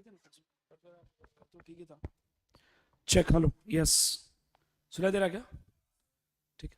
तो ठीक ही था. चेक. हेलो. यस. सुनाई दे रहा क्या? ठीक.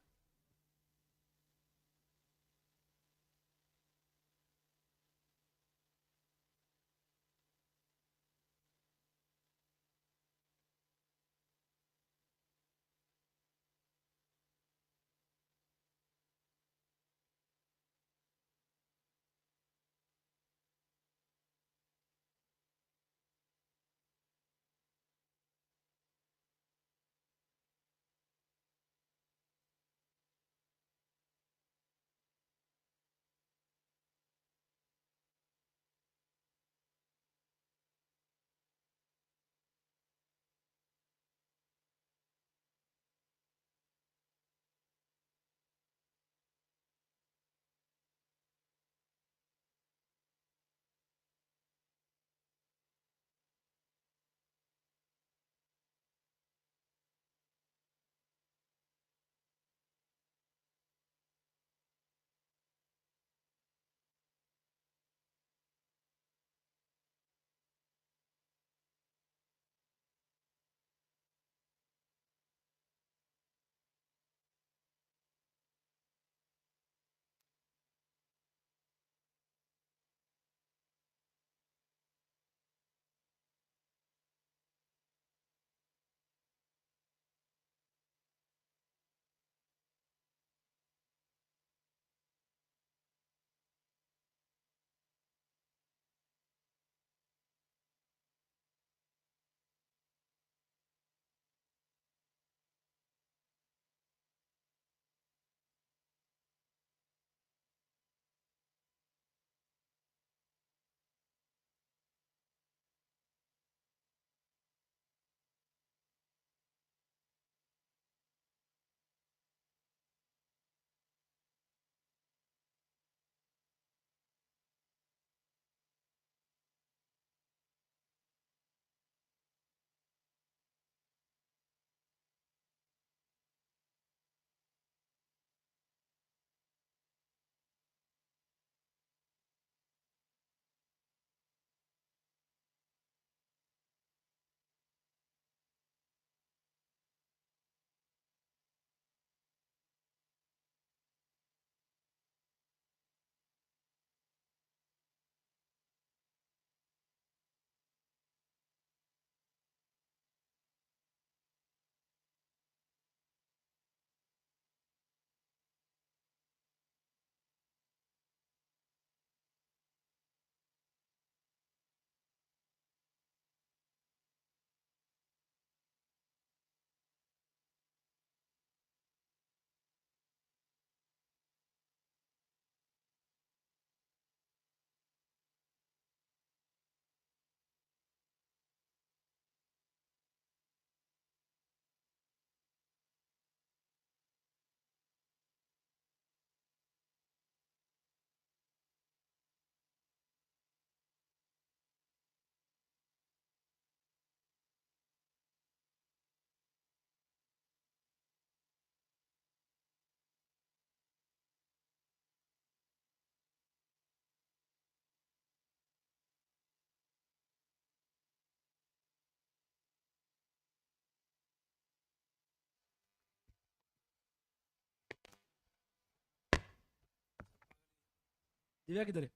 दिव्या किधर है?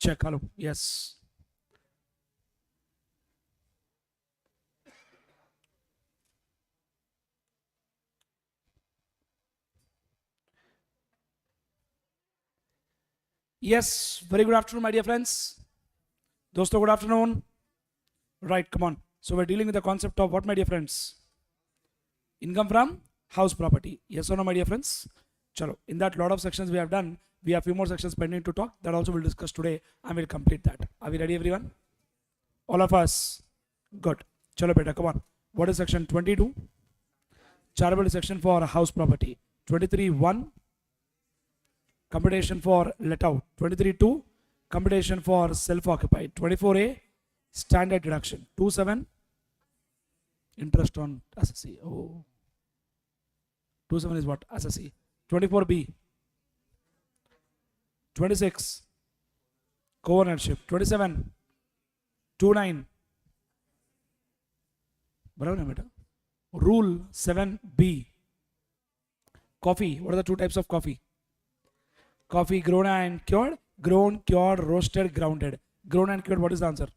Check. Hello. Yes. Yes, very good afternoon, my dear friends. Dosto, good afternoon. Right, come on. So we're dealing with the concept of what, my dear friends? Income from house property. Yes or no, my dear friends? Chalo. In that, lot of sections we have done. We have few more sections pending to talk. That also we'll discuss today, and we'll complete that. Are we ready, everyone? All of us? Good. Chalo, beta, come on. What is section 22? Charitable section for house property. 23.1. Computation for let out. 23.2. Computation for self-occupied. 24A. Standard deduction. 27. Interest on assessee. Oh. 27 is what? Assessee. 24B. 26, co-ownership. 27, 29. बराबर है बेटा. Rule 7B. Coffee. What are the two types of coffee? Coffee grown and cured. Grown, cured, roasted, grounded. Grown and cured, what is the answer?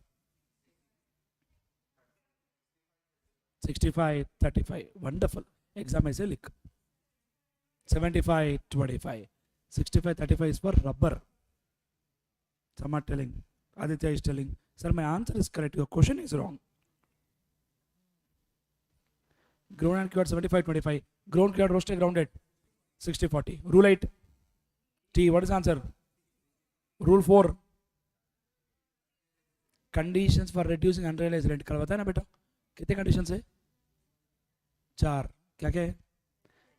65, 35. Wonderful. Exam is a lick. 75, 25. 65, 35 is for rubber. Some are telling. Aditya is telling. Sir, my answer is correct. Your question is wrong. Grown and cured 75, 25. Grown, cured, roasted, grounded 60, 40. Rule 8. T. What is the answer? Rule 4. Conditions for reducing unrealized rent. कल बताया ना बेटा कितने conditions है? 4. क्या क्या है?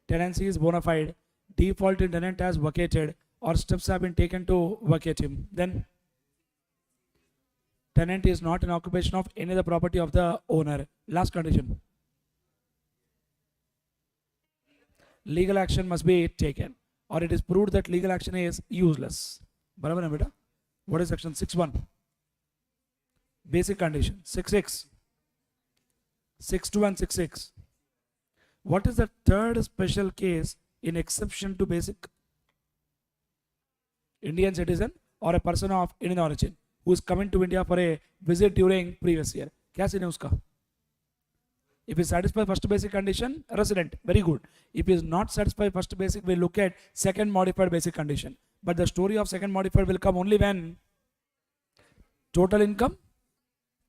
Tenancy is bona fide. Default in tenant has vacated or steps have been taken to vacate him. Then tenant is not in occupation of any of the property of the owner. Last condition. Legal action must be taken or it is proved that legal action is useless. बराबर है बेटा? What is section 6.1? Basic condition. 6.6. 6.2 and 6.6. What is the third special case in exception to basic? Indian citizen or a person of Indian origin who is coming to India for a visit during previous year. क्या scene है उसका? If he satisfies first basic condition, resident, very good. If he is not satisfied first basic, we look at second modified basic condition. But the story of second modified will come only when total income.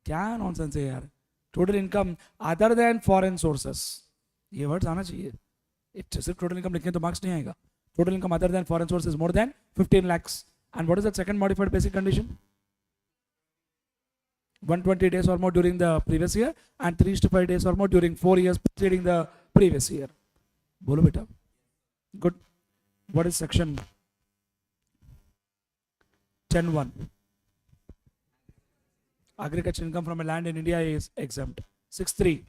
क्या nonsense है यार? Total income other than foreign sources. ये words आना चाहिए. सिर्फ total income लिखें तो marks नहीं आएगा. Total income other than foreign sources more than 15 lakhs. And what is the second modified basic condition? 120 days or more during the previous year and 365 days or more during 4 years preceding the previous year. Bolo beta. Good. What is section 10.1? Agriculture income from a land in India is exempt. 6.3.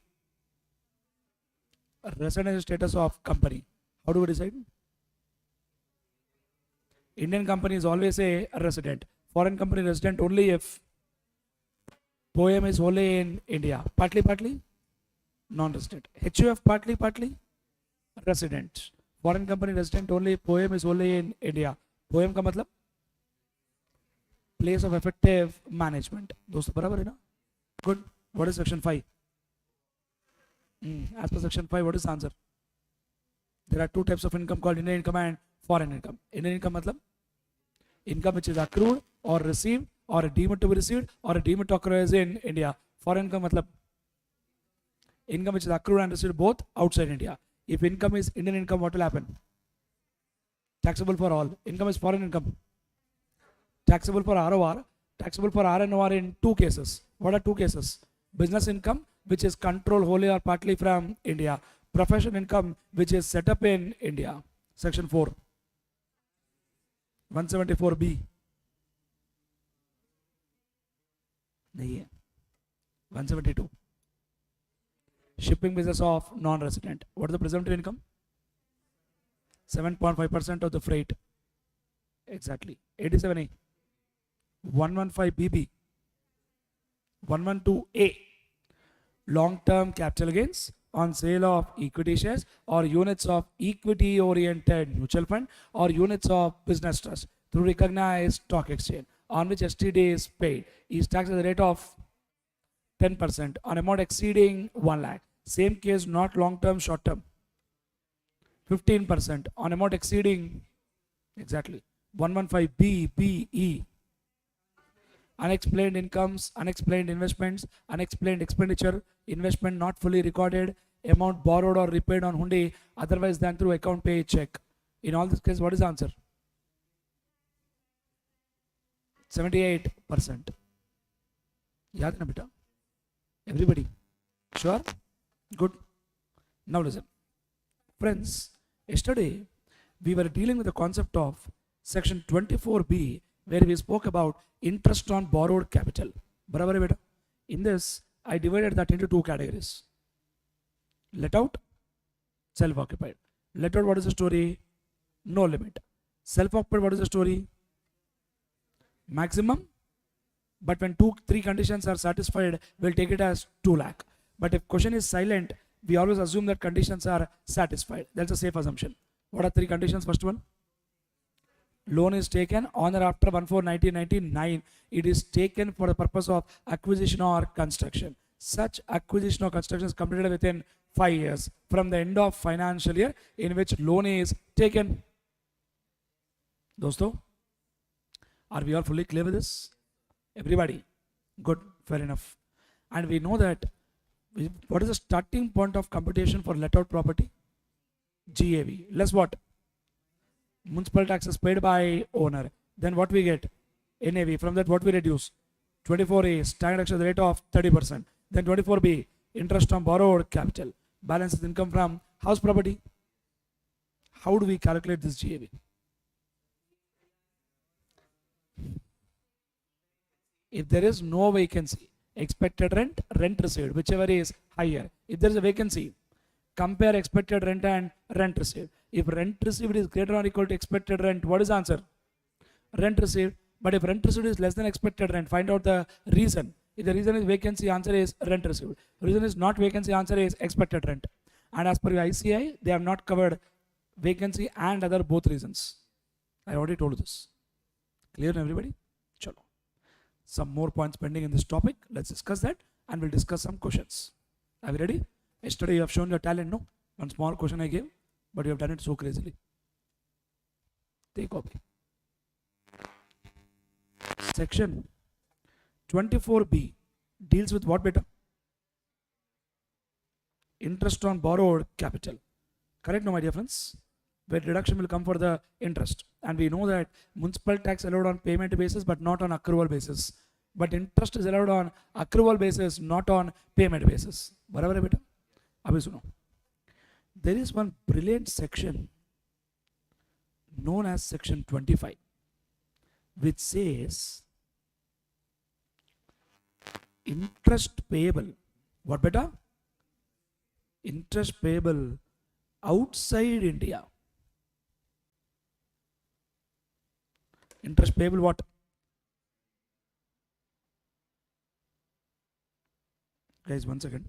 Resident status of company. How do we decide? Indian company is always a resident. Foreign company resident only if poem is only in India. Partly, non-resident. HUF partly, resident. Foreign company resident only, poem is only in India. Poem का मतलब place of effective management. दोस्तों बराबर है ना? Good. What is section 5? As per section 5, what is the answer? There are two types of income called Indian income and foreign income. Indian income मतलब income which is accrued or received or a deemed to be received or a deemed to occur in India. Foreign income matlab income which is accrued and received both outside India. If income is Indian income, what will happen? Taxable for all. Income is foreign income. Taxable for ROR. Taxable for RNOR in two cases. What are two cases? Business income which is controlled wholly or partly from India. Professional income which is set up in India. Section 4. 174B. नहीं है 172. Shipping business of non-resident. What is the presumptive income? 7.5% of the freight. Exactly. 87A. 115BB. 112A. Long-term capital gains on sale of equity shares or units of equity-oriented mutual fund or units of business trust through recognized stock exchange on which STD is paid is taxed at the rate of 10% on amount exceeding 1 lakh. Same case, not long-term, short-term. 15% on amount exceeding, exactly, 115B, B, E. Unexplained incomes, unexplained investments, unexplained expenditure, investment not fully recorded, amount borrowed or repaid on hundi otherwise than through account pay check. In all this case, what is the answer? 78%. याद है ना बेटा? Everybody? Sure? Good. Now listen. Friends, yesterday we were dealing with the concept of section 24B where we spoke about interest on borrowed capital. बराबर है बेटा? In this, I divided that into two categories. Let out, self-occupied. Let out, what is the story? No limit. Self-occupied, what is the story? maximum, but when 2-3 conditions are satisfied, we'll take it as 2 lakh. But if question is silent, we always assume that conditions are satisfied. That's a safe assumption. What are 3 conditions? First one, loan is taken on or after 1/4/1999. It is taken for the purpose of acquisition or construction. Such acquisition or construction is completed within 5 years from the end of financial year in which loan is taken. Dosto, are we all fully clear with this? Everybody? Good, fair enough. And we know that what is the starting point of computation for let out property? GAV. Less what? Municipal taxes paid by owner. Then what we get? NAV. From that what we reduce? 24A, standard tax rate of 30%. Then 24B, interest on borrowed capital. Balance is income from house property. How do we calculate this GAV? If there is no vacancy, expected rent, rent received, whichever is higher. If there is a vacancy, compare expected rent and rent received. If rent received is greater or equal to expected rent, what is the answer? Rent received. But if rent received is less than expected rent, find out the reason. If the reason is vacancy, answer is rent received. Reason is not vacancy, answer is expected rent. And as per your ICI, they have not covered vacancy and other both reasons. I already told you this. Clear everybody? Chalo. Some more points pending in this topic. Let's discuss that and we'll discuss some questions. Are we ready? Yesterday you have shown your talent, no? One small question I gave, but you have done it so crazily. Take copy. Section 24B deals with what beta? Interest on borrowed capital. Correct, no, my dear friends? Where deduction will come for the interest. And we know that municipal tax allowed on payment basis but not on accrual basis. But interest is allowed on accrual basis, not on payment basis. Barabar hai beta? Abhi suno. There is one brilliant section known as section 25, which says interest payable. What beta? Interest payable outside India. Interest payable what? Guys, 1 second.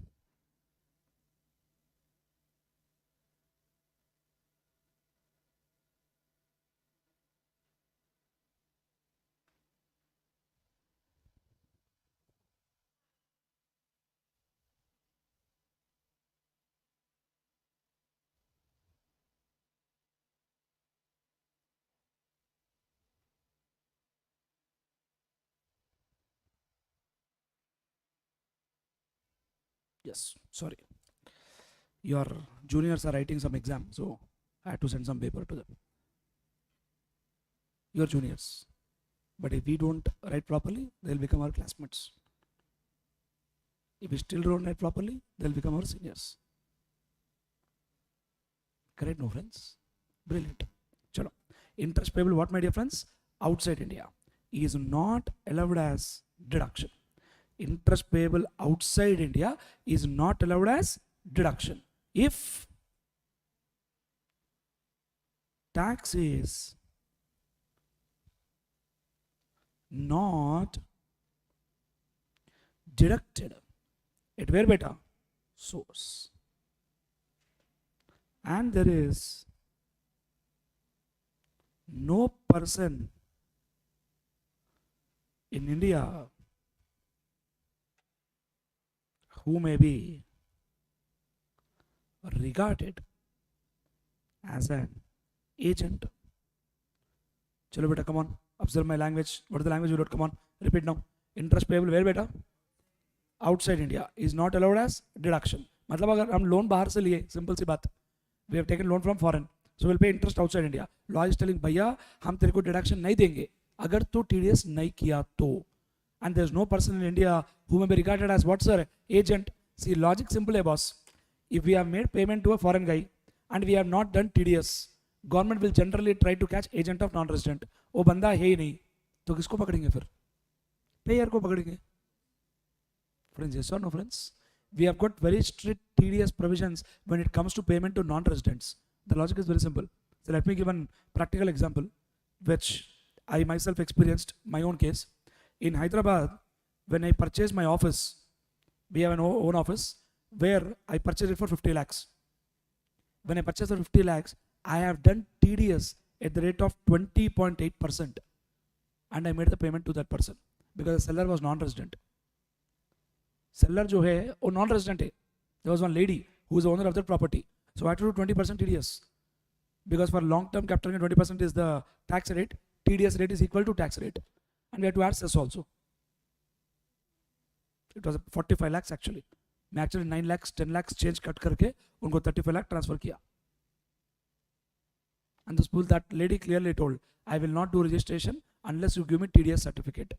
Yes, sorry. Your juniors are writing some exam, so I had to send some paper to them. Your juniors. But if we don't write properly, they'll become our classmates. If we still don't write properly, they'll become our seniors. Correct, no friends? Brilliant. Chalo. Interest payable, what my dear friends? Outside India is not allowed as deduction. Interest payable outside India is not allowed as deduction. If tax is not deducted at where beta? Source. And there is no person in India who may be regarded as an agent. Chalo beta, come on. Observe my language. What is the language you wrote? Come on. Repeat now. Interest payable where beta? Outside India is not allowed as deduction. मतलब अगर हम loan बाहर से लिए, simple सी बात, we have taken loan from foreign, so we'll pay interest outside India. Law is telling भैया हम तेरे को deduction नहीं देंगे अगर तू TDS नहीं किया तो. And there's no person in India who may be regarded as what, sir? Agent. See, logic simple है boss. If we have made payment to a foreign guy and we have not done TDS, government will generally try to catch agent of non-resident. वो बंदा है ही नहीं तो किसको पकड़ेंगे फिर? Payer को पकड़ेंगे. Friends, yes or no, friends? We have got very strict TDS provisions when it comes to payment to non-residents. The logic is very simple. So let me give one practical example which I myself experienced my own case. In Hyderabad, when I purchased my office, we have an own office where I purchased it for 50 lakhs. When I purchased for 50 lakhs, I have done TDS at the rate of 20.8%, and I made the payment to that person because the seller was non-resident. Seller जो है वो non-resident है. There was one lady who is the owner of that property. So I had to do 20% TDS because for long-term capital gain 20% is the tax rate. TDS rate is equal to tax rate, and we had to add cess also. It was 45 lakhs actually. मैं actually 9 lakhs 10 lakhs change cut करके उनको 35 lakh transfer किया. And the school, that lady clearly told, I will not do registration unless you give me TDS certificate.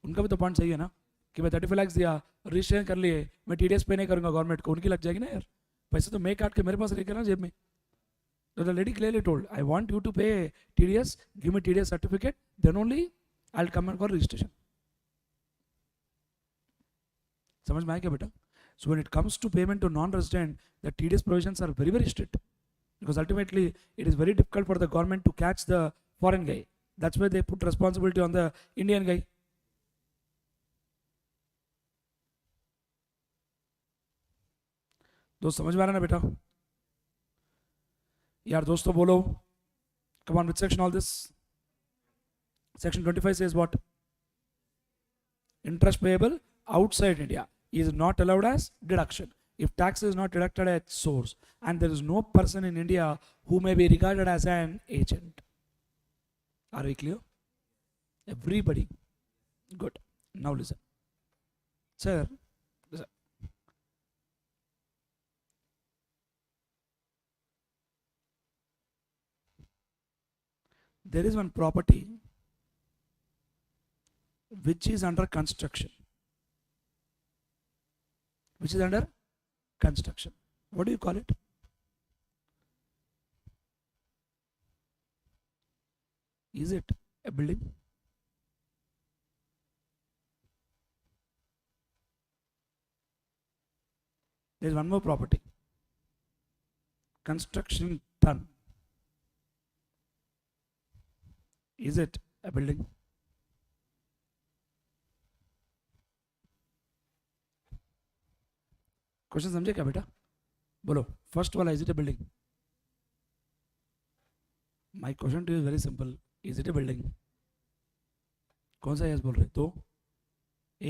उनका भी तो point सही है ना कि मैं 35 lakhs दिया, रजिस्ट्रेशन कर लिए, मैं TDS पे नहीं करूंगा गवर्नमेंट को, उनकी लग जाएगी ना यार, पैसे तो मैं काट के मेरे पास रहेगा ना जेब में. So the lady clearly told, I want you to pay TDS, give me TDS certificate, then only I'll come and for registration. समझ में आया क्या बेटा? So when it comes to payment to non-resident, the TDS provisions are very, very strict. Because ultimately, it is very difficult for the government to catch the foreign guy. That's why they put responsibility on the Indian guy. दोस्त समझ में आ रहा ना बेटा? यार दोस्तों बोलो. Come on, which section all this? Section 25 says what? Interest payable outside India is not allowed as deduction if tax is not deducted at source and there is no person in India who may be regarded as an agent. Are we clear? Everybody? Good. Now listen. Sir, listen. There is one property which is under construction. Which is under construction. What do you call it? Is it a building? There is one more property. Construction done. Is it a building? Question समझे क्या बेटा? बोलो. First वाला, is it a building? My question to you is very simple. Is it a building? कौन सा yes बोल रहे? दो,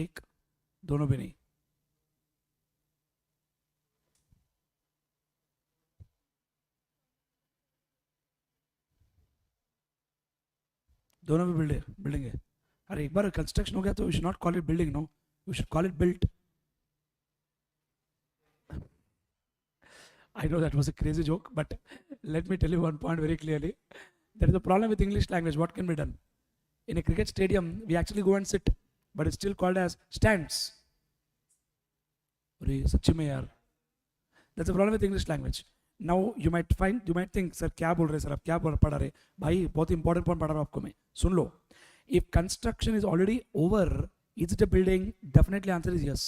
एक, दोनों भी नहीं. दोनों भी बिल्डिंग है. अरे एक बार कंस्ट्रक्शन हो गया तो we should not call it building, no, we should call it built. I know that was a crazy joke, but let me tell you one point very clearly. There is a problem with English language. What can be done? In a cricket stadium, we actually go and sit, but it's still called as stands. सच्ची में यार. That's a problem with English language. Now you might think, sir, क्या बोल रहे sir, आप क्या पढ़ा रहे भाई? बहुत important point पढ़ा रहा हूँ आपको मैं. सुन लो. If construction is already over, is it a building? Definitely answer is yes.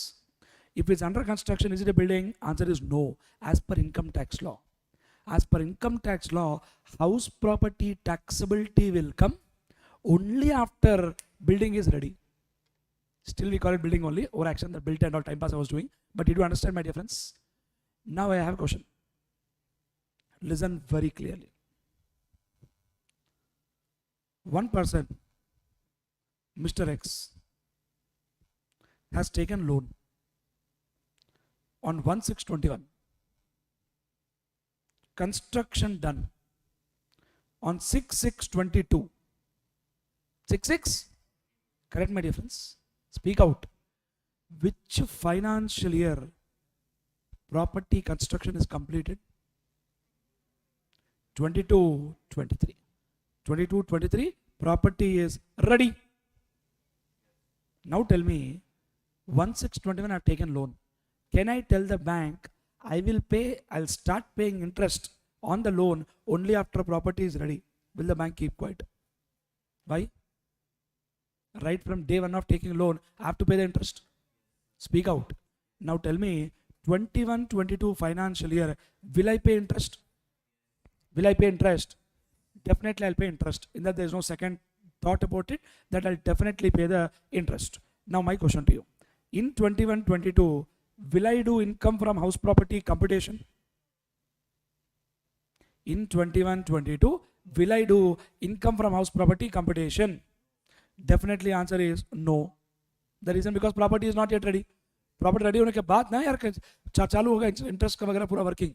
If it's under construction, is it a building? Answer is no, as per income tax law. As per income tax law, house property taxability will come only after building is ready. Still we call it building only, over action, the built and all time pass I was doing. But did you understand, my dear friends? Now I have a question. Listen very clearly. One person, Mr. X, has taken loan on 1/6/21. Construction done on 6/6/22. 6/6? Correct, my dear friends? Speak out. Which financial year property construction is completed? 22-23. 22-23, property is ready. Now tell me, 1/6/21 I have taken loan. Can I tell the bank I'll start paying interest on the loan only after property is ready? Will the bank keep quiet? Why? Right from day one of taking loan, I have to pay the interest. Speak out. Now tell me, 21-22 financial year, will I pay interest? Will I pay interest? definitely I'll pay interest. In that, there's no second thought about it, that I'll definitely pay the interest. Now, my question to you. In 21-22, will I do income from house property computation? In 21-22, will I do income from house property computation? Definitely answer is no. The reason because property is not yet ready. Property ready होने के बाद ना यार चालू होगा interest का वगैरह पूरा working.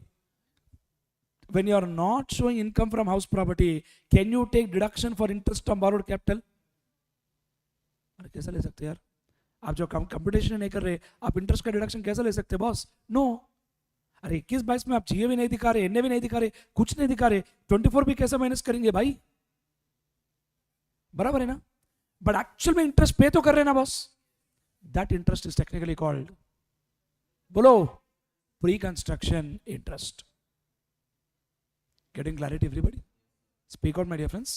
When you are not showing income from house property, can you take deduction for interest on borrowed capital? अरे कैसा ले सकते यार? आप जो कंप्यूटेशन नहीं कर रहे, आप इंटरेस्ट का डिडक्शन कैसे ले सकते बॉस? नो. अरे 21-22 में आप जीए भी नहीं दिखा रहे, एनए भी नहीं दिखा रहे, कुछ नहीं दिखा रहे, 24 भी कैसे माइनस करेंगे भाई? बराबर है ना? बट एक्चुअल में इंटरेस्ट पे तो कर रहे ना boss. That interest is technically called, बोलो, pre construction interest. Getting clarity, everybody? Speak out, my dear friends.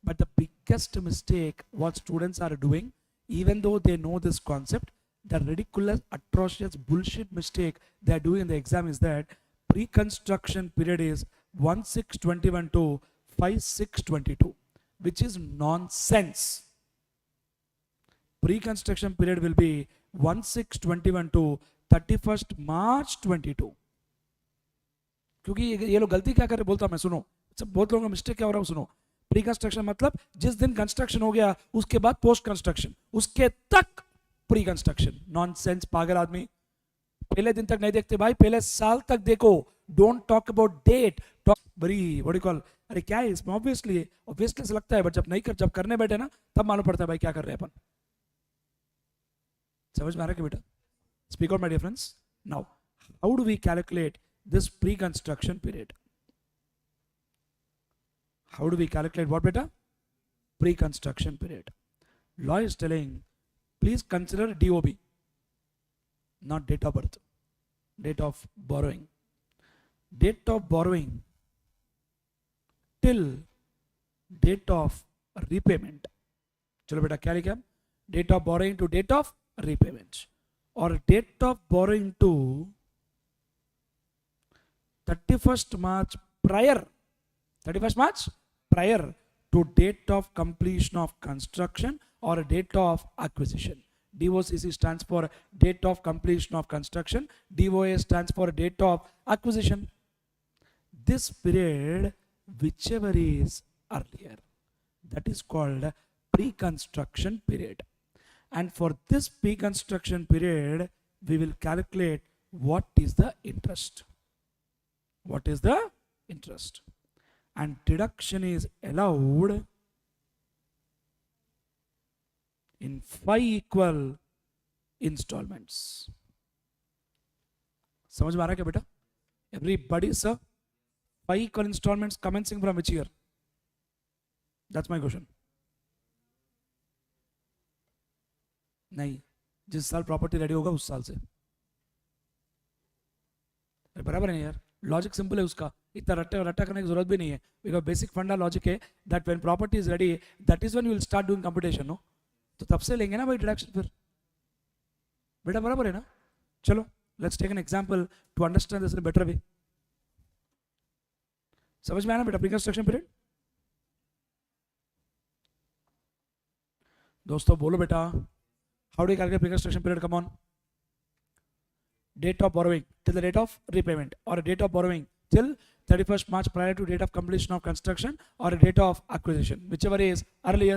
But the biggest mistake what students are doing, even though they know this concept, the ridiculous, atrocious, bullshit mistake they are doing in the exam is that pre-construction period is 1/6/21 to 5/6/22, which is nonsense. Pre-construction period will be 1/6/21 to 31st March 22. क्योंकि ये लोग गलती क्या कर रहे बोलता मैं, सुनो, सब बहुत लोगों का मिस्टेक क्या हो रहा है सुनो. प्री कंस्ट्रक्शन मतलब जिस दिन कंस्ट्रक्शन हो गया उसके बाद पोस्ट कंस्ट्रक्शन, उसके तक प्री कंस्ट्रक्शन. नॉनसेंस, पागल आदमी. पहले दिन तक नहीं देखते भाई, पहले साल तक देखो. Don't talk about date, talk बड़ी व्हाट यू कॉल. अरे क्या है इसमें? ऑब्वियसली से लगता है, बट जब करने बैठे ना तब मालूम पड़ता है भाई क्या कर रहे हैं अपन. समझ में आ रहा है कि बेटा? Speak out my dear friends. Now how do we calculate this pre-construction period? How do we calculate what beta? Pre-construction period. Law is telling, please consider DOB, not date of birth, date of borrowing. Date of borrowing till date of repayment. चलो बेटा क्या लिखा? Date of borrowing to date of repayment, or date of borrowing to 31st March prior, 31st March prior to date of completion of construction or date of acquisition. DOCC stands for date of completion of construction. DOA stands for date of acquisition. This period, whichever is earlier, that is called pre-construction period. And for this pre-construction period, we will calculate what is the interest. What is the interest? And deduction is allowed in 5 equal installments. समझ में आ रहा है क्या बेटा? Everybody, sir? 5 equal installments commencing from which year? That's my question. नहीं, जिस साल property ready होगा उस साल से. बराबर है यार? लॉजिक सिंपल है उसका, इतना रट्टा करने की जरूरत भी नहीं है. बिकॉज बेसिक फंडा लॉजिक है that when property is ready, that is when you will start doing computation. No, तो तब से लेंगे ना भाई डिडक्शन फिर. बेटा बराबर है ना? चलो let's take an example to understand this in better way. समझ में आया ना बेटा? Pre construction period. दोस्तों बोलो बेटा, how do you calculate pre construction period? Come on. Date of borrowing till the date of repayment, or a date of borrowing till 31st March prior to date of completion of construction, or a date of acquisition, whichever is earlier.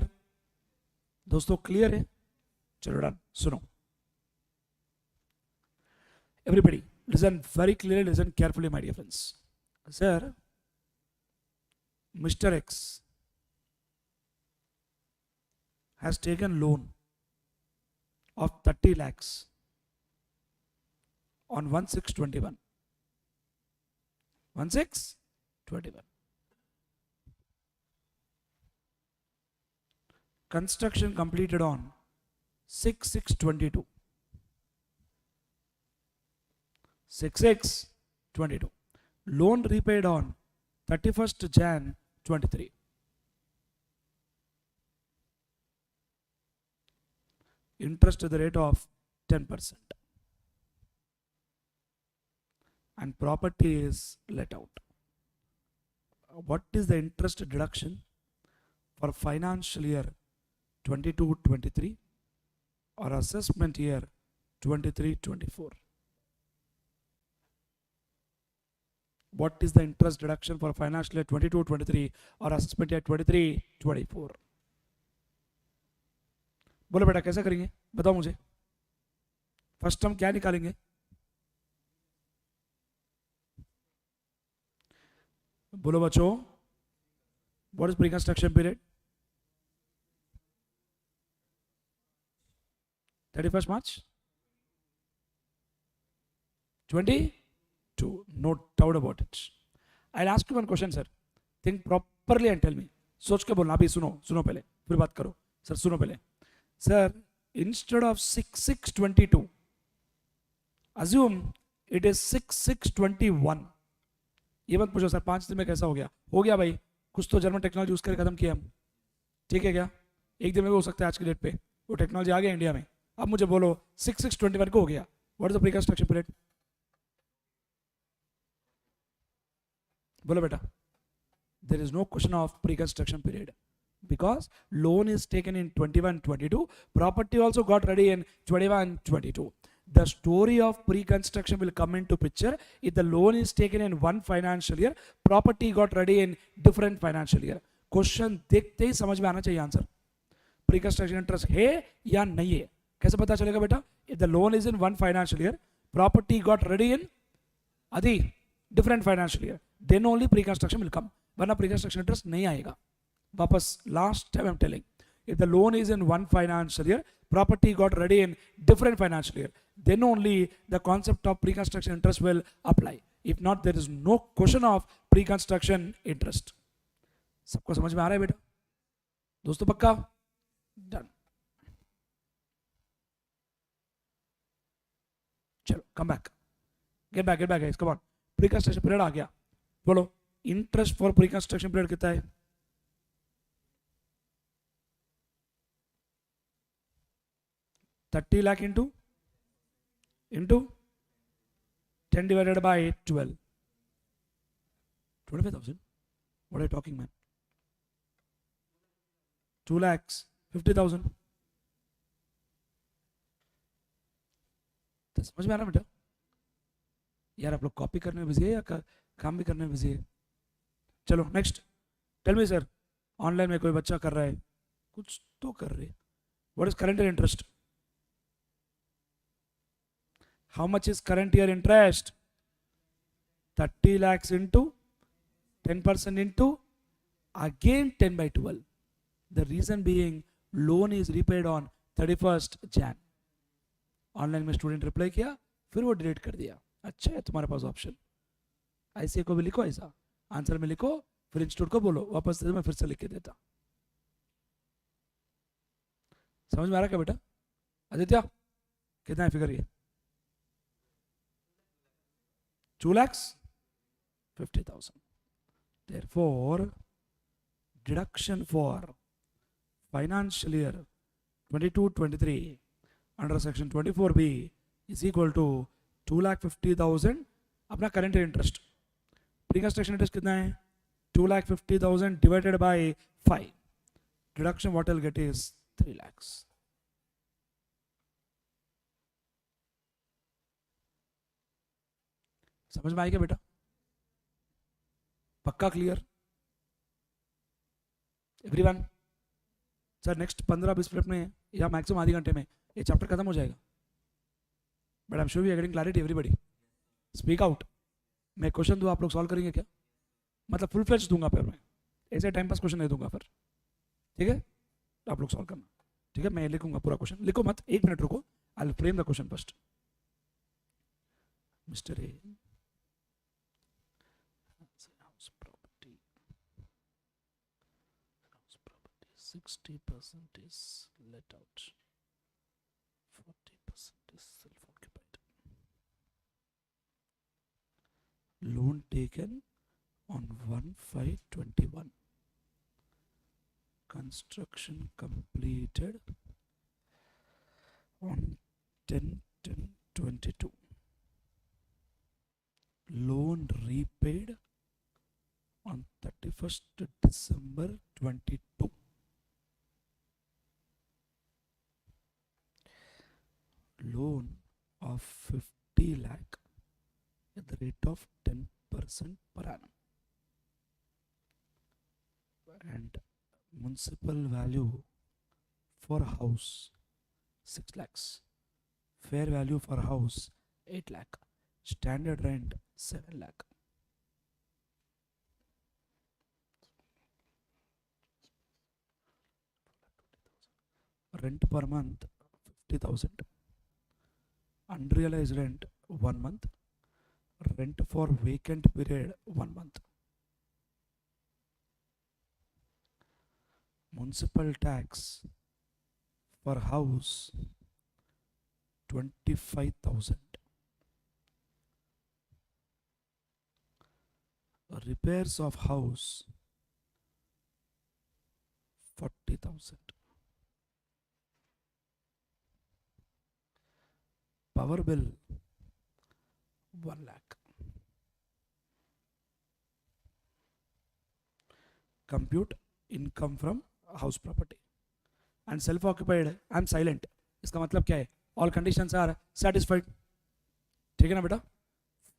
दोस्तों clear है? चलो done. सुनो, everybody listen very clearly, listen carefully my dear friends. Sir, Mr. X has taken loan of 30 lakhs on 1/6/21. 1/6/21. Construction completed on 6/6/22. 6/6/22. Loan repaid on 31st Jan 23. Interest at the rate of 10%. And property is let out. What is the interest deduction? for financial year 22-23 or assessment year 23-24? What is the interest deduction for financial year 22-23 or assessment year 23-24? बोलो बेटा कैसे करेंगे, बताओ मुझे. First हम क्या निकालेंगे? बोलो बच्चों, what is pre-construction period? 31st March 22. No doubt about it. I'll ask you one question, sir. Think properly and tell me. सोच के बोलना. अभी सुनो पहले, फिर बात करो. सर सुनो पहले. Sir, instead of 6622, assume it is 6621. ये मत पूछो सर 5 दिन में कैसा हो गया. हो गया भाई, कुछ तो जर्मन टेक्नोलॉजी यूज करके खत्म किया हम. ठीक है क्या? एक दिन में भी हो सकता है आज की डेट पे वो टेक्नोलॉजी आ गया इंडिया में. अब मुझे बोलो 6621 को हो गया. What is the pre construction period? बोलो बेटा. There is no question of pre-construction period because loan is taken in 21-22. Property also got ready in 21-22. The story of pre-construction will come into picture if the loan is taken in one financial year, property got ready in different financial year. Question देखते ही समझ में आना चाहिए answer. Pre-construction interest है या नहीं है, कैसे पता चलेगा बेटा? If the loan is in one financial year, property got ready in Adi different financial year, then only pre-construction will come. वरना pre-construction interest नहीं आएगा. वापस last time I'm telling, if the loan is in one financial year, property got ready in different financial year, then only the concept of pre-construction interest will apply. If not, there is no question of pre-construction interest. सबको समझ में आ रहा है बेटा? दोस्तों पक्का? Done. चलो come back. Get back guys, come on. Pre-construction period आ गया. बोलो interest for pre construction period कितना है? $30 lakh into 10 divided by 12. 25,000. What are you talking, man? 2,50,000. तो समझ में आ रहा बेटा? यार आप लोग कॉपी करने में बिजी है या काम भी करने में बिजी है? चलो next. Tell me sir, online में कोई बच्चा कर रहा है, कुछ तो कर रहे. What is current year interest? How much is current year interest? 30 lakhs into 10% into again 10 by 12. The reason being loan is repaid on 31st Jan. Online में स्टूडेंट रिप्लाई किया, फिर वो डिलीट कर दिया. अच्छा है तुम्हारे पास ऑप्शन. ऐसे को भी लिखो, ऐसा आंसर में लिखो, फिर इंस्टीट्यूट को बोलो वापस दे, मैं फिर से लिख के देता. समझ में आ रहा क्या बेटा? आदित्य कितना है फिगर? ये 2,50,000. Therefore, deduction for financial year 22-23 under section 24B is equal to 2,50,000 अपना current interest. Pre construction interest कितना है? 2,50,000 divided by 5. Deduction what I'll get is 3 lakhs. समझ में आएगा बेटा? पक्का clear everyone? Sir next 15-20 minute में या मैक्सिमम आधे घंटे में ये चैप्टर खत्म हो जाएगा. But I am sure we are getting clarity everybody. Speak out. मैं क्वेश्चन दूँ, आप लोग सॉल्व करेंगे क्या? मतलब फुल फ्लेज दूंगा फिर मैं, ऐसे टाइम पास क्वेश्चन नहीं दूंगा फिर. ठीक है, आप लोग सॉल्व करना. ठीक है, मैं लिखूंगा पूरा क्वेश्चन. लिखो मत, 1 मिनट रुको. I will frame the question first. Mister A, house property 60% is let out, 40% is self-occupied. Loan taken on 1/5/21. Construction completed on 10/10/22. Loan repaid on 31st December 22. 40 lakh at the rate of 10% per annum. And municipal value for house 6 lakhs. Fair value for house 8 lakh. Standard rent 7 lakh. Rent per month 50,000. Unrealized rent 1 month. Rent for vacant period 1 month. Municipal tax for house 25,000. Repairs of house 40,000. Power bill 1 lakh. Compute income from house property. And self occupied, I am silent. इसका मतलब क्या है? All conditions are satisfied. ठीक है ना बेटा?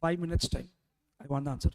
5 minutes time. I want the answer.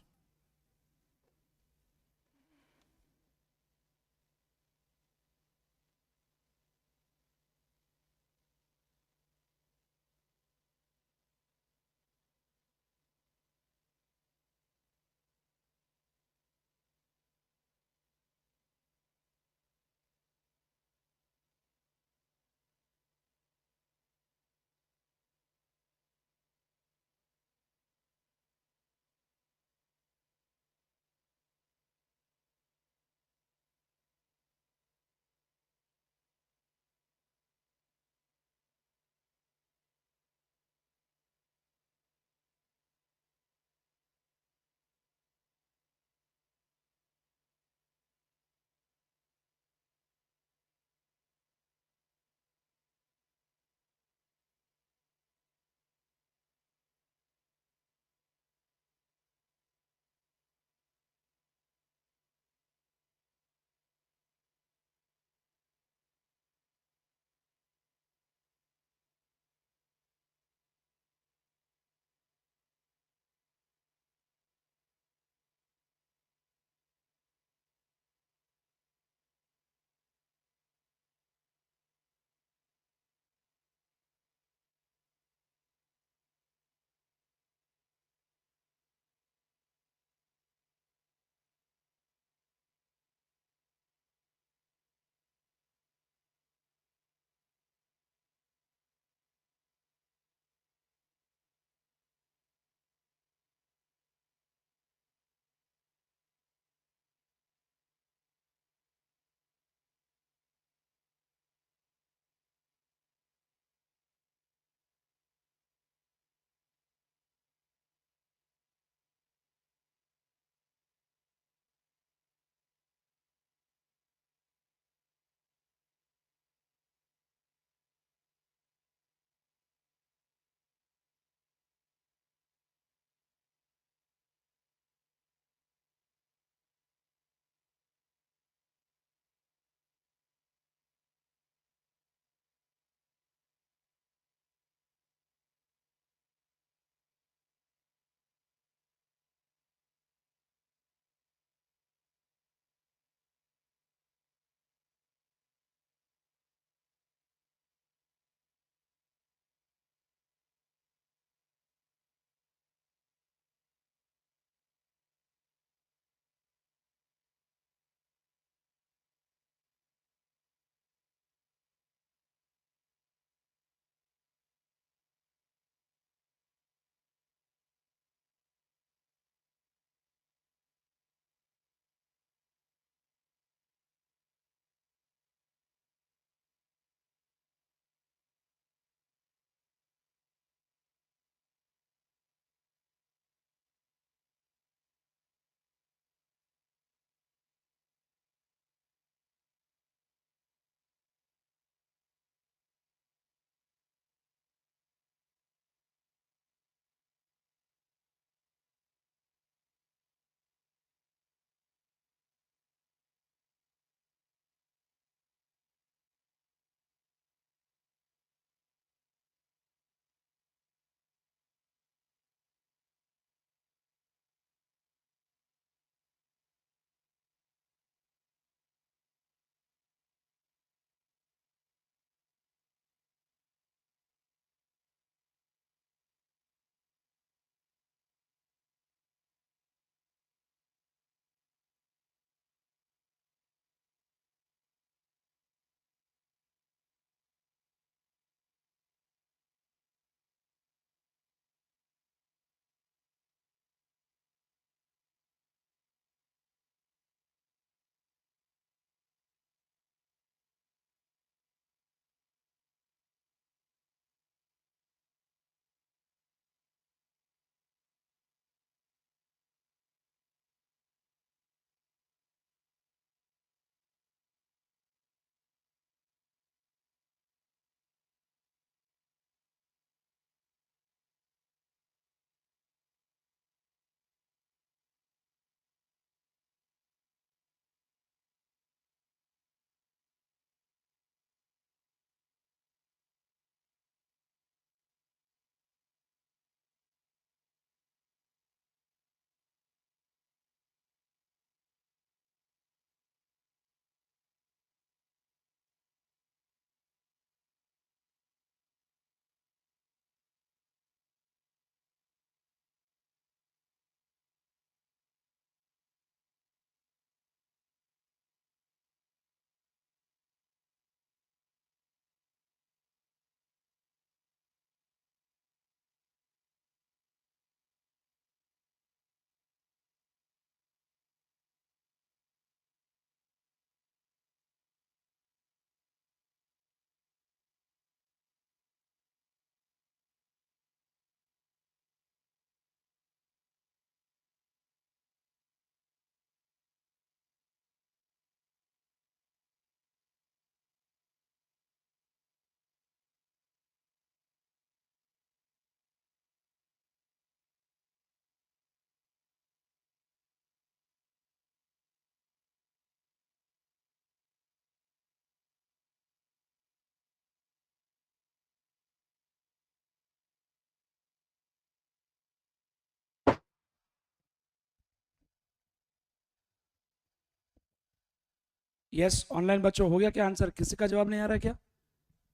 Yes online बच्चों हो गया क्या आंसर? किसी का जवाब नहीं आ रहा क्या?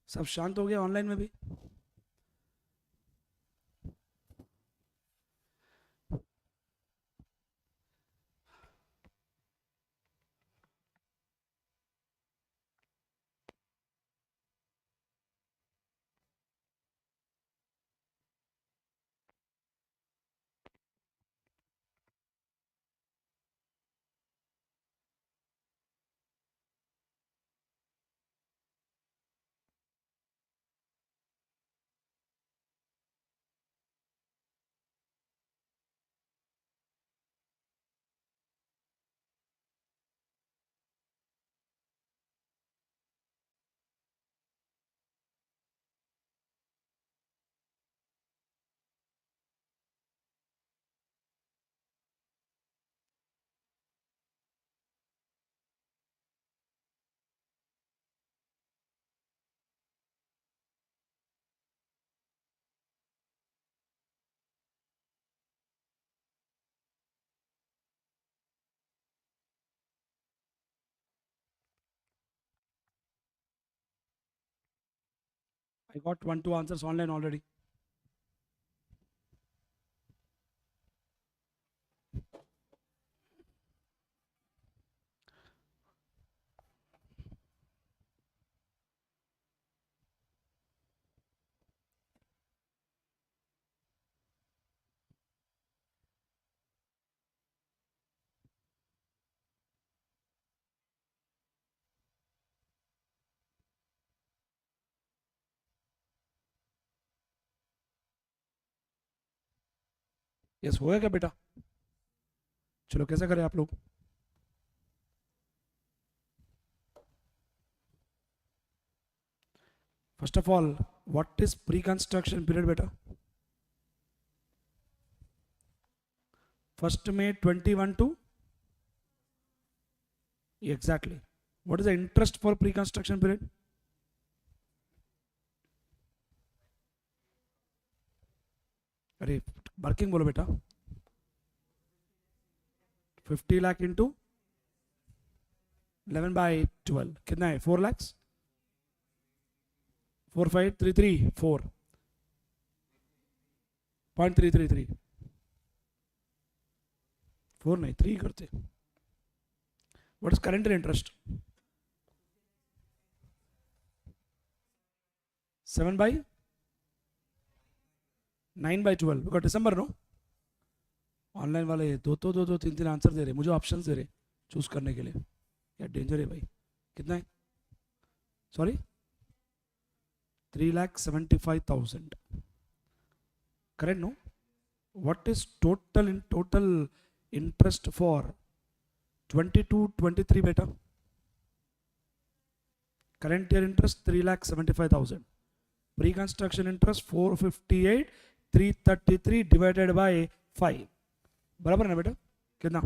सब शांत हो गया ऑनलाइन में भी? I got 1 2 answers online already. Yes हो गया क्या बेटा? चलो कैसे करें आप लोग? First of all what is pre construction period बेटा? फर्स्ट में 21 to exactly. What is the interest for pre construction period? अरे वर्किंग बोलो बेटा. 50 लाख इंटू 11/12 कितना है? 4 lakhs. 4533 4.333 4 नहीं 3 करते. What is current interest? 7/9/12 because December no. Online वाले दो तीन तीन आंसर दे रहे, मुझे ऑप्शन दे रहे चूज करने के लिए. क्या डेंजर है भाई. कितना है? Sorry 3,75,000 correct no. What is total interest for 22-23 बेटा? Current year interest 3,75,000. Pre construction interest 458,333 divided by 5 बराबर है ना बेटा? कितना?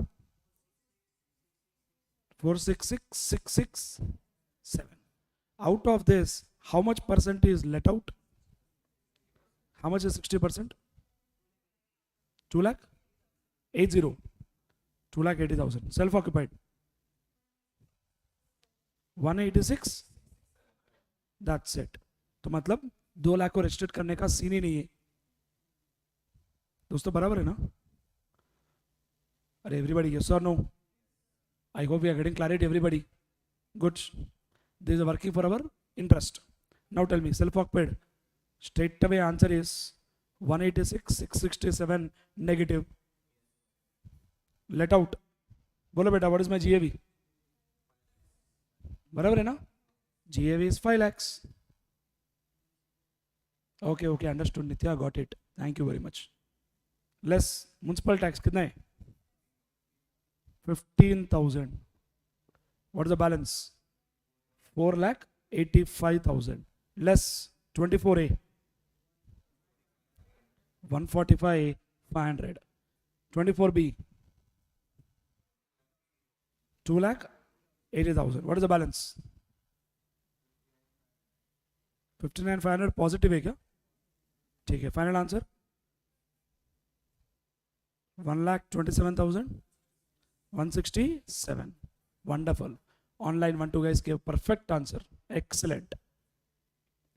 466,667. Out of this, how much percent is let out? How much is 60%? 2 lakh 80. 2,80,000. Self occupied 186. That's it. तो मतलब 2 लाख को रजिस्ट्रेट करने का सीन ही नहीं है दोस्तों. बराबर है ना? अरे एवरीबॉडी यस और no? I hope we are getting clarity, everybody. Good. This is working for our interest. Now tell me, self-occupied. Straight away answer is 186,667 negative. Let out. बोलो बेटा, what is my GAV? बराबर है ना? GAV is 5 lakhs. Okay, understood Nitya, got it. Thank you very much. Less municipal tax कितना है? 15,000. What is the balance? 4,85,000 less 24A 145,500. 24B 2,80,000. What is the balance? 59,500 positive है क्या? ठीक है. Final answer 1,27,167. Wonderful. Online 1, 2 guys gave perfect answer. Excellent.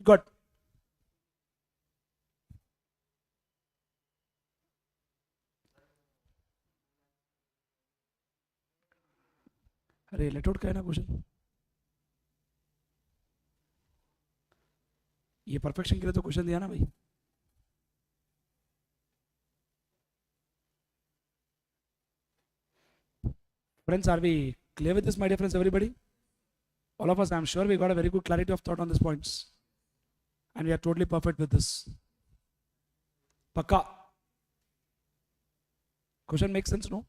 Good. अरे let out का है ना क्वेश्चन. ये परफेक्शन के लिए तो क्वेश्चन दिया ना भाई. Friends, are we clear with this, my dear friends, everybody? All of us, I'm sure we got a very good clarity of thought on these points. And we are totally perfect with this. Pakka. Question makes sense, no?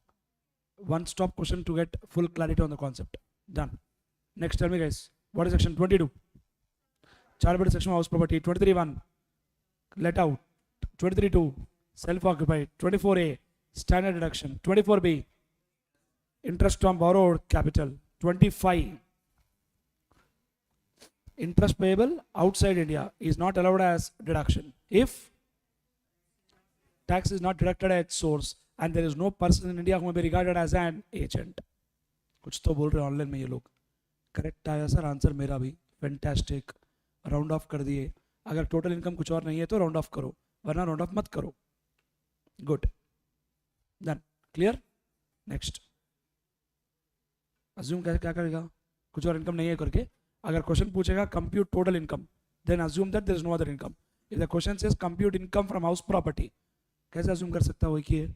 One stop question to get full clarity on the concept. Done. Next, tell me guys, what is section 22? Child section of house property. 23.1, let out. 23.2, self-occupied. 24A, standard deduction. 24B, interest on borrowed capital. 25, interest payable outside India is not allowed as deduction if tax is not deducted at source and there is no person in India who may be regarded as an agent. कुछ तो बोल रहे हैं online में ये लोग. Correct आया sir answer मेरा भी. फैंटास्टिक. राउंड ऑफ कर दिए. अगर टोटल इनकम कुछ और नहीं है तो राउंड ऑफ करो, वरना राउंड ऑफ मत करो. Good. Done. Clear. Next. Assume कैसे क्या करेगा, कुछ और इनकम नहीं है करके. अगर क्वेश्चन पूछेगा compute total income, then assume that there is no other income. If the question says compute income from house property, कैसे अज्यूम कर सकता है वही की है.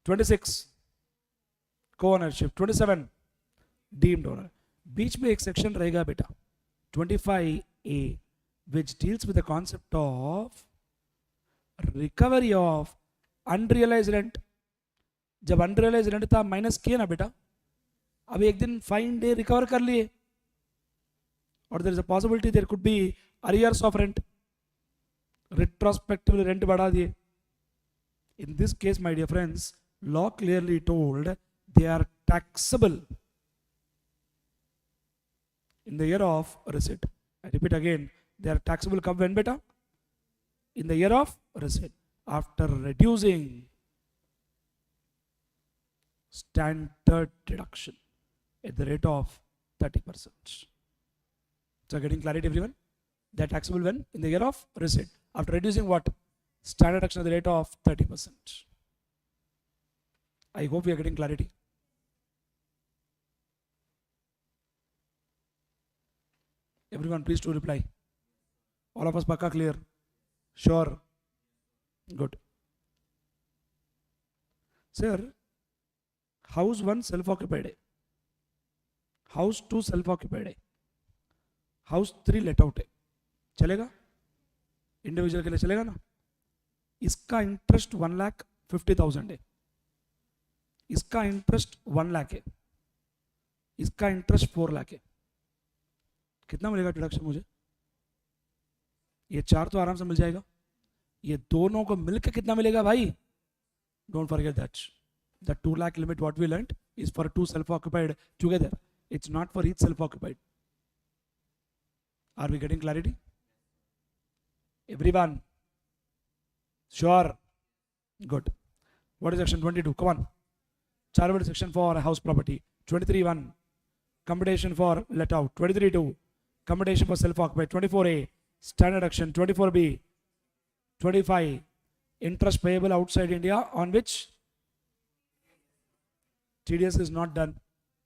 26 को ओनरशिप. 27 deemed owner. बीच में एक सेक्शन रहेगा बेटा 25A which deals with the concept of recovery of unrealized rent. जब unrealized rent था माइनस किए ना बेटा, अभी एक दिन फाइन डे रिकवर कर लिए, और there is a possibility there could be arrears of rent, retrospectively rent बढ़ा दिए. In this case, my dear friends, law clearly told they are taxable in the year of receipt. I repeat again, they are taxable कब when बेटा? In the year of receipt, after reducing standard deduction at the rate of 30%. So getting clarity everyone? They are taxable when? In the year of receipt, after reducing what? Standard deduction at the rate of 30%. I hope we are getting clarity. Everyone please to reply. All of us pakka clear? Sure. Good. Sir, house 1 self-occupied है, house 2 self-occupied है, house 3 let out है, चलेगा? Individual के लिए चलेगा ना? इसका interest 1,50,000 है, इसका इंटरेस्ट 1 लाख है, इसका इंटरेस्ट 4 लाख है. कितना मिलेगा डिडक्शन मुझे? ये 4 तो आराम से मिल जाएगा. ये दोनों को मिलकर कितना मिलेगा भाई? Don't forget that. The 2 lakh limit what we learnt is for 2 self-occupied together. It's not for each self-occupied. Are we getting clarity? Everyone? Sure. Good. What is section 22? Come on. Chartered section for house property. 23.1. Compensation for let out. 23.2. Compensation for self-occupied. 24A. Standard deduction. 24B. 25. Interest payable outside India on which TDS is not done,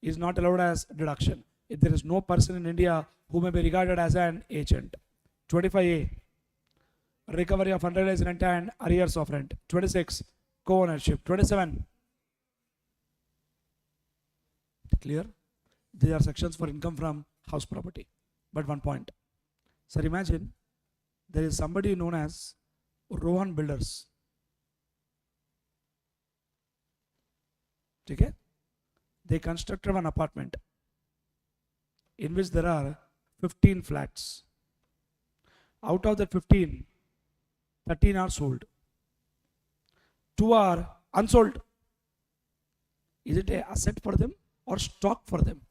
is not allowed as deduction if there is no person in India who may be regarded as an agent. 25A, recovery of unrealized rent and arrears of rent. 26, co-ownership. 27, clear? These are sections for income from house property. But one point, sir, imagine there is somebody known as Rohan Builders. Okay? They constructed an apartment in which there are 15 flats. Out of the 15, 13 are sold. 2 are unsold. Is it an asset for them or stock for them?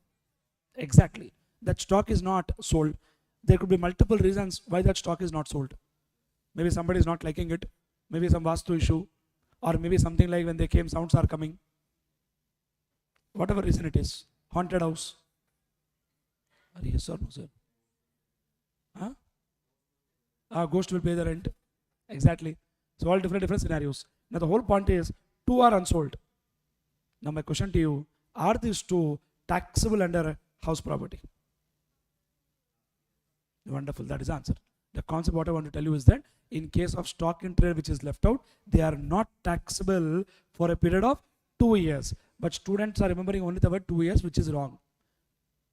Exactly. That stock is not sold. There could be multiple reasons why that stock is not sold. Maybe somebody is not liking it. Maybe some vastu issue. Or maybe something like when they came, sounds are coming. Whatever reason it is. Haunted house. Yes or no, sir? Huh? Ghost will pay the rent. Exactly. So all different scenarios. Now the whole point is two are unsold. Now my question to you, are these two taxable under house property? Wonderful, that is the answer. The concept what I want to tell you is that in case of stock in trade which is left out, they are not taxable for a period of 2 years. But students are remembering only the word 2 years, which is wrong.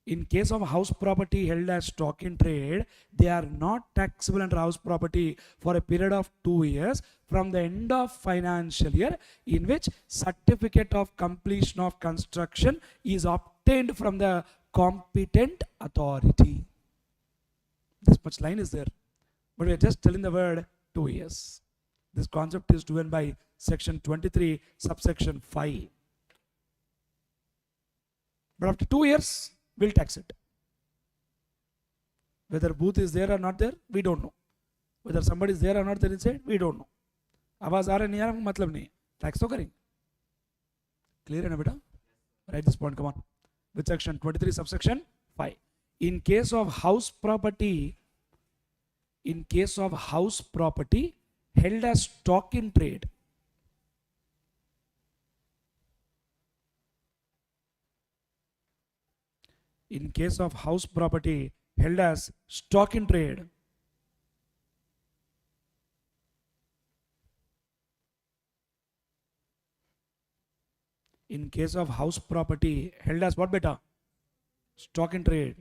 In case of house property held as stock in trade, they are not taxable under house property for a period of 2 years from the end of financial year in which certificate of completion of construction is obtained from the competent authority. This much line is there, but we are just telling the word 2 years. This concept is given by section 23 subsection 5. But after 2 years, we'll tax it. Whether booth is there or not there, we don't know. Whether somebody is there or not there inside, we don't know. आवाज आ रहा नहीं आ रहा मतलब नहीं, tax तो करेंगे. Clear है ना बेटा? Write this point, come on. With section 23 subsection 5. In case of house property held as stock in trade, in case of house property held as stock in trade, in case of house property held as what beta? Stock in trade.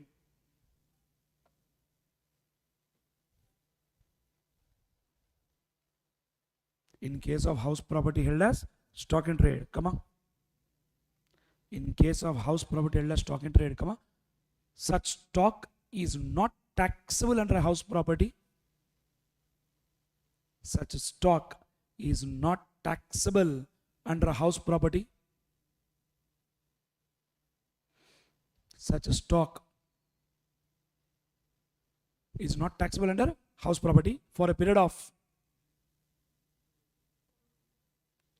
In case of house property held as stock in trade, come on. In case of house property held as stock in trade, come on. Such stock is not taxable under house property. Such stock is not taxable under house property. Such stock is not taxable under house property for a period of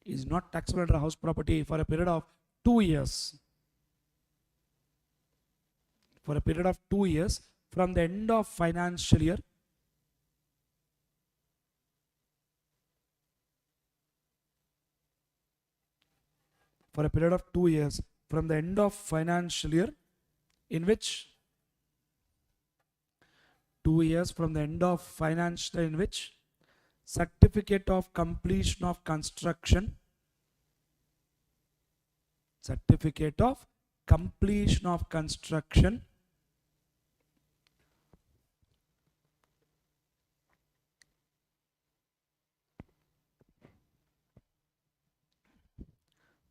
is not taxable under house property for a period of 2 years. For a period of 2 years from the end of financial year for a period of 2 years from the end of financial year in which 2 years from the end of financial year in which certificate of completion of construction certificate of completion of construction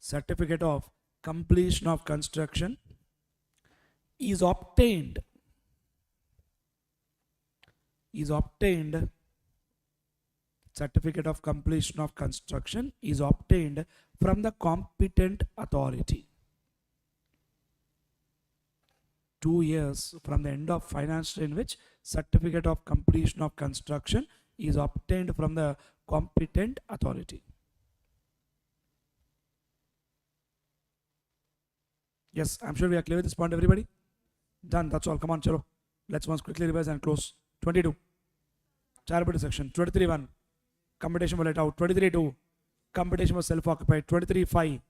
certificate of completion of construction is obtained certificate of completion of construction is obtained from the competent authority. 2 years from the end of financial in which certificate of completion of construction is obtained from the competent authority. Yes, I'm sure we are clear with this point, everybody. Done, that's all. Come on, chalo. Let's once quickly revise and close. 22. Charitable section. 23.1. Competition was let out. 23.2. Competition was self-occupied. 23.5.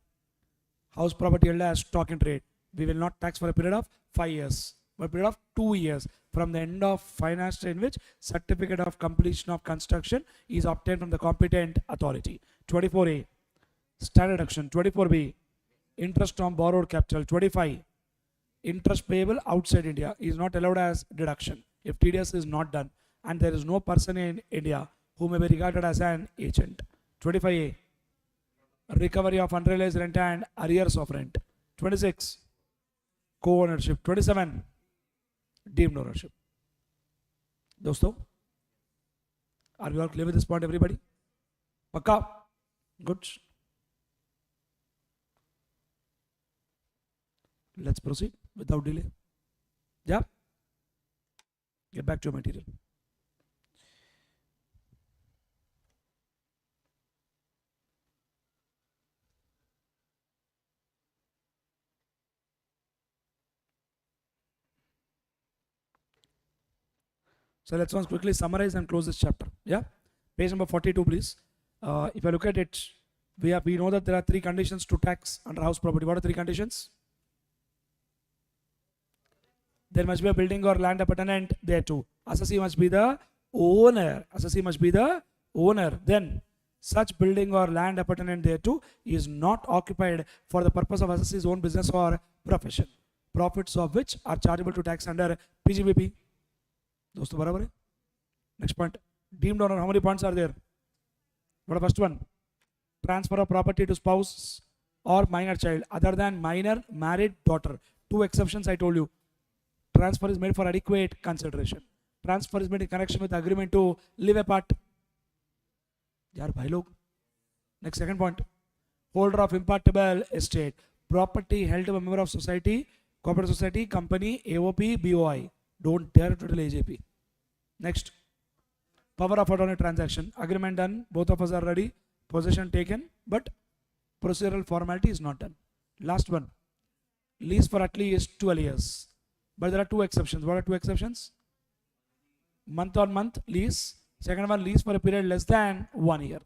House property held as stock in trade. We will not tax for a period of 5 years. For a period of 2 years from the end of financial in which certificate of completion of construction is obtained from the competent authority. 24A. Standard action. 24B. Interest on borrowed capital. 25. Interest payable outside India is not allowed as deduction if TDS is not done and there is no person in India who may be regarded as an agent. 25A. Recovery of unrealized rent and arrears of rent. 26. Co-ownership. 27. Deemed ownership. Dosto, are we all clear with this point, everybody? Pakka? Good. Let's proceed without delay. Yeah? Get back to your material. So let's once quickly summarize and close this chapter. Yeah, page number 42, please. If I look at it, we know that there are three conditions to tax under house property. What are three conditions? There must be a building or land appurtenant there too. Assessee must be the owner. Assessee must be the owner. Then such building or land appurtenant thereto is not occupied for the purpose of assessee's own business or profession, profits of which are chargeable to tax under PGBP. दोस्तों बराबर है. Next point, deemed owner. How many points are there? What the first one? Transfer of property to spouse or minor child other than minor married daughter. Two exceptions I told you. Transfer is made for adequate consideration. Transfer is made in connection with agreement to live apart. यार भाई लोग. Next, second point, holder of impartable estate, property held to a member of society, cooperative society, company, AOP, BOI. Don't dare to tell AJP. Next, power of attorney transaction, agreement done, both of us are ready, possession taken, but procedural formality is not done. Last one, lease for at least 12 years. But there are two exceptions. What are two exceptions? Month on month lease. Second one, lease for a period less than 1 year.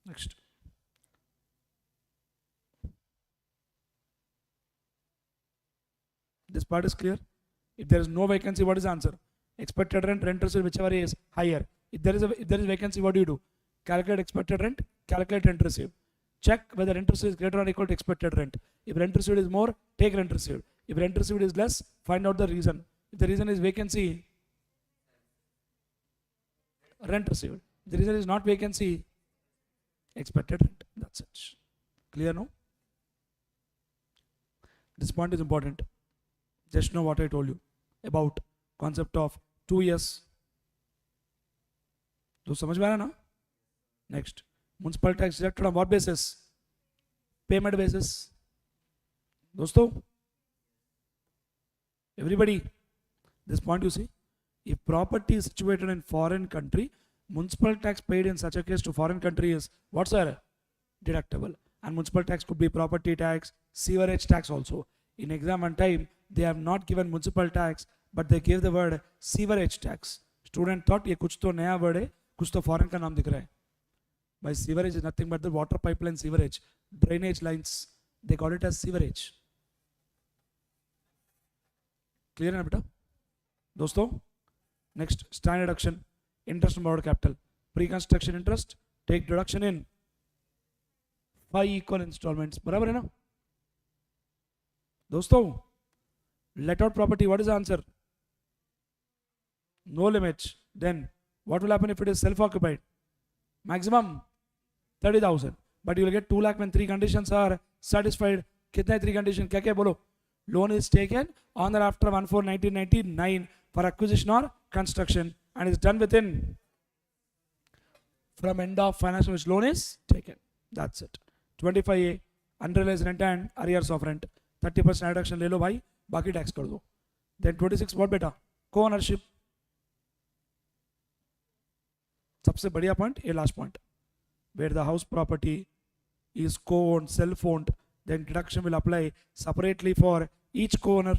Next. This part is clear. If there is no vacancy, what is the answer? Expected rent, rent received, whichever is higher. If there is vacancy, what do? Calculate expected rent, calculate rent received. Check whether rent received is greater or equal to expected rent. If rent received is more, take rent received. If rent received is less, find out the reason. If the reason is vacancy, rent received. If the reason is not vacancy, expected rent. That's it. Clear now? This point is important. Just know what I told you about concept of 2 years. तो समझ में आया ना? Next, municipal tax deducted on what basis? Payment basis. दोस्तों, everybody, this point you see, if property is situated in foreign country, municipal tax paid in such a case to foreign country is what, sir? Deductible. And municipal tax could be property tax, sewerage tax also. In exam one time, they have not given municipal tax, but they gave the word sewerage tax. Student thought ये कुछ तो नया word है, कुछ तो foreign का नाम दिख रहा है. By sewerage is nothing but the water pipeline sewerage, drainage lines. They call it as sewerage. Clear है ना बेटा? दोस्तों, next, standard deduction, interest on borrowed capital, pre-construction interest, take deduction in 5 equal installments. बराबर है ना? दोस्तों, let out property, what is the answer? No limit. Then what will happen if it is self-occupied? Maximum 30,000. But you will get 2 lakh when 3 conditions are satisfied. कितने 3 condition? क्या क्या बोलो? Loan is taken on or after 1/4/1999 for acquisition or construction and is done within from end of financial which loan is taken. That's it. 25A, unrealized rent and arrears of rent. 30% reduction ले लो भाई, बाकी tax कर दो. Then 26 what बेटा? Co-ownership. सबसे बढ़िया point, ये last point, where the house property is co-owned, self-owned, then deduction will apply separately for each co-owner.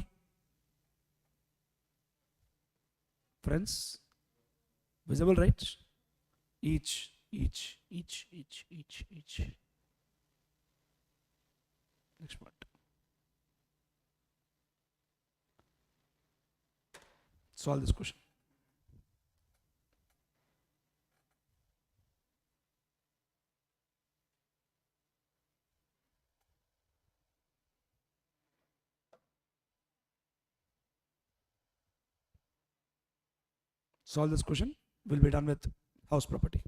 Friends, visible, right? Each. Next point. Solve this question. Solve this question. Will be done with house property.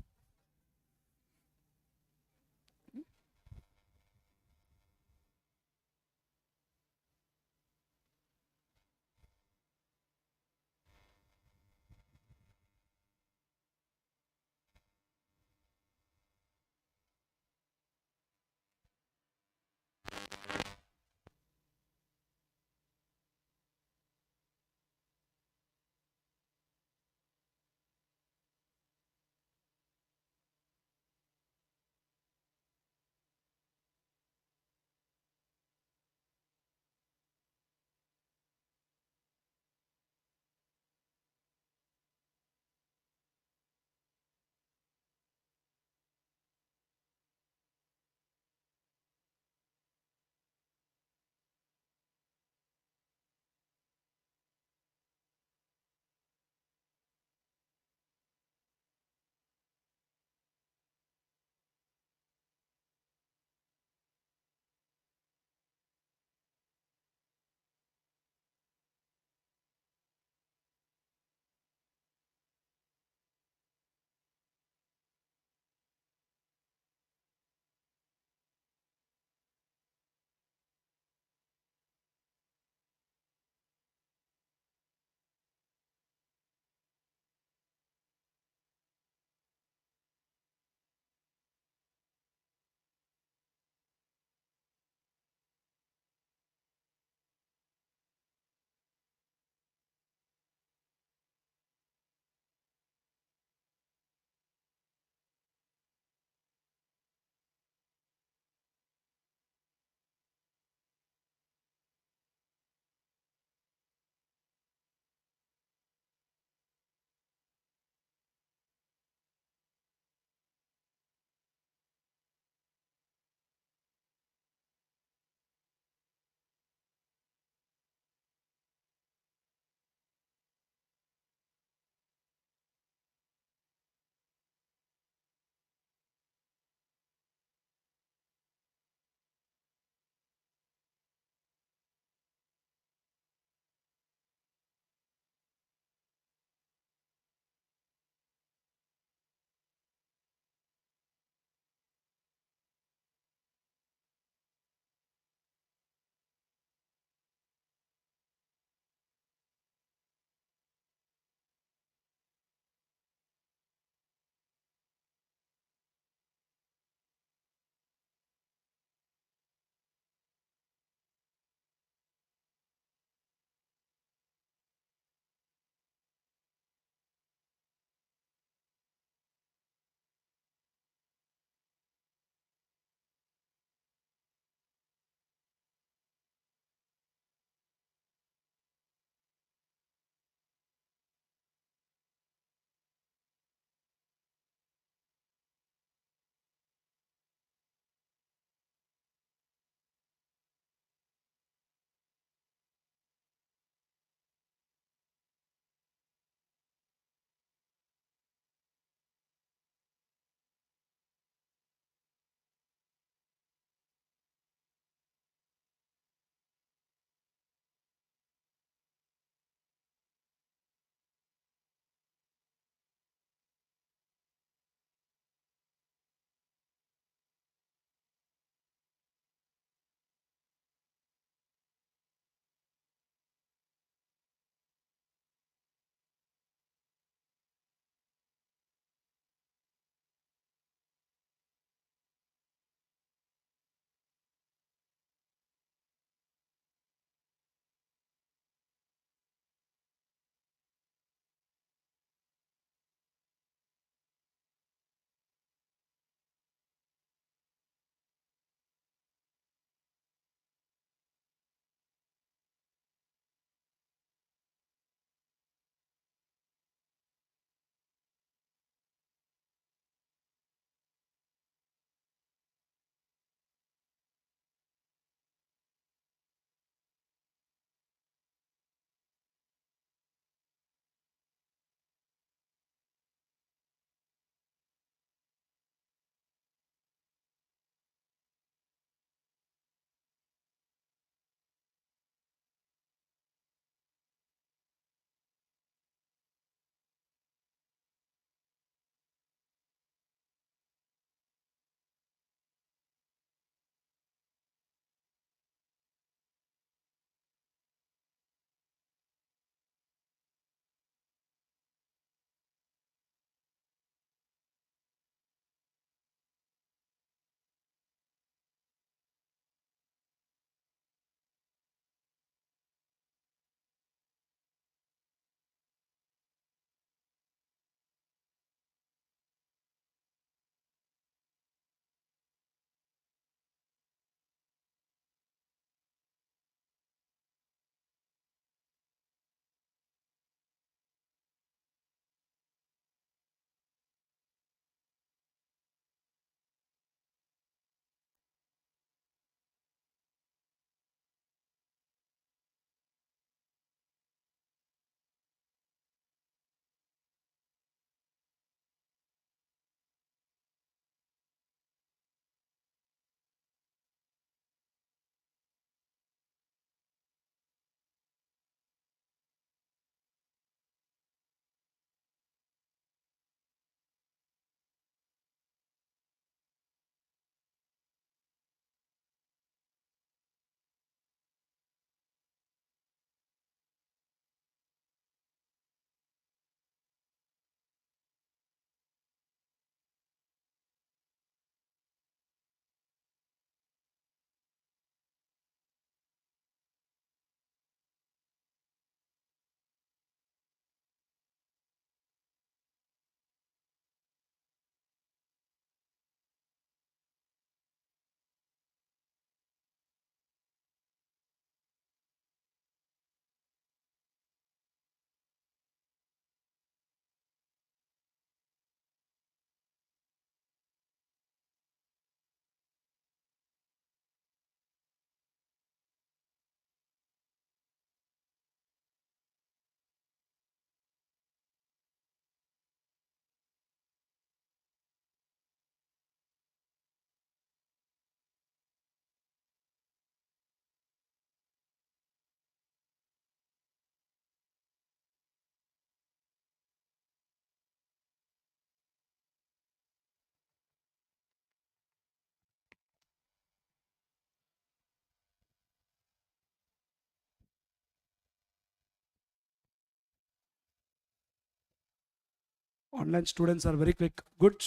Online students are very quick. Good.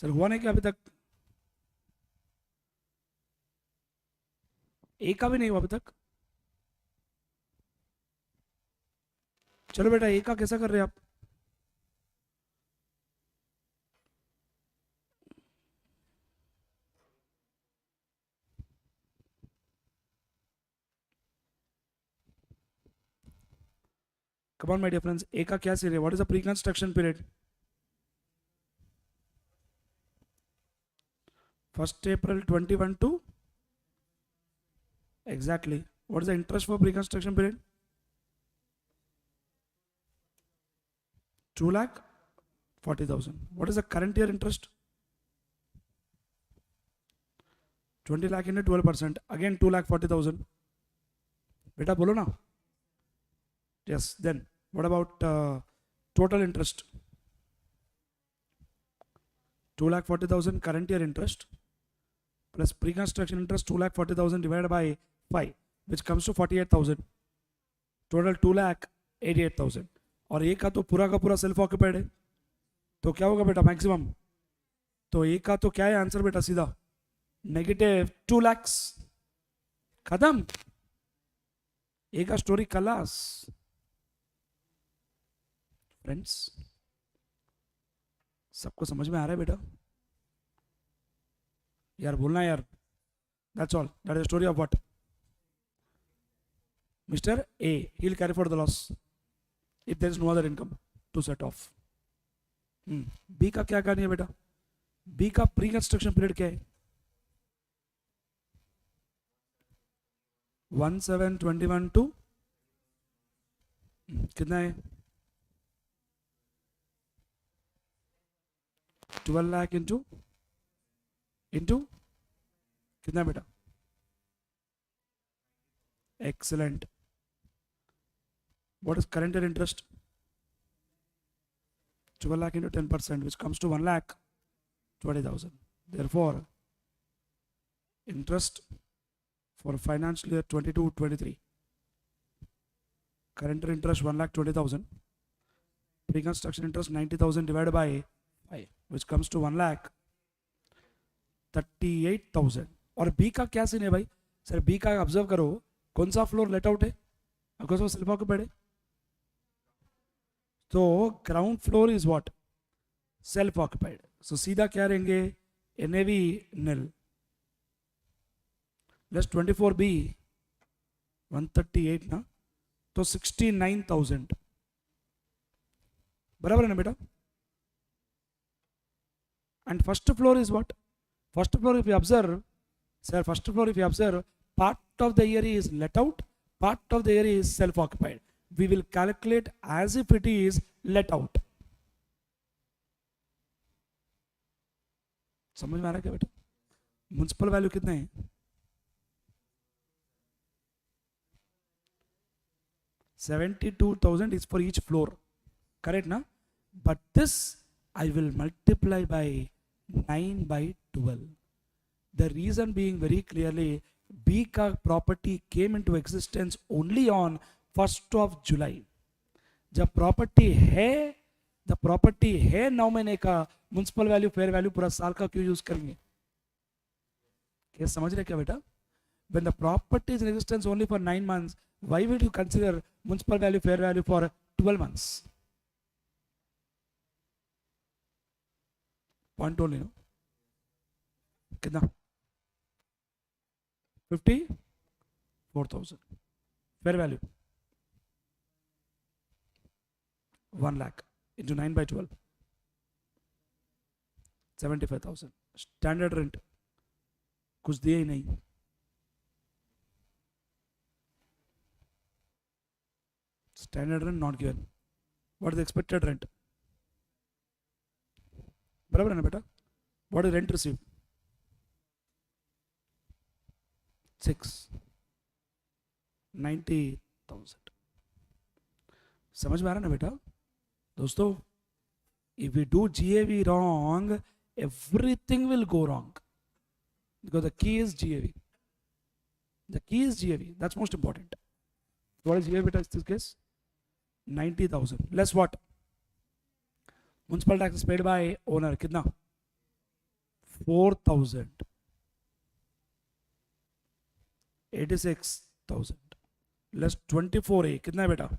Sir हुआ नहीं क्या अभी तक? ए का भी नहीं हुआ अभी तक? चलो बेटा, ए का कैसा कर रहे हैं आप? Come on, my dear friends. A का क्या सीन है? What is the pre-construction period? 1st April 21 to exactly. What is the interest for pre-construction period? 2,40,000. What is the current year interest? 20 lakh into 12%. Again 2,40,000. Beta bolo na. Yes. Then what about total interest? 2,40,000 current year interest plus pre-construction interest 2,40,000 divided by 5, which comes to 48,000. Total 2,88,000. और ए का तो पूरा का पूरा self occupied है, तो क्या होगा बेटा मैक्सिमम? तो ए का तो क्या है आंसर बेटा? सीधा -2 लाख. खत्म. ए का स्टोरी खलास. फ्रेंड्स, सबको समझ में आ रहा है बेटा? यार बोलना यार. That's all. That is the story of what? Mr. A. He'll carry for the loss if there is no other income to set off. B का क्या कहानी है बेटा? B का प्री कंस्ट्रक्शन पीरियड क्या है? 1/7/21 टू कितना है? 12 लाख इंटू कितना बेटा? Excellent. What is current year interest? 12 lakh into 10%, which comes to 1,20,000. Therefore, interest for financial year 22-23. Current year interest 1,20,000. Pre-construction interest 90,000 divided by 5, which comes to 1,38,000. और B का क्या scene है भाई? सर बी का observe करो, कौन सा floor let out है? अगर सेल्फ ऑक्यूपाइड है तो ground floor is what? Self occupied. So सीधा क्या रहेंगे? एनएवी निल. लेस 24B 138 ना, तो 69,000 बराबर है ना बेटा? And first floor is what? First floor, if you observe, sir, first floor, if you observe, part of the area is let out, part of the area is self-occupied. We will calculate as if it is let out. समझ में आ रहा है क्या बेटा? Municipal value कितना है? 72,000 is for each floor. Correct na? But this I will multiply by 9/12. The reason being very clearly, B का property came into existence only on 1st of July. जब प्रॉपर्टी है, द प्रॉपर्टी है 9 महीने का, municipal value fair value पूरा साल का क्यों यूज करेंगे? क्या समझ रहे क्या बेटा? When the property is in existence only for 9 months, why would you consider municipal value fair value for 12 months? Point only, no? कितना? 54,000. Fair value 1 lakh into 9/12, 75,000. Standard rent कुछ दिए ही नहीं. Standard rent not given. What is the expected rent? बराबर है ना बेटा? What is rent received? 90,000. समझ में आ रहा ना बेटा दोस्तों? If we do GAV wrong, everything will go wrong, because the key is GAV. The key is GAV. That's most important. What is GAV beta in this case? 90,000 less what? Municipal tax is paid by owner. कितना? 4,000. 86,000 less 24A. कितना है बेटा?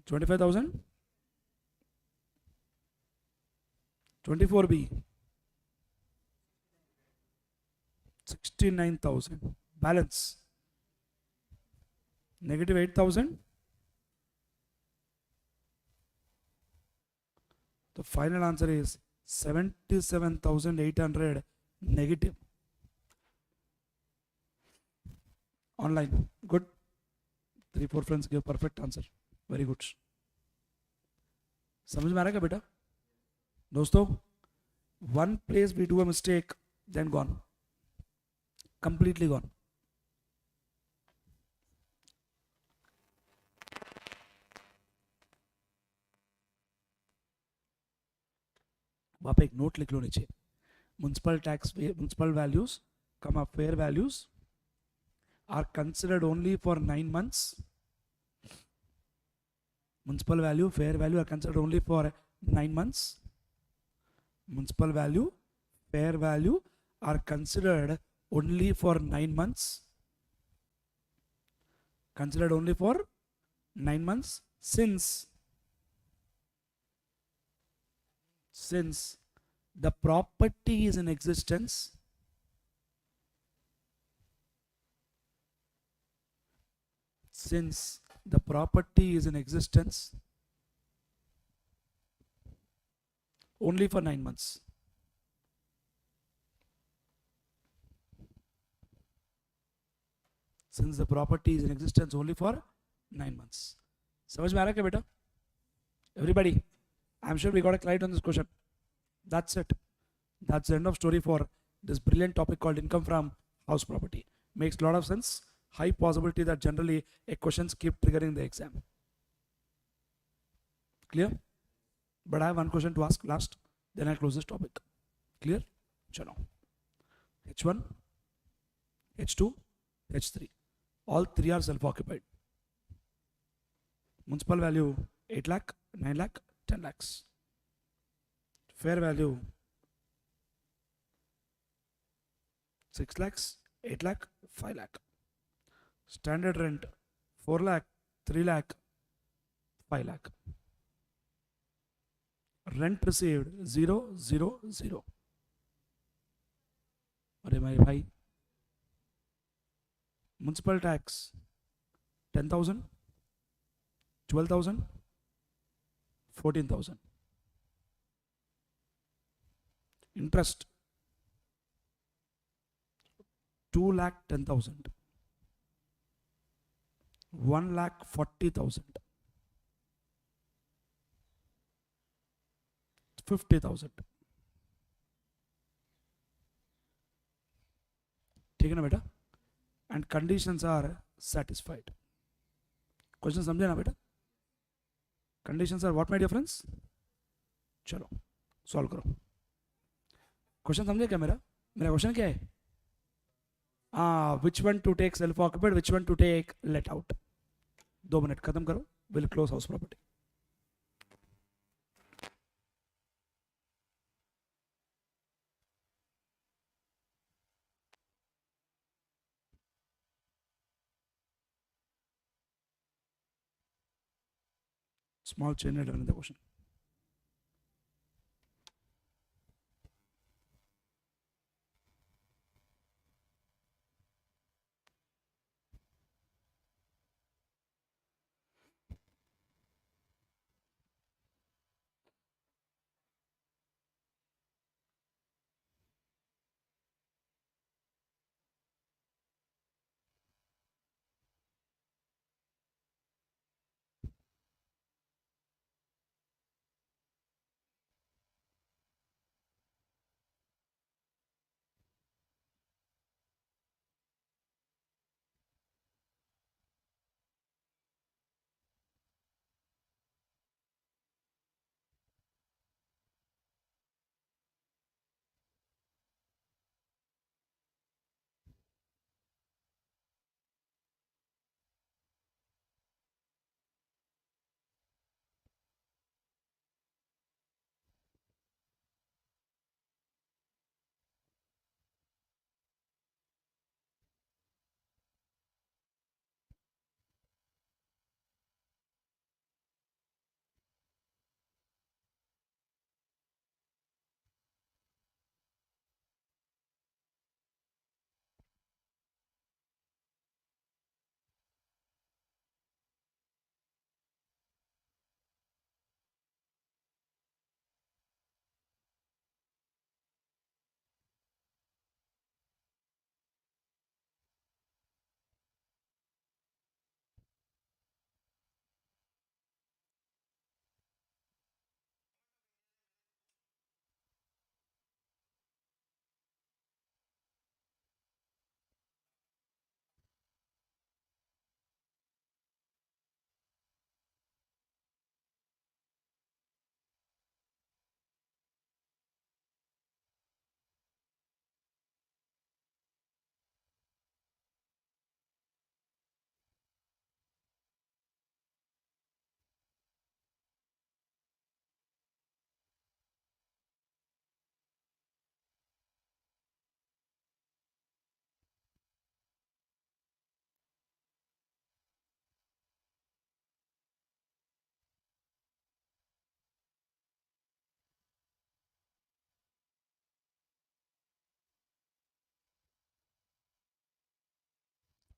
25,000. 24B 69,000. Balance negative 8,000. The final answer is 77,800 negative. Online. Good. 3-4 friends give perfect answer. Very good. समझ में आ रहा है क्या बेटा दोस्तों? One place we do a mistake, then gone. Completely gone. वहाँ पे एक नोट लिख लो नीचे. Municipal tax, municipal values, fair values are considered only for 9 months. Municipal value, fair value are considered only for 9 months. Municipal value, fair value are considered only for 9 months. Considered only for 9 months since the property is in existence. Since the property is in existence only for 9 months. Since the property is in existence only for 9 months. समझ में आ रहा है क्या बेटा? Everybody, I'm sure we got a clarity on this question. That's it. That's the end of story for this brilliant topic called income from house property. Makes a lot of sense. High possibility that generally a questions keep triggering the exam. Clear? But I have one question to ask last, then I close this topic. Clear? Chalo. H1, H2, H3. All three are self-occupied. Municipal value 8 lakh, 9 lakh, 10 lakhs. Fair value 6 lakhs, 8 lakh, 5 lakh. Standard rent 4 lakh, 3 lakh, 5 lakh. Rent received 0, 0, 0. अरे मेरे भाई, municipal tax 10,000, 12,000, 14,000. Interest 2 lakh 10,000, 1 lakh 40,000, 50,000. ठीक है ना बेटा? And conditions are satisfied. Question समझे ना बेटा? Conditions are what, my dear friends? चलो सॉल्व करो. क्वेश्चन समझे क्या मेरा? मेरा क्वेश्चन क्या है? Which one to take self occupied, which one to take let out? 2 minute खत्म करो. We'll close house property. Small chain header in the question.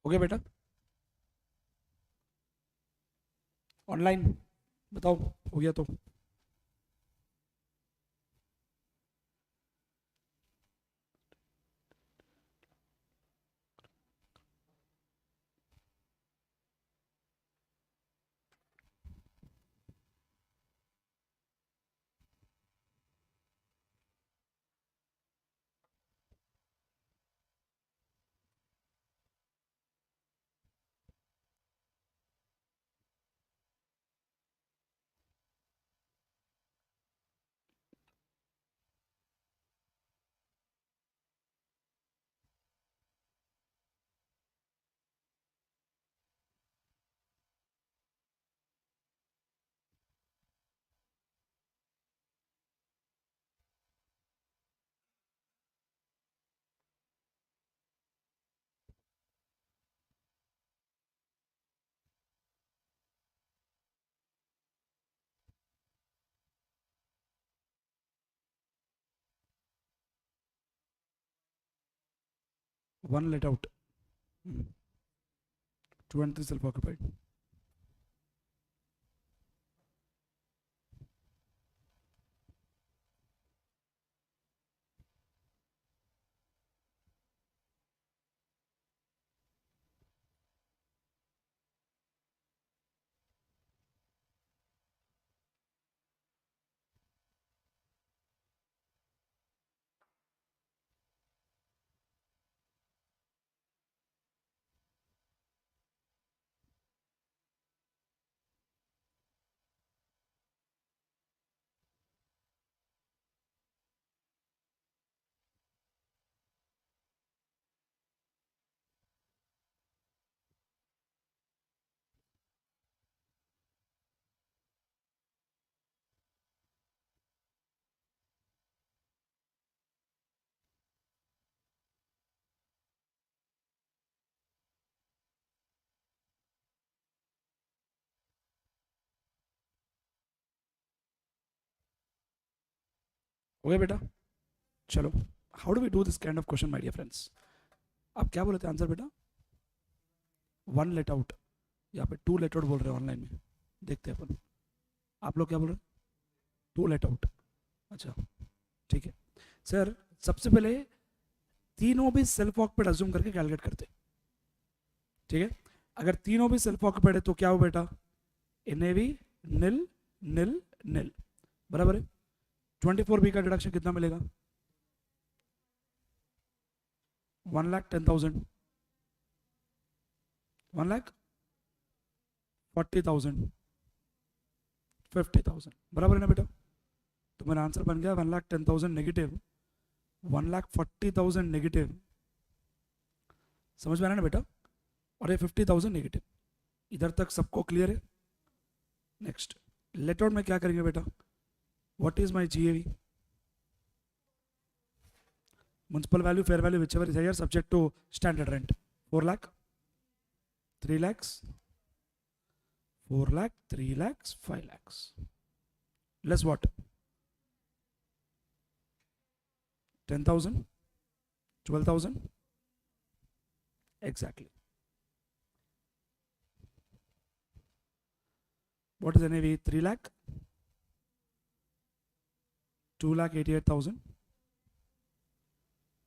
हो गया बेटा? ऑनलाइन बताओ, हो गया तो? One let out. 2 and 3 self occupied. हो गया बेटा? चलो, how do we do this kind of question my dear friends? आप क्या बोले थे आंसर बेटा? 1 लेट आउट, यहाँ पे 2 लेट आउट बोल रहे हैं ऑनलाइन में, देखते हैं अपन। आप लोग क्या बोल रहे हैं? 2 लेट आउट। अच्छा ठीक है सर, सबसे पहले तीनों भी सेल्फ ऑक्यूपेड अज्यूम करके कैलकुलेट करते, ठीक है? अगर तीनों भी सेल्फ ऑक्यूपेड है तो क्या हो बेटा? एनएवी निल निल निल, बराबर है। 24B का डिडक्शन कितना मिलेगा? 1,10,000, 1,40,000, 50,000, बराबर है ना बेटा? तो मेरा आंसर बन गया 1,10,000 नेगेटिव, 1,40,000 नेगेटिव, समझ में आ रहा है ना बेटा? और ये 50,000 नेगेटिव। इधर तक सबको क्लियर है? नेक्स्ट लेट आउट में क्या करेंगे बेटा? What is my GAV? Municipal value, fair value, whichever is higher, subject to standard rent. 4 lakh, 3 lakhs, 4 lakh, 3 lakhs, 5 lakhs. Less what? 10,000, 12,000? Exactly. What is NAV? 3 lakh, 2 lakh 88,000,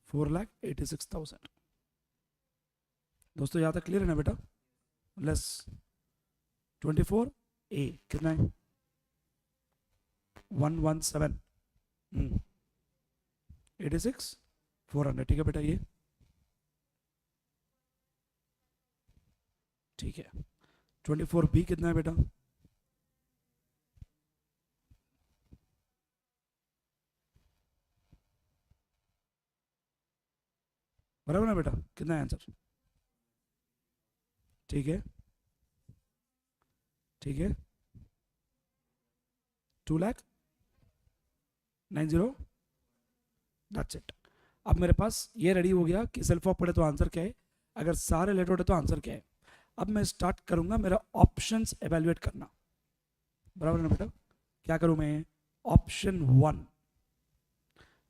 4 lakh 86,000. दोस्तों यहाँ तक clear है ना बेटा? लेस 24A कितना है? 117, 86, 400, ठीक है बेटा? ये ठीक है। 24B कितना है बेटा? बराबर ना बेटा? कितना है आंसर? ठीक है, ठीक है, 2,90,000, दैट्स इट। अब मेरे पास ये रेडी हो गया कि सेल्फ ऑफ पढ़े तो आंसर क्या है, अगर सारे लेट आउट है तो आंसर क्या है। अब मैं स्टार्ट करूंगा मेरा ऑप्शंस एवेल्युएट करना, बराबर ना बेटा? क्या करूं मैं? Option 1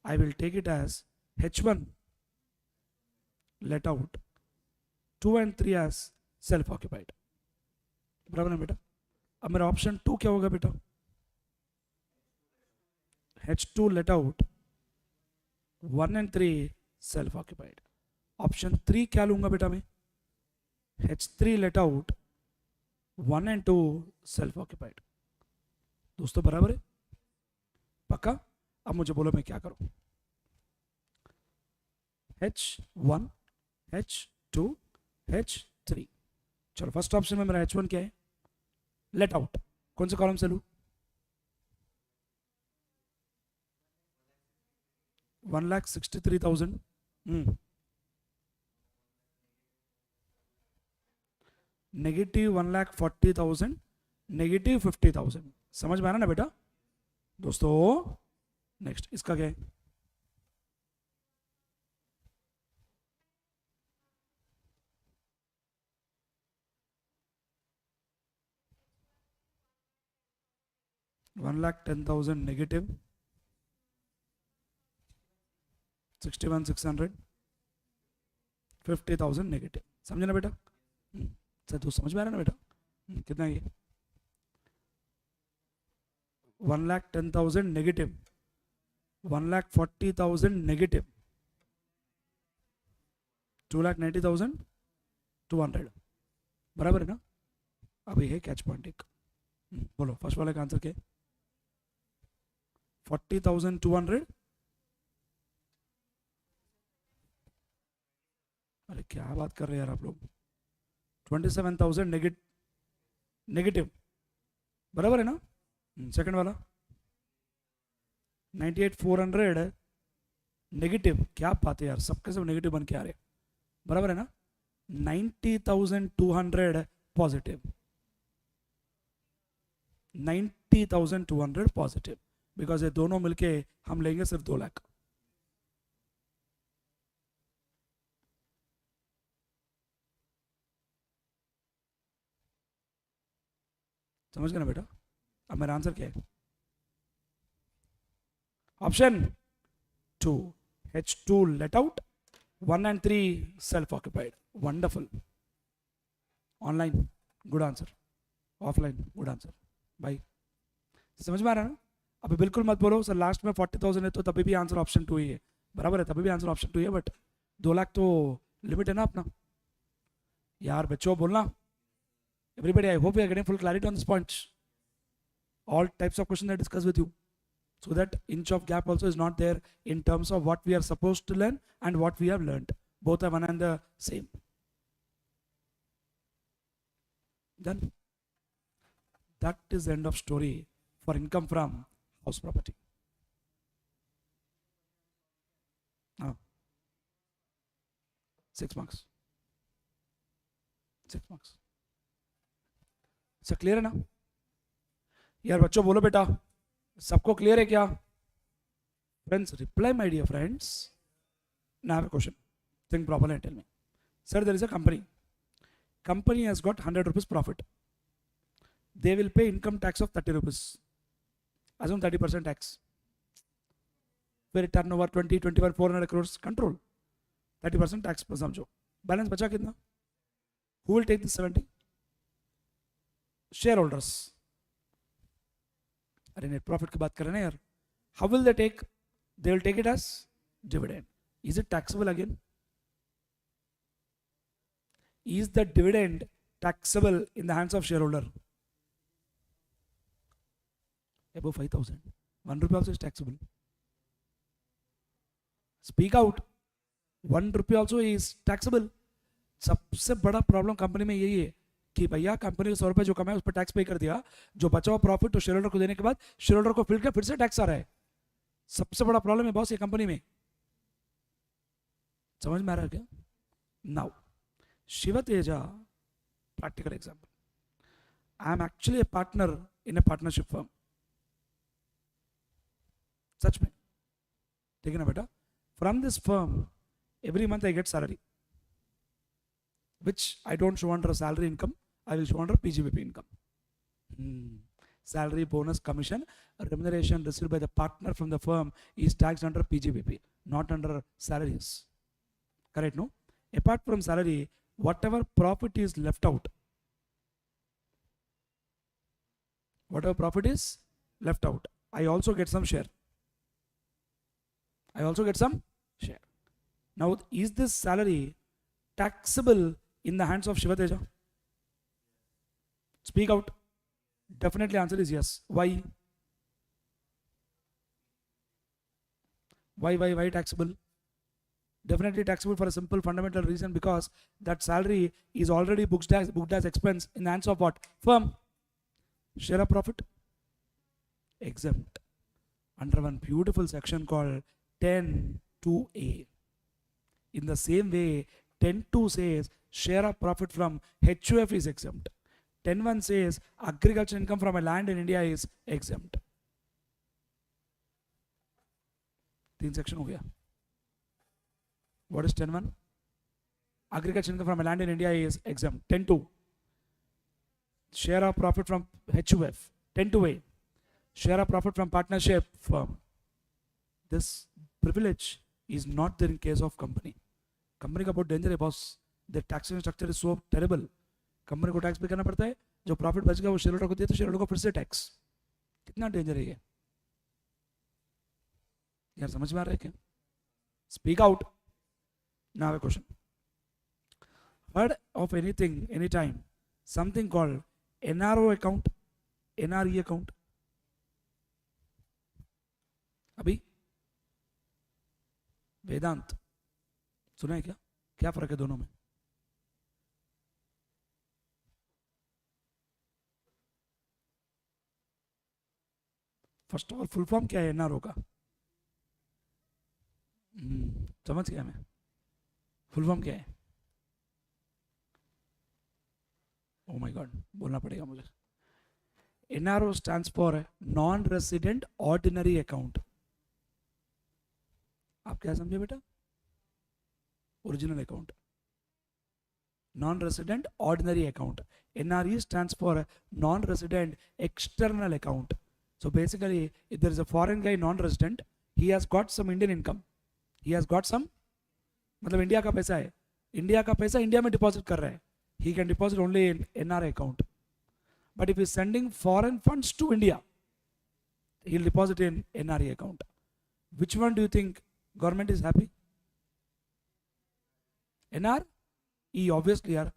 I will take it as H1 let out 2 and 3 as self occupied. बराबर है बेटा. अब मेरा ऑप्शन 2 क्या होगा बेटा? H2 let out, 1 and 3 self occupied. Option 3 क्या लूंगा बेटा मैं? H3 let out, 1 and 2 self occupied. दोस्तों बराबर है? पक्का? अब मुझे बोलो मैं क्या करूं? H1, H2, H3. चलो फर्स्ट ऑप्शन में मेरा H1 क्या है? Let out. कौन से कॉलम से लूं? 1,63,000. Negative 1,40,000, negative 50,000. समझ में आना ना बेटा? दोस्तों नेक्स्ट इसका क्या है? $1,10,000 नेगेटिव, 61,600, 50,000 नेगेटिव. समझे ना बेटा? सर तो समझ में आ रहा है ना बेटा? कितना है ये? 1,10,000 नेगेटिव, 1,40,000 नेगेटिव, 2,90,200. बराबर है ना? अभी है कैच पॉइंट एक. बोलो फर्स्ट वाले का आंसर क्या है? 40,200. अरे क्या बात कर रहे हैं यार आप लोग? 27,000 नेगेटिव. बराबर है ना? सेकंड वाला 98,400 नेगेटिव. क्या बात है यार, सबके सब नेगेटिव बन के आ रहे. बराबर है ना? 90,200 पॉजिटिव, 90,200 पॉजिटिव. बिकॉज ये दोनों मिलके हम लेंगे सिर्फ 2 लाख. समझ गए ना बेटा? अब मेरा आंसर क्या है? Option 2, H2 let out, 1 and 3 self occupied. Wonderful. Online good answer, offline good answer. भाई समझ में आ रहा है ना? अभी बिल्कुल मत बोलो सर लास्ट में 40,000 है तो तभी भी आंसर ऑप्शन 2 ही है. बराबर है, तभी भी आंसर ऑप्शन 2 ही है. बट 2 लाख तो लिमिट है ना अपना यार. बच्चों बोलना. Everybody, I hope you are getting full clarity on this point. All types of questions I discuss with you, so that inch of gap also is not there in terms of what we are supposed to learn and what we have learned. Both are one and the same. Done. That is the end of story for income from house property. 6 marks. 6 marks. So clear है ना? यार बच्चों बोलो बेटा, सबको clear है क्या? Friends reply my dear friends. Now I have a question. Think properly and tell me. Sir there is a company has got 100 rupees profit. They will pay income tax of 30 rupees. assume 30% tax. फिर turnover 20, 21, 400 crores control. 30% tax पर समझो. Balance बचा कितना? Who will take this 70? Share holders. अरे net profit की बात कर रहे हैं ना यार. How will they take? They will take it as dividend. Is it taxable again? Is the dividend taxable in the hands of share holder? above 5,000, 1 rupee also is taxable. Speak out. 1 rupee also is taxable. सबसे बड़ा problem company में यही है कि भैया company को 100 रुपए जो कमाया उस पर टैक्स पे कर दिया, जो बचा हुआ प्रॉफिट तो शेयर होल्डर को देने के बाद शेयर होल्डर को फिर से टैक्स आ रहा है. सबसे बड़ा प्रॉब्लम है बॉस ये कंपनी में. समझ में आ रहा है क्या? Now Shiva Teja, practical example. I am actually a partner in a partnership firm. सच में ठीक है ना बेटा? From this firm every month I get salary, which I don't show under salary income, I will show under PGBP income. Salary, bonus, commission, remuneration received by the partner from the firm is taxed under PGBP, not under salaries. Correct, no? Apart from salary, whatever profit is left out, whatever profit is left out, I also get some share. I also get some share. Now, is this salary taxable in the hands of Shiva Teja? Speak out. Definitely answer is yes. Why? Why taxable? Definitely taxable for a simple fundamental reason, because that salary is already booked as expense in the hands of what? Firm. Share of profit? Exempt. Under one beautiful section called 10(2)(a). In the same way, 10(2) says share of profit from HUF is exempt. 10(1) says agriculture income from a land in India is exempt. 3 section हो गया. What is 10(1)? Agriculture income from a land in India is exempt. 10(2), share of profit from HUF. 10(2)(a), share of profit from partnership firm. This privilege is not there in case of company. Company का बहुत danger है boss. The taxation structure is so terrible. Company को tax पे करना पड़ता है, जो profit बचेगा वो शेयर होल्डर को दिया तो शेयर होल्डर को फिर से टैक्स. कितना डेंजर है ये यार, समझ में आ रहा है क्या? Speak out. Now a question. Heard of anything, anytime, something called NRO account, NRE account? अभी वेदांत सुना है क्या? क्या फर्क है दोनों में? First of all full form क्या है एनआरओ का? समझ गया मैं. फुल फॉर्म क्या है? ओ माय गॉड, बोलना पड़ेगा मुझे. NRO stands for non resident ordinary account. आप क्या समझे बेटा? Original account. Non resident ordinary account. NRE stands for non-resident external account. So basically, if there is a foreign guy non-resident, he has got some Indian income. He has got some, मतलब India का पैसा है, India का पैसा India में deposit कर रहा है. He can deposit only in NRI account. But if he is sending foreign funds to India, he will deposit in NRE account. Which one do you think government is happy? NRE, obviously यार,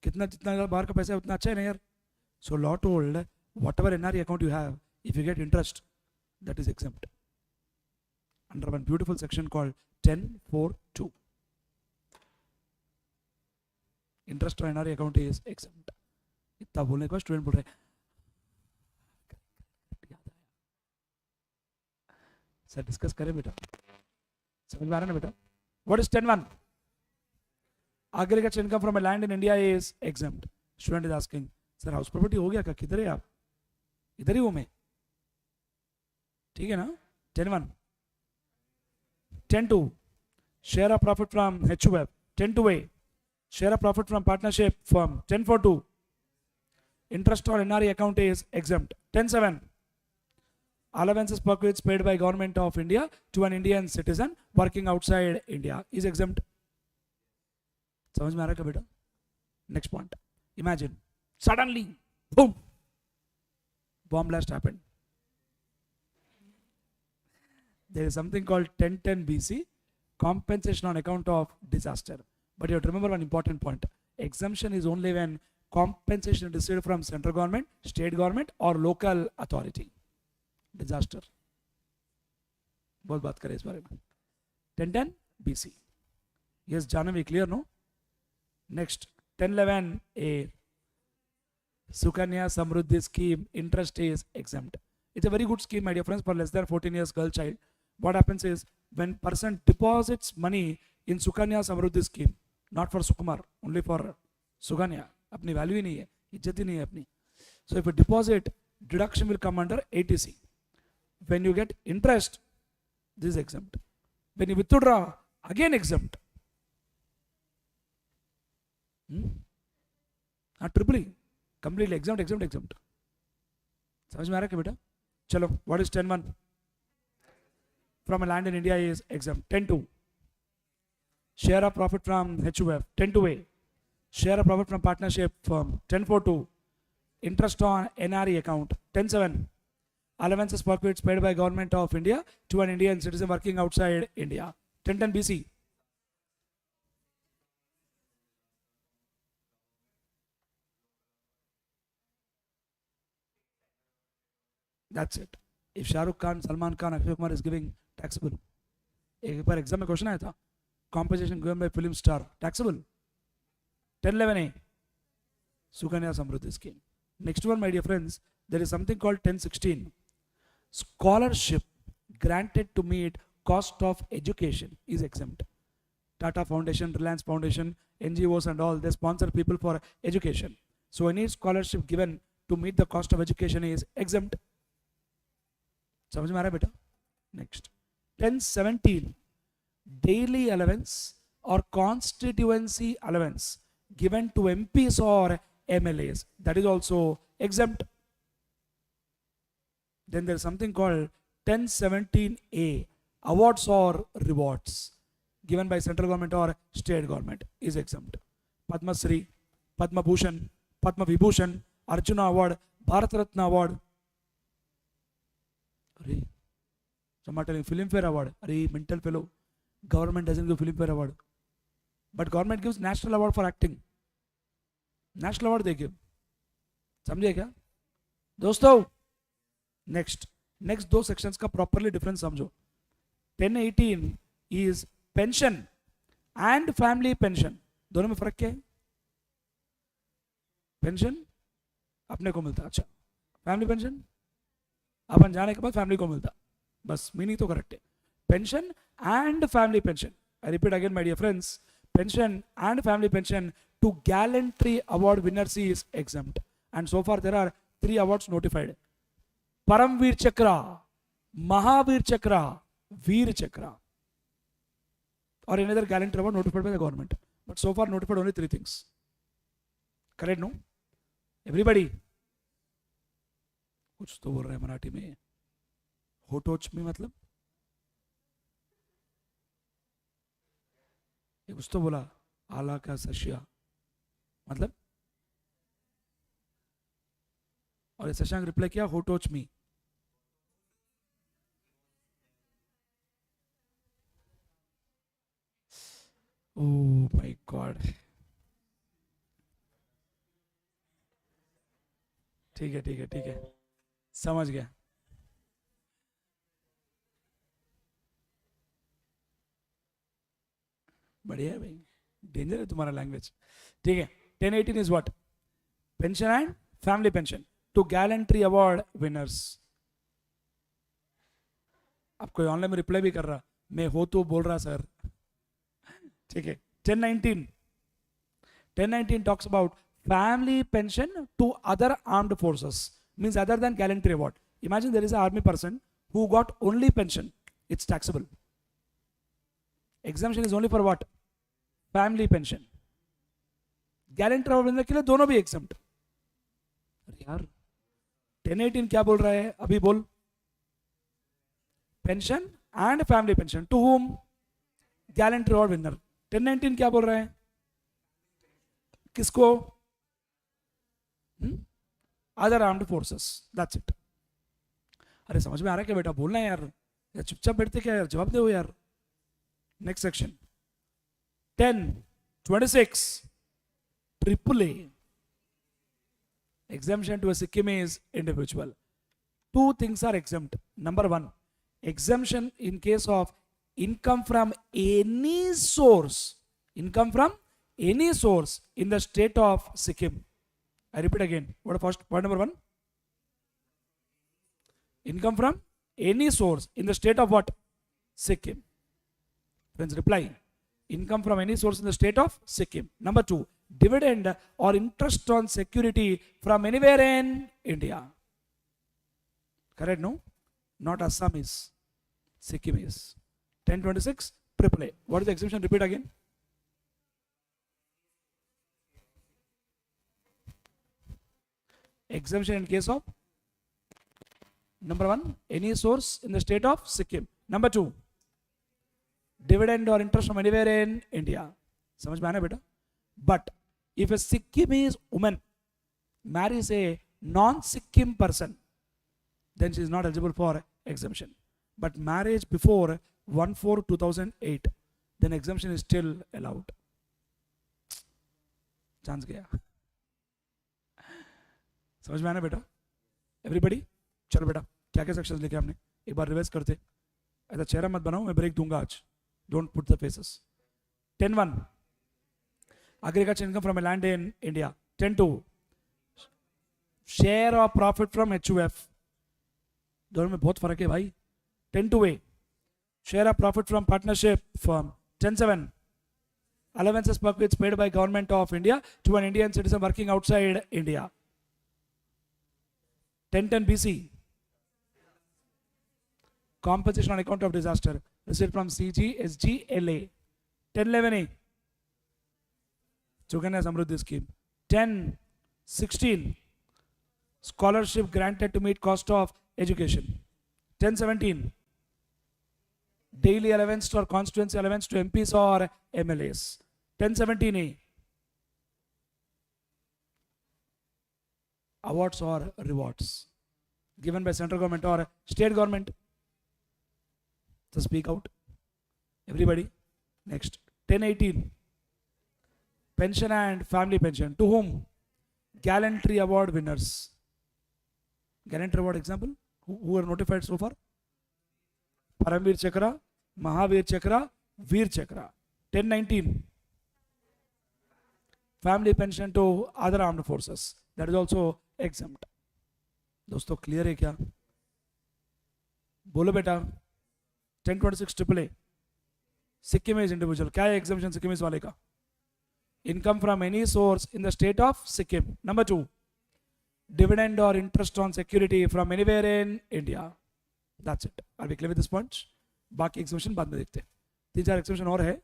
कितना जितना बाहर का पैसा है उतना अच्छा है ना यार. So law told whatever NRE account you have, if you get interest, that is exempt. Under one beautiful section called 10(4)(2). Interest on NRE account is exempt. इतना बोलने के बाद स्टूडेंट बोल रहे सर डिस्कस करें बेटा, समझ में आ रहा है ना बेटा? What is 10(1)? Agriculture income from a land in India is exempt. Student is asking, sir house property हो गया क्या? किधर है आप? इधर ही हूं मैं, ठीक है ना? 10(1). 10(2), share of profit from HUF. 10(2)(a), share of profit from partnership firm. 10(4)(2), interest on NRE account is exempt. 10(7), allowances per quits paid by government of India to an Indian citizen working outside India is exempt. समझ में आ रहा है क्या बेटा? Next point. Imagine suddenly boom bomb blast happened. There is something called 10(10) BC, compensation on account of disaster. But you have to remember one important point. Exemption is only when compensation is received from central government, state government or local authority. Disaster. बहुत बात करें इस बारे में. 10(10) BC. Yes, Janavi, clear no? Next, 10(11)(a). Sukanya Samruddhi scheme, interest is exempt. It's a very good scheme, my dear friends, for less than 14 years girl child. What happens is, when person deposits money in Sukanya Samruddhi scheme, not for Sukumar, only for Sukanya, अपनी value ही नहीं है, इज्जत ही नहीं है अपनी. So if you deposit, deduction will come under 80C. When you get interest, this is exempt. When you withdraw, again exempt. Triple E. Completely exempt, exempt, exempt. समझ में आ रहा है क्या बेटा? चलो, what is 10(1)? From a land in India is exempt. 10(2), share of profit from HUF. 10(2)(a), share of profit from partnership firm. 10.4.2, interest on NRE account. 10.7, allowances per quits paid by government of India to an Indian citizen working outside India. 10.10 BC. That's it. If Shah Rukh Khan, Salman Khan, Akshay Kumar is giving taxable. एक बार exam में question आया था, compensation given by film star taxable. 10.11a, Sukanya Samruddhi scheme. Next one, my dear friends, there is something called 10.16, scholarship granted to meet cost of education is exempt. Tata Foundation, Reliance Foundation, NGOs and all, they sponsor people for education. So any scholarship given to meet the cost of education is exempt. समझ में आ रहा है बेटा? Next, 10.17, daily allowance or constituency allowance given to MPs or MLAs, that is also exempt. Then there is something called 10.17a, awards or rewards given by central government or state government is exempt. Padma Shri, Padma Bhushan, Padma Vibhushan, Arjuna Award, Bharat Ratna Award. Somebody telling Filmfare Award. Mental fellow. Government doesn't give Filmfare Award. But government gives National Award for acting. National Award they give. समझे क्या दोस्तों? Next दो sections का properly difference समझो. 10.18 is pension and family pension. दोनों में फर्क क्या है? पेंशन अपने को मिलता, अच्छा, फैमिली पेंशन अपन जाने के बाद फैमिली को मिलता, बस मीनिंग तो करेक्ट है. Pension and family pension, I repeat again my dear friends, pension and family pension to gallantry award winners is exempt. And so far there are 3 awards notified: Paramveer Chakra, Mahavir Chakra, Veer Chakra, or another gallantry award notified by the government. But so far notified only 3 things. Correct, no? Everybody? कुछ तो बोल रहे हैं मराठी में. होटोच में मतलब कुछ तो बोला, आला का सशिया मतलब, और शशांक रिप्लाई किया who touch me. Oh my God. ठीक है, समझ गया. बढ़िया है भाई, डेंजर है तुम्हारा लैंग्वेज. ठीक है, 10.18 is what? Pension and family pension to gallantry award winners. अब कोई ऑनलाइन में रिप्लाई भी कर रहा, मैं हो तो बोल रहा सर. ठीक है, 10.19 talks about family pension to other armed forces, means other than gallantry award. Imagine there is an army person who got only pension, it's taxable. Exemption is only for what? Family pension. Gallantry award winner के लिए दोनों भी exempt. अरे यार 10.18 क्या बोल रहा है अभी बोल? Pension and family pension to whom? Gallantry award winner. 10.19 क्या बोल रहा है? किसको? Other armed forces. That's it. अरे समझ में आ रहा है क्या बेटा? बोलना है यार, चुपचाप बैठते क्या यार, जवाब दो यार. Next section, 10.26 AAA, exemption to a Sikkimese individual. 2 things are exempt. Number 1, exemption in case of income from any source in the state of Sikkim. I repeat again, what first point number 1? Income from any source in the state of what? Sikkim. Friends reply, income from any source in the state of Sikkim. Number 2, dividend or interest on security from anywhere in India. Correct, no? Not Assam is, Sikkim is. 10.26 AAA. What is the exemption? Repeat again. Exemption in case of number 1, any source in the state of Sikkim. Number 2, dividend or interest from anywhere in India. समझ में आना बेटा? But If a Sikkimese woman marries a non-Sikkim person, then she is not eligible for exemption. But marriage before 1/4/2008, then exemption is still allowed. Chance गया. समझ में आना बेटा? Everybody चलो बेटा, क्या क्या सेक्शंस लिखे हमने एक बार रिवाइज करते. ऐसा चेहरा मत बनाओ, मैं ब्रेक दूंगा आज. Don't put the faces. 10:1 agriculture income from a land in India. 10:2 share of profit from HUF. दोनों में बहुत फर्क है भाई. 10:2A share of profit from partnership firm. 10:7 allowances per which paid by government of India to an Indian citizen working outside India. 10:10BC compensation on account of disaster received from CGSGLA. 10:11A Suganya Samruddhi scheme. 10:16 scholarship granted to meet cost of education. 10:17 daily allowance or constituency allowance to MPs or MLAs. 10:17A awards or rewards given by central government or state government. So speak out, everybody. Next. 10:18 pension and family pension. To whom? Gallantry award winners. Gallantry award example, who are notified so far? Paramveer Chakra, Mahavir Chakra, Veer Chakra. 10:19 family pension to other armed forces, that is also exempt. दोस्तों clear है क्या? बोलो बेटा. 10:26 AAA Sikkimese individual. क्या है एग्जामिशन सिक्किमीज वाले का? Income from any source in the state of Sikkim. Number 2 dividend or interest on security from anywhere in India. That's it. Are we clear with this point? बाकी एग्जामिशन बाद में देखते हैं. 3-4 एग्जामिशन और है,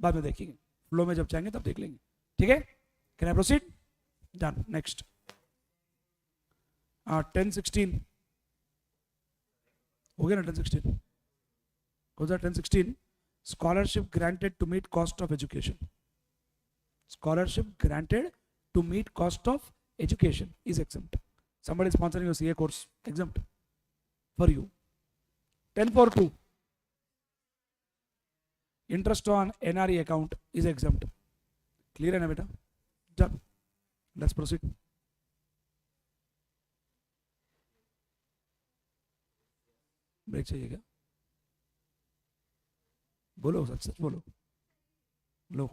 बाद में देखेंगे. फ्लो में जब चाहेंगे तब देख लेंगे. ठीक है? Can I proceed? Done. Next. 10:16 हो गया ना? 10:16 हो जाए. 10:16 scholarship granted to meet cost of education. Scholarship granted to meet cost of education is exempt. Somebody sponsoring your CA course, exempt for you. 10:42 interest on NRE account is exempt. Clear है ना बेटा? Done. Let's proceed. Break चाहिए क्या? बोलो, सच सच बोलो. लो.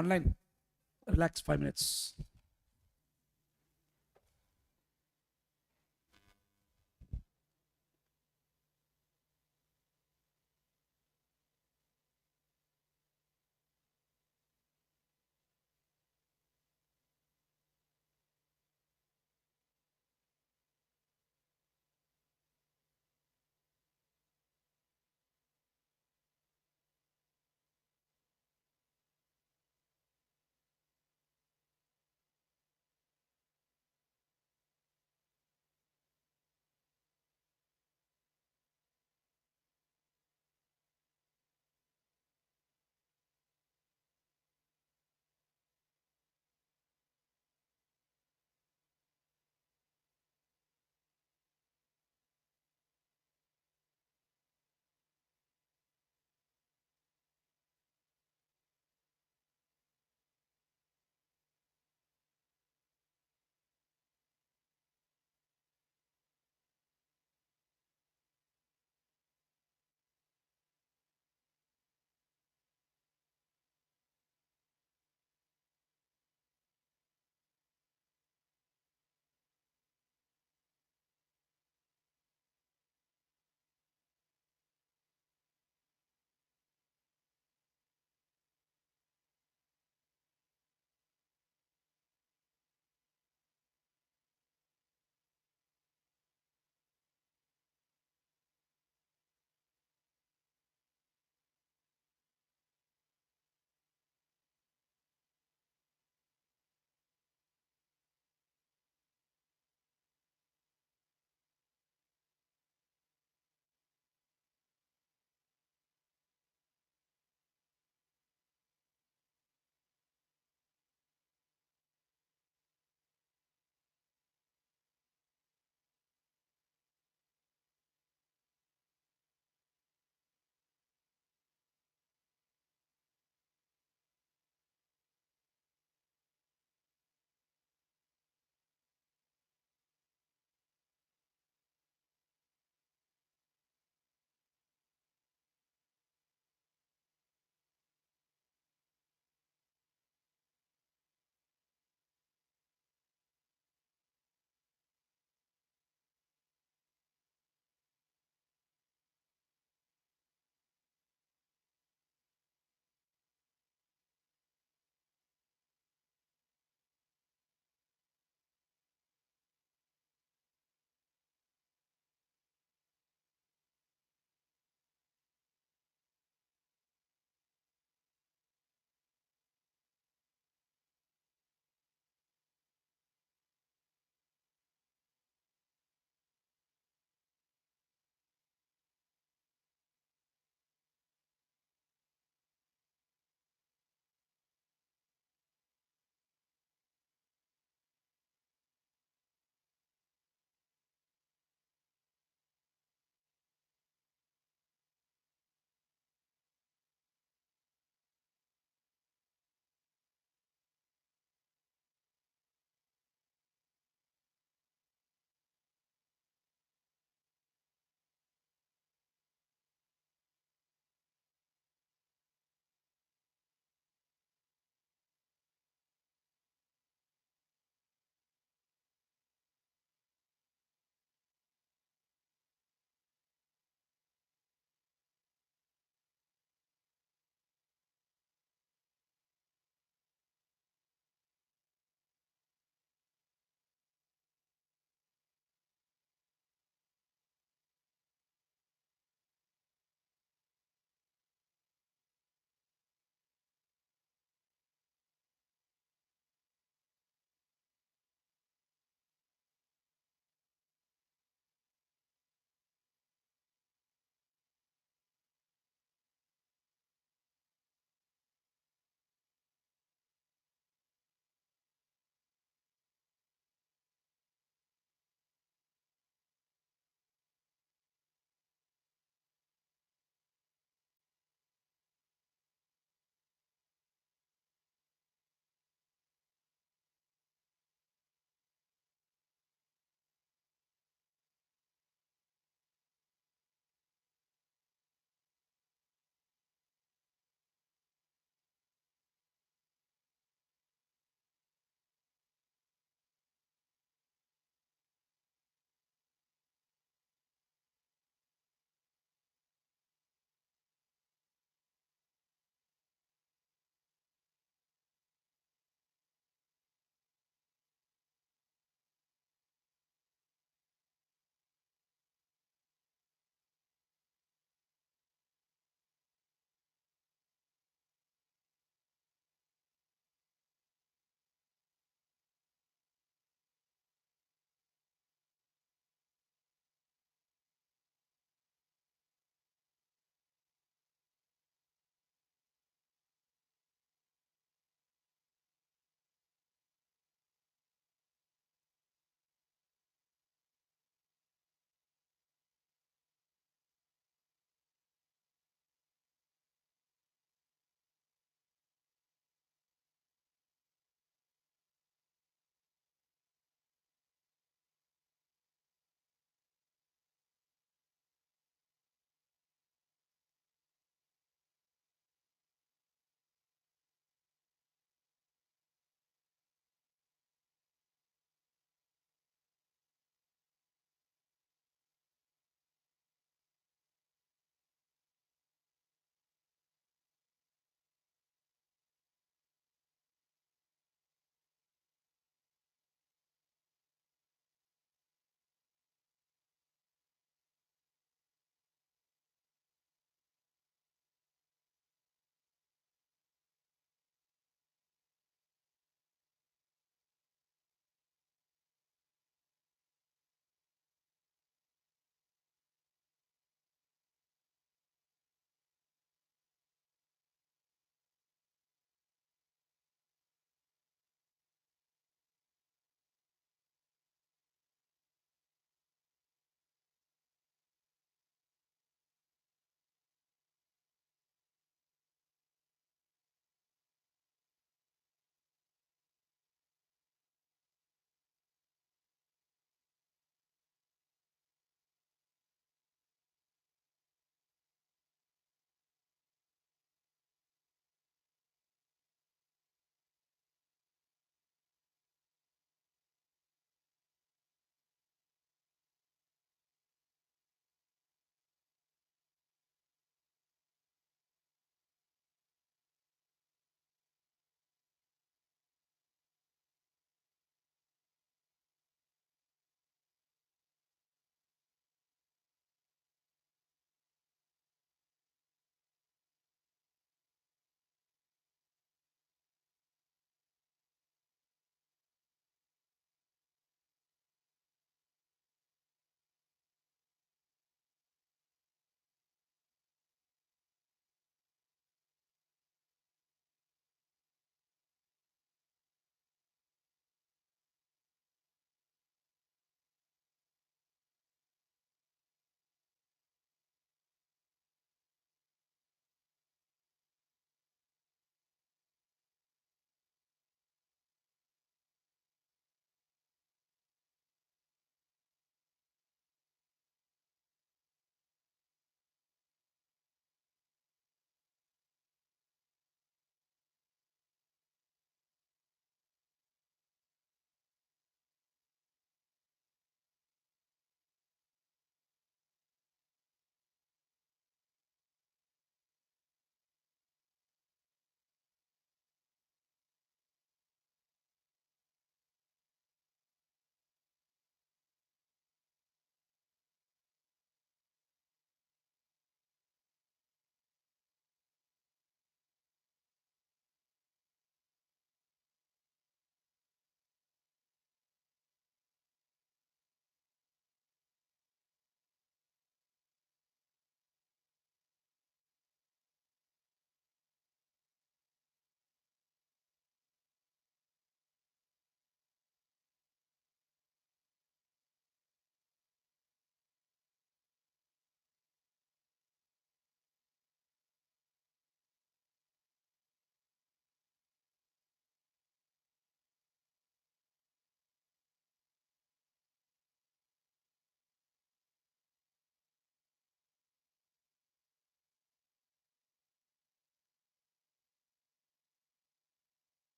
Online, relax 5 minutes.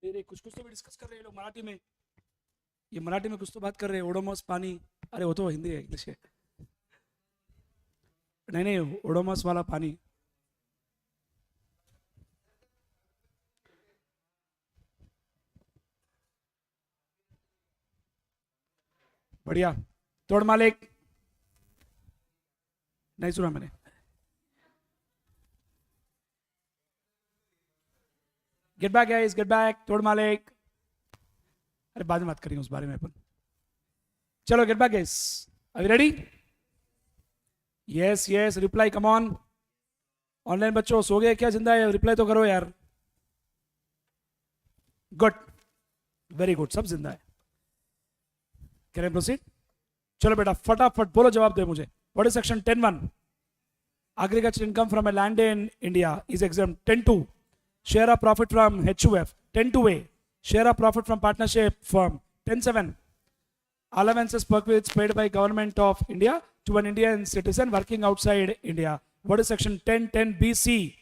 अरे कुछ कुछ तो भी डिस्कस कर रहे हैं लोग मराठी में, ये मराठी में कुछ तो बात कर रहे हैं, ओडोमॉस पानी, अरे वो तो हिंदी है, इंग्लिश है, नहीं नहीं ओडोमॉस वाला पानी। बढ़िया, तोड़ मालिक, नहीं सुना मैंने। Gate back guys, get back, तोड़ मालिक, अरे बाद में बात करेंगे उस बारे में अपन। चलो get back guys, are you ready? Yes yes, reply come on. Online बच्चों सो गए क्या, जिंदा है? रिप्लाई तो करो यार। गुड, वेरी गुड, सब जिंदा है। Can I proceed? चलो बेटा फटाफट बोलो, जवाब दे मुझे। What is section 10(1)? Agriculture income from a land in India is exempt. 10(2), share of profit from HUF. 10(2)(a), share of profit from partnership firm. 10(7), allowances perquisites paid by government of India to an Indian citizen working outside India. What is section 10(10)(b)(c)?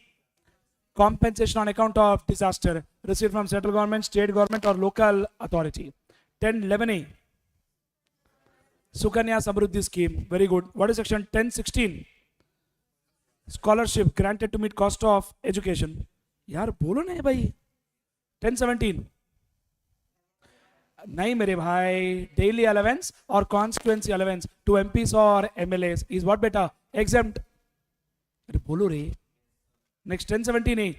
Compensation on account of disaster received from central government, state government or local authority. 10(11)(a), Sukanya Samruddhi scheme. Very good. What is section 10(16)? Scholarship granted to meet cost of education. यार बोलो नहीं भाई। 10(17)? नहीं मेरे भाई, daily allowance और constituency allowance to MPs और MLAs is what बेटा? एग्जेम्प्ट। अरे बोलो रे। Next 10(17)(a),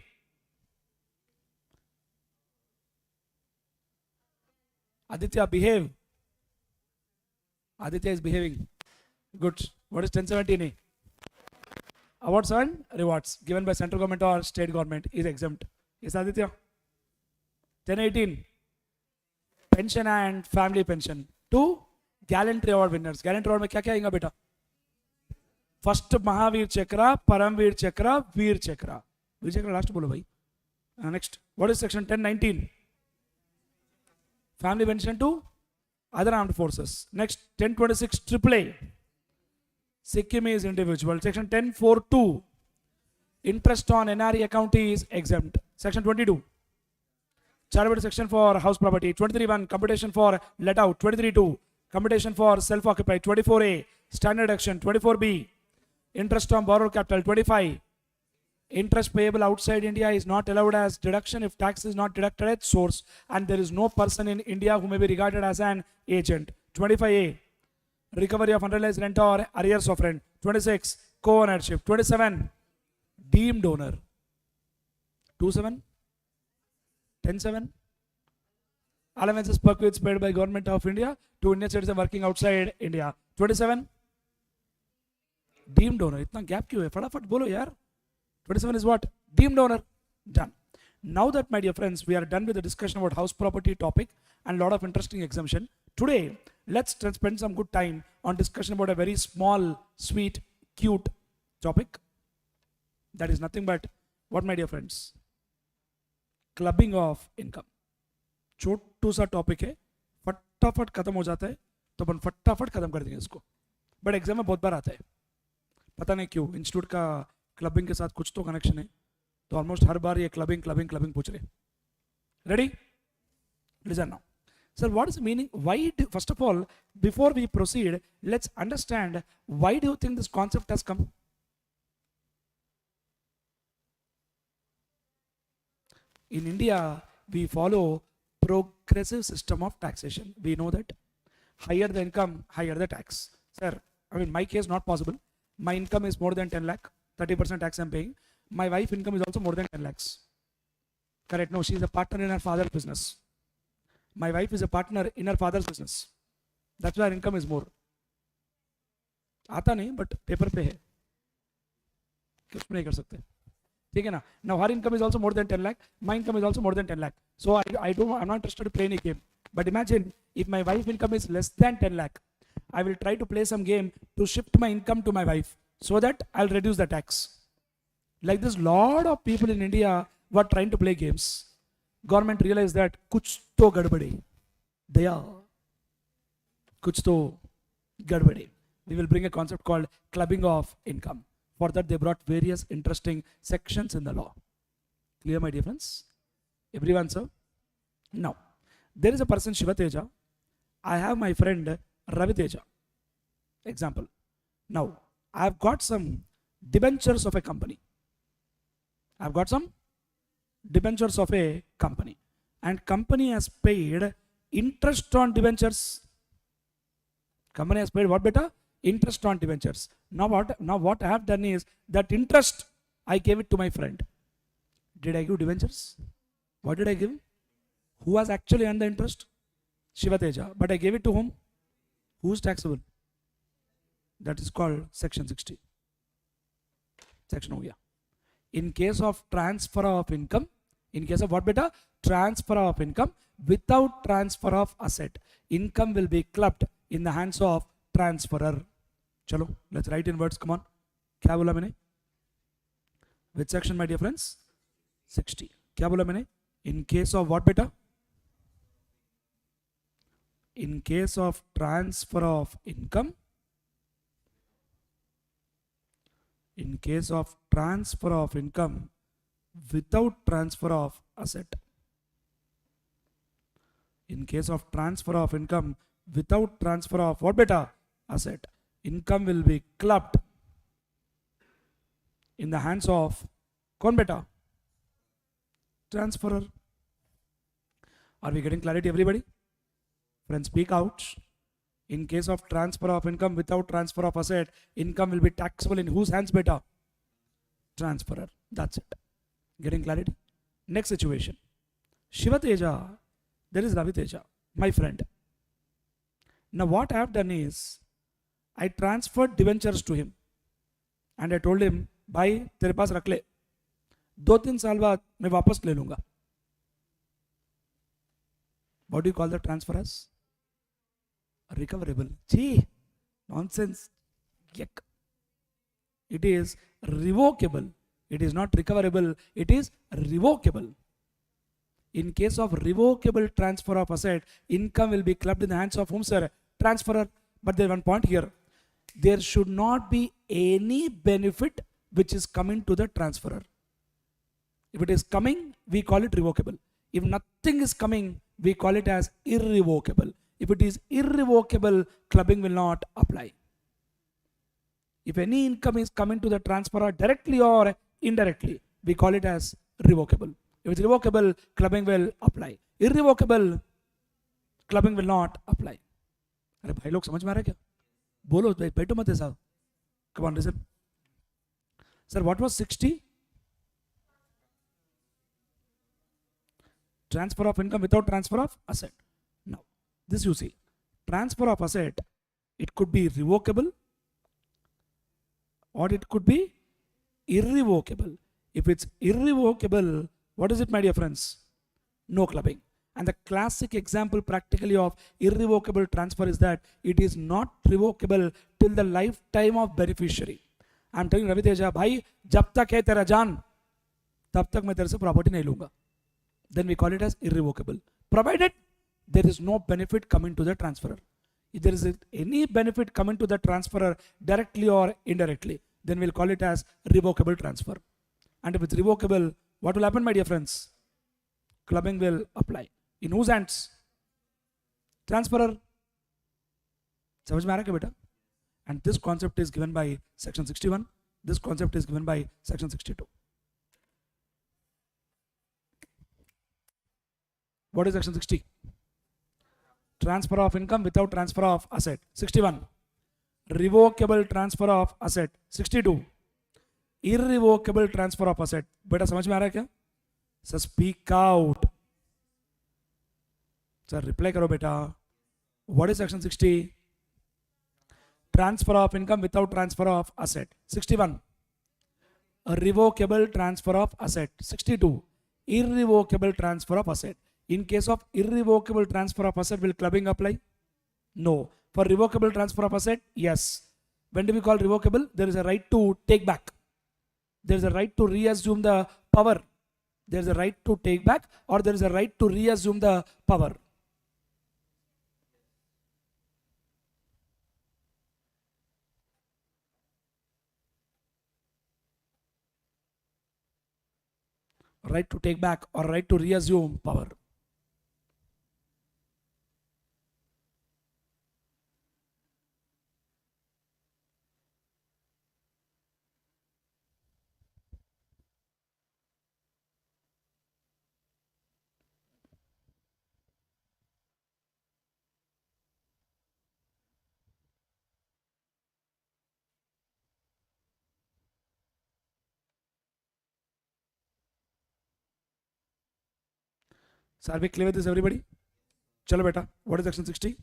Aditya behave. Aditya is behaving. Good. What is 10(17)(a)? Awards and rewards given by central government or state government is exempt. Yes, Aditya. 10(18), pension and family pension to gallantry award winners. Gallantry award में क्या क्या आएगा बेटा? First Mahavir चक्र, परमवीर चक्र, वीर चक्र। वीर चक्र last बोलो भाई। Next, what is section 10(19)? family pension to other armed forces. Next, 10(26) AAA. Sikkim is individual. Section 10(4)(2), interest on NRE account is exempt. Section 22, charitable section for house property. 23(1), computation for let out. 23(2), computation for self occupied. 24(a), standard action. 24(b), interest on borrowed capital. 25, interest payable outside India is not allowed as deduction if tax is not deducted at source and there is no person in India who may be regarded as an agent. 25(a), recovery of unrealized rent or arrears of rent. 26, co-ownership. 27, deemed owner. 27, 10(7), allowances perquisites paid by government of India to Indian citizen working outside India. 27, deemed owner. इतना gap क्यों है? फटाफट बोलो यार। 27 is what? Deemed owner. Done. Now that, my dear friends, we are done with the discussion about house property topic and lot of interesting exemption. Today, let's spend some good time on discussion about a very small, sweet, cute topic. That is nothing but what, my dear friends? Clubbing of income. छोटू सा topic है, फटाफट खत्म हो जाता है, तो अपन फटाफट खत्म कर देंगे इसको। बट एग्जाम में बहुत बार आता है, पता नहीं क्यों। इंस्टीट्यूट का क्लबिंग के साथ कुछ तो कनेक्शन है, तो ऑलमोस्ट हर बार ये क्लबिंग क्लबिंग क्लबिंग पूछ रहे। Ready? Listen now sir, what is meaning? Why first of all, before we proceed, let's understand why do you think this concept has come? In India, we follow progressive system of taxation. We know that higher the income, higher the tax. Sir, I mean, my case not possible. My income is more than 10 lakh. 30% tax I'm paying. My wife income is also more than 10 lakhs. Correct? No, she is a partner in her father's business. My wife is a partner in her father's business. That's why her income is more. आता नहीं, but paper पे है, कुछ नहीं कर सकते। ठीक है ना? Now her income is also more than 10 lakh. My income is also more than 10 lakh. So I'm not interested to play any game. But imagine if my wife income is less than 10 lakh, I will try to play some game to shift my income to my wife so that I'll reduce the tax. Like this, lot of people in India were trying to play games. Government realized that kuch to gadbade. Daya. Kuch to gadbade. We will bring a concept called clubbing of income. For that, they brought various interesting sections in the law. Clear, my dear friends? Everyone, sir? Now, there is a person Shiva Teja. I have my friend Ravi Teja. Example. Now, I've got some debentures of a company. I've got some debentures of a company. And company has paid interest on debentures. Company has paid what beta? Interest on debentures. Now what I have done is that interest I gave it to my friend. Did I give debentures? What did I give? Who has actually earned the interest? Shiva Teja. But I gave it to whom? Who's taxable? That is called section 60. Section over here. In case of transfer of income, in case of what beta? Transfer of income without transfer of asset. Income will be clubbed in the hands of transferor. Chalo, let's write in words. Come on. Kya bola maine? Which section, my dear friends? 60. Kya bola maine? In case of what beta? In case of transfer of income, in case of transfer of income without transfer of asset. In case of transfer of income without transfer of what beta? Asset. Income will be clubbed in the hands of kon beta? Transferor. Are we getting clarity, everybody? Friends, speak out. In case of transfer of income without transfer of asset, income will be taxable in whose hands beta? Transferor. That's it. Getting clarity? Next situation. Shiva Teja. There is Ravi Teja, my friend. Now what I have done is, I transferred debentures to him. And I told him, भाई तेरे पास रख ले, 2-3 साल बाद मैं वापस ले लूंगा. What do you call the transfer as? Recoverable. Gee, nonsense. Yuck. It is revocable. It is not recoverable. It is revocable. In case of revocable transfer of asset, income will be clubbed in the hands of whom, sir? Transferor. But there is one point here. There should not be any benefit which is coming to the transferor. If it is coming, we call it revocable. If nothing is coming, we call it as irrevocable. If it is irrevocable, clubbing will not apply. If any income is coming to the transferor directly or indirectly, we call it as revocable. If it's revocable, clubbing will apply. Irrevocable, clubbing will not apply. अरे भाई लोग समझ में आ रहा है क्या? बोलो भाई, बैठो मत ऐसा. Come on, listen. Sir, what was 60? Transfer of income without transfer of asset. Now, this you see. Transfer of asset, it could be revocable or it could be irrevocable. If it's irrevocable, what is it, my dear friends? No clubbing. And the classic example practically of irrevocable transfer is that it is not revocable till the lifetime of beneficiary. I am telling Ravi Teja, भाई जब तक है तेरा जान, तब तक मैं तेरे से property नहीं लूँगा. Then we call it as irrevocable. Provided there is no benefit coming to the transferor. If there is any benefit coming to the transferor directly or indirectly, then we'll call it as revocable transfer. And if it's revocable, what will happen, my dear friends? Clubbing will apply. In whose hands? Transferor. समझ में आ रहा है क्या बेटा? And this concept is given by section 61. This concept is given by section 62. What is section 60? Transfer of income without transfer of asset. 61. Revocable transfer of asset. 62. Irrevocable transfer of asset. बेटा समझ में आ रहा है क्या? So speak out. Sir, reply करो बेटा. What is section 60? Transfer of income without transfer of asset. 61. A revocable transfer of asset. 62. Irrevocable transfer of asset. In case of irrevocable transfer of asset, will clubbing apply? No. For revocable transfer of asset, yes. When do we call revocable? There is a right to take back. There is a right to reassume the power. There is a right to take back, or there is a right to reassume the power. Right to take back or right to reassume power. So are we clear with this, everybody? Chalo beta. What is section 60?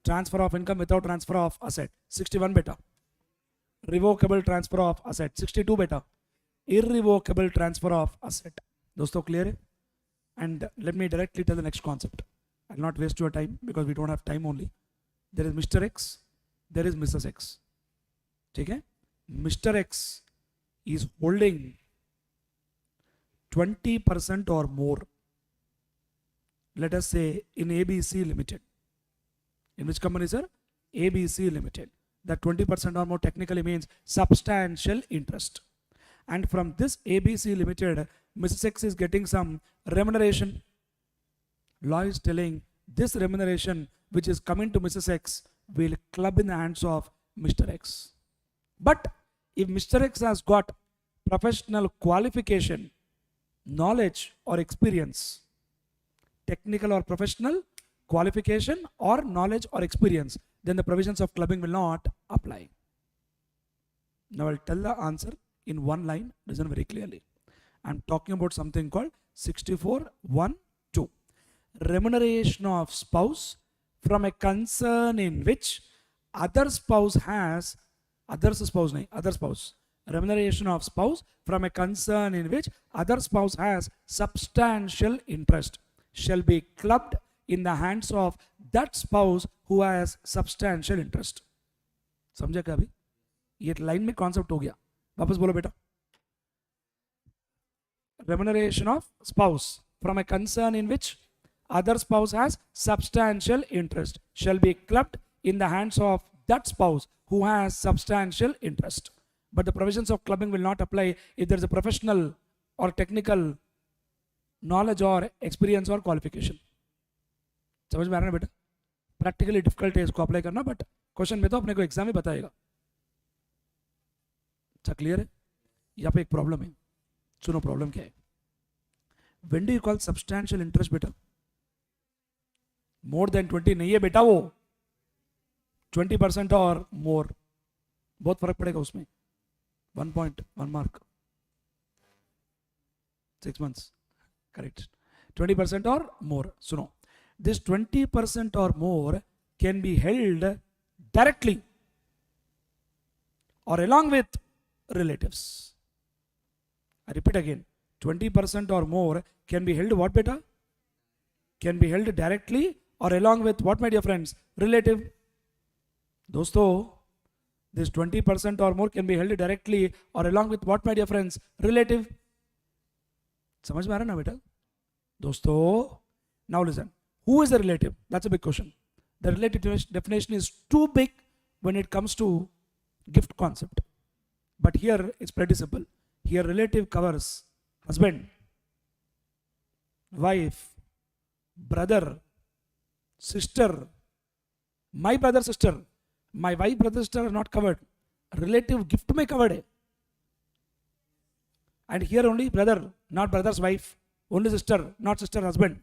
Transfer of income without transfer of asset. 61 beta. Revocable transfer of asset. 62 beta. Irrevocable transfer of asset. दोस्तों clear है? And let me directly tell the next concept. I'll not waste your time because we don't have time only. There is Mr. X, there is Mrs. X. ठीक है? Mr. X is holding 20% or more, let us say in ABC Limited. In which company, sir? ABC Limited. That 20% or more technically means substantial interest. And from this ABC Limited, Mrs. X is getting some remuneration. Law is telling this remuneration which is coming to Mrs. X will club in the hands of Mr. X. But if Mr. X has got professional qualification, knowledge or experience, technical or professional qualification or knowledge or experience, then the provisions of clubbing will not apply. Now I'll tell the answer in one line, listen very clearly. I'm talking about something called 64.1.2. Remuneration of spouse from a concern in which other spouse. Remuneration of spouse from a concern in which other spouse has substantial interest shall be clubbed in the hands of that spouse who has substantial interest. समझा क्या अभी? ये line में concept हो गया. वापस बोलो बेटा. Remuneration of spouse from a concern in which other spouse has substantial interest shall be clubbed in the hands of that spouse who has substantial interest. But the provisions of clubbing will not apply if there is a professional or technical knowledge or experience or qualification. समझ में आ रहा है बेटा? Practically difficult है इसको apply करना, but question में तो अपने को एग्जाम में बताएगा. अच्छा क्लियर है? यहाँ पे एक प्रॉब्लम है. सुनो प्रॉब्लम क्या है. When do you call substantial interest बेटा? More than 20 नहीं है बेटा, वो 20% और more बहुत फर्क पड़ेगा उसमें. 1.1 mark. 6 months. Correct. 20% or more. सुनो. This 20% or more can be held directly or along with relatives. I repeat again. 20% or more can be held what beta? Can be held directly or along with what, my dear friends? Relative. दोस्तों, this 20% or more can be held directly or along with what, my dear friends? Relative. समझ में आ रहा ना बेटा? दोस्तों, now listen. Who is the relative? That's a big question. The relative definition is too big when it comes to gift concept. But here it's pretty simple. Here relative covers husband, wife, brother, sister, my brother, sister. My wife, brother, sister are not covered. Relative gift may covered hai. And here only brother, not brother's wife. Only sister, not sister, husband.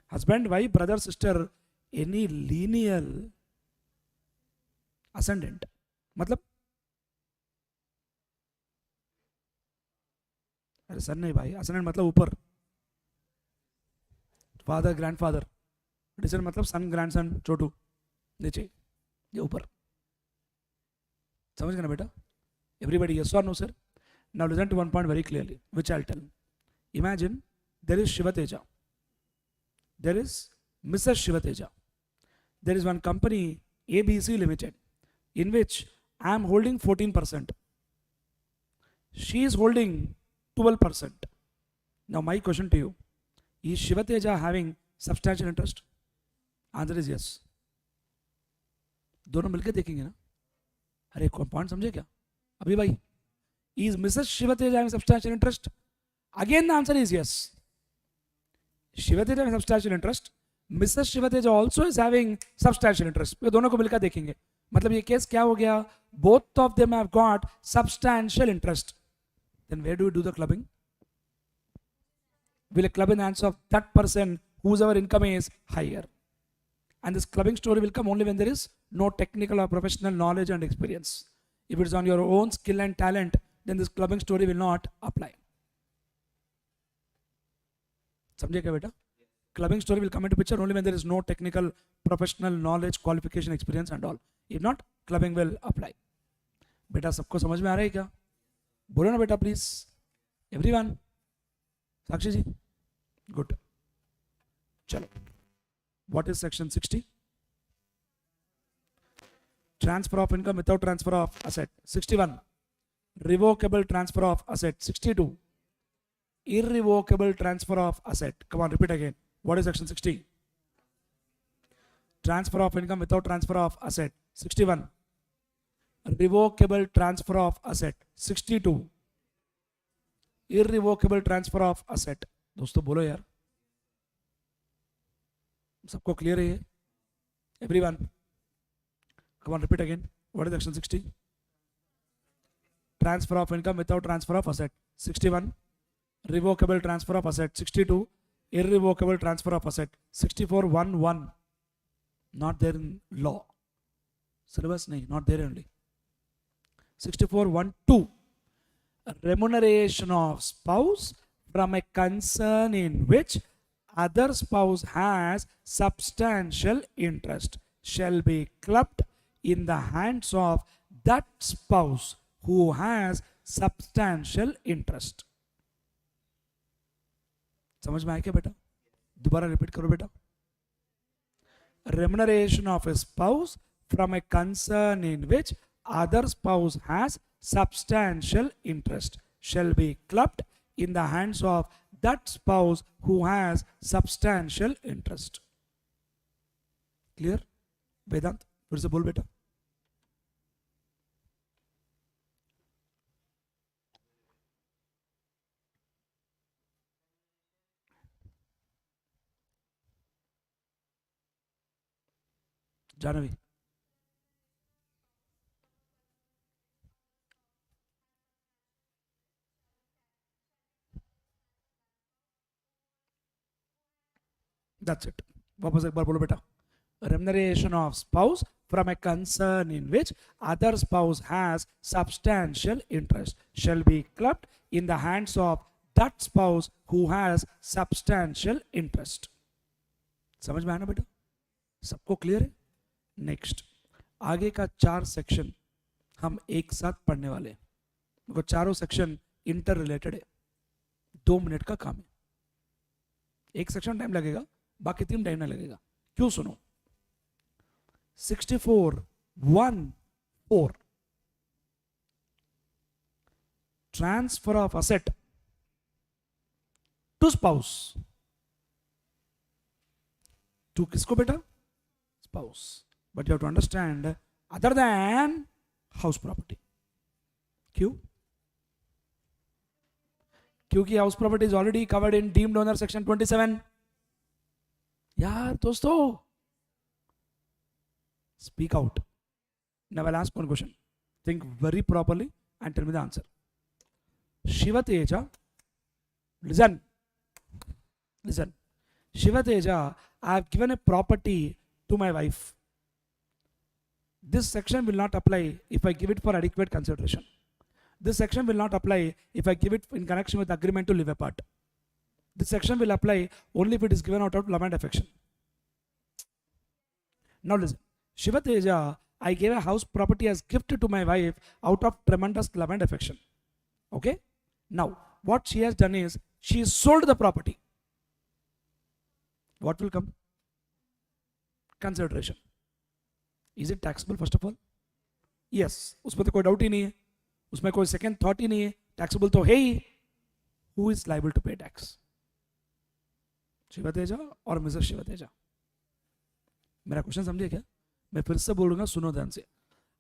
Husband, wife, brother, sister, any lineal ascendant. मतलब अरे सन नहीं भाई, ascendant मतलब ऊपर. Father, grandfather. Descendant मतलब son, grandson, छोटू, नीचे, ये ऊपर. समझ गए ना बेटा? Everybody, yes or no, sir? Now listen to one point very clearly, which I'll tell. Imagine there is Shiva Teja. There is Mrs. Shiva Teja. There is one company, ABC Limited, in which I am holding 14%. She is holding 12%. Now my question to you, is Shiva Teja having substantial interest? Answer is yes. दोनों मिलकर देखेंगे ना. अरे point समझे क्या अभी भाई? Is Mrs. Shiva Teja having substantial interest? Again the answer is yes. Shiva Teja having substantial interest. Mrs. Shiva Teja also is having substantial interest. ये दोनों को मिलकर देखेंगे. मतलब ये केस क्या हो गया? Both of them have got substantial interest. Then where do we do the clubbing? Will a club in the hands of that person whose our income is higher? And this clubbing story will come only when there is no technical or professional knowledge and experience. If it is on your own skill and talent, then this clubbing story will not apply. समझे क्या बेटा? Clubbing story will come into picture only when there is no technical, professional knowledge, qualification, experience and all. If not, clubbing will apply. बेटा सबको समझ में आ रहा है क्या? बोलो ना बेटा please. Everyone. Sakshi ji. Good. चलो. What is section 60? Transfer of income without transfer of asset. 61. Revocable transfer of asset. 62. Irrevocable transfer of asset. Come on, repeat again. What is section 60? Transfer of income without transfer of asset. 61. Revocable transfer of asset. 62. Irrevocable transfer of asset. दोस्तों बोलो यार. सबको clear है ये? Everyone. Come on, repeat again. What is section 60? Transfer of income without transfer of asset. 61. Revocable transfer of asset. 62. Irrevocable transfer of asset. 64.1.1. Not there in law. Syllabus nahi, not there only. 64.1.2. Remuneration of spouse from a concern in which other spouse has substantial interest shall be clubbed in the hands of that spouse who has substantial interest. समझ में आया क्या बेटा? दोबारा repeat करो बेटा. Remuneration of a spouse from a concern in which other spouse has substantial interest shall be clubbed in the hands of that spouse who has substantial interest. Clear? वेदांत फिर से बोल बेटा. जानवी. That's it. वापस एक बार बोलो बेटा. Remuneration of spouse from a concern in which other spouse has substantial interest shall be clubbed in the hands of that spouse who has substantial interest. समझ में आया ना बेटा? सबको क्लियर है? नेक्स्ट आगे का 4 सेक्शन हम एक साथ पढ़ने वाले हैं. देखो चारों सेक्शन इंटर रिलेटेड है. 2 मिनट का काम है. एक सेक्शन टाइम लगेगा, बाकी 3 टाइम नहीं लगेगा. क्यों? सुनो. 64.1.4 transfer of asset to spouse. To किसको बेटा? Spouse. But you have to understand other than house property. क्यों? क्योंकि house property is already covered in deemed owner section 27. यार दोस्तों, speak out. Now I'll ask one question. Think very properly and tell me the answer. Shiva Teja, listen. Shiva Teja, I have given a property to my wife. This section will not apply if I give it for adequate consideration. This section will not apply if I give it in connection with agreement to live apart. This section will apply only if it is given out of love and affection. Now listen. Shiva Teja, I gave a house property as gift to my wife out of tremendous love and affection. Okay? Now, what she has done is, she sold the property. What will come? Consideration. Is it taxable first of all? Yes. उसमें तो कोई doubt ही नहीं है. उसमें कोई second thought ही नहीं है. Taxable तो है ही. Who is liable to pay tax? Shiva Teja और मिसेस शिवा तेजा. मेरा क्वेश्चन समझिए क्या? मैं फिर से बोलूंगा, सुनो ध्यान से.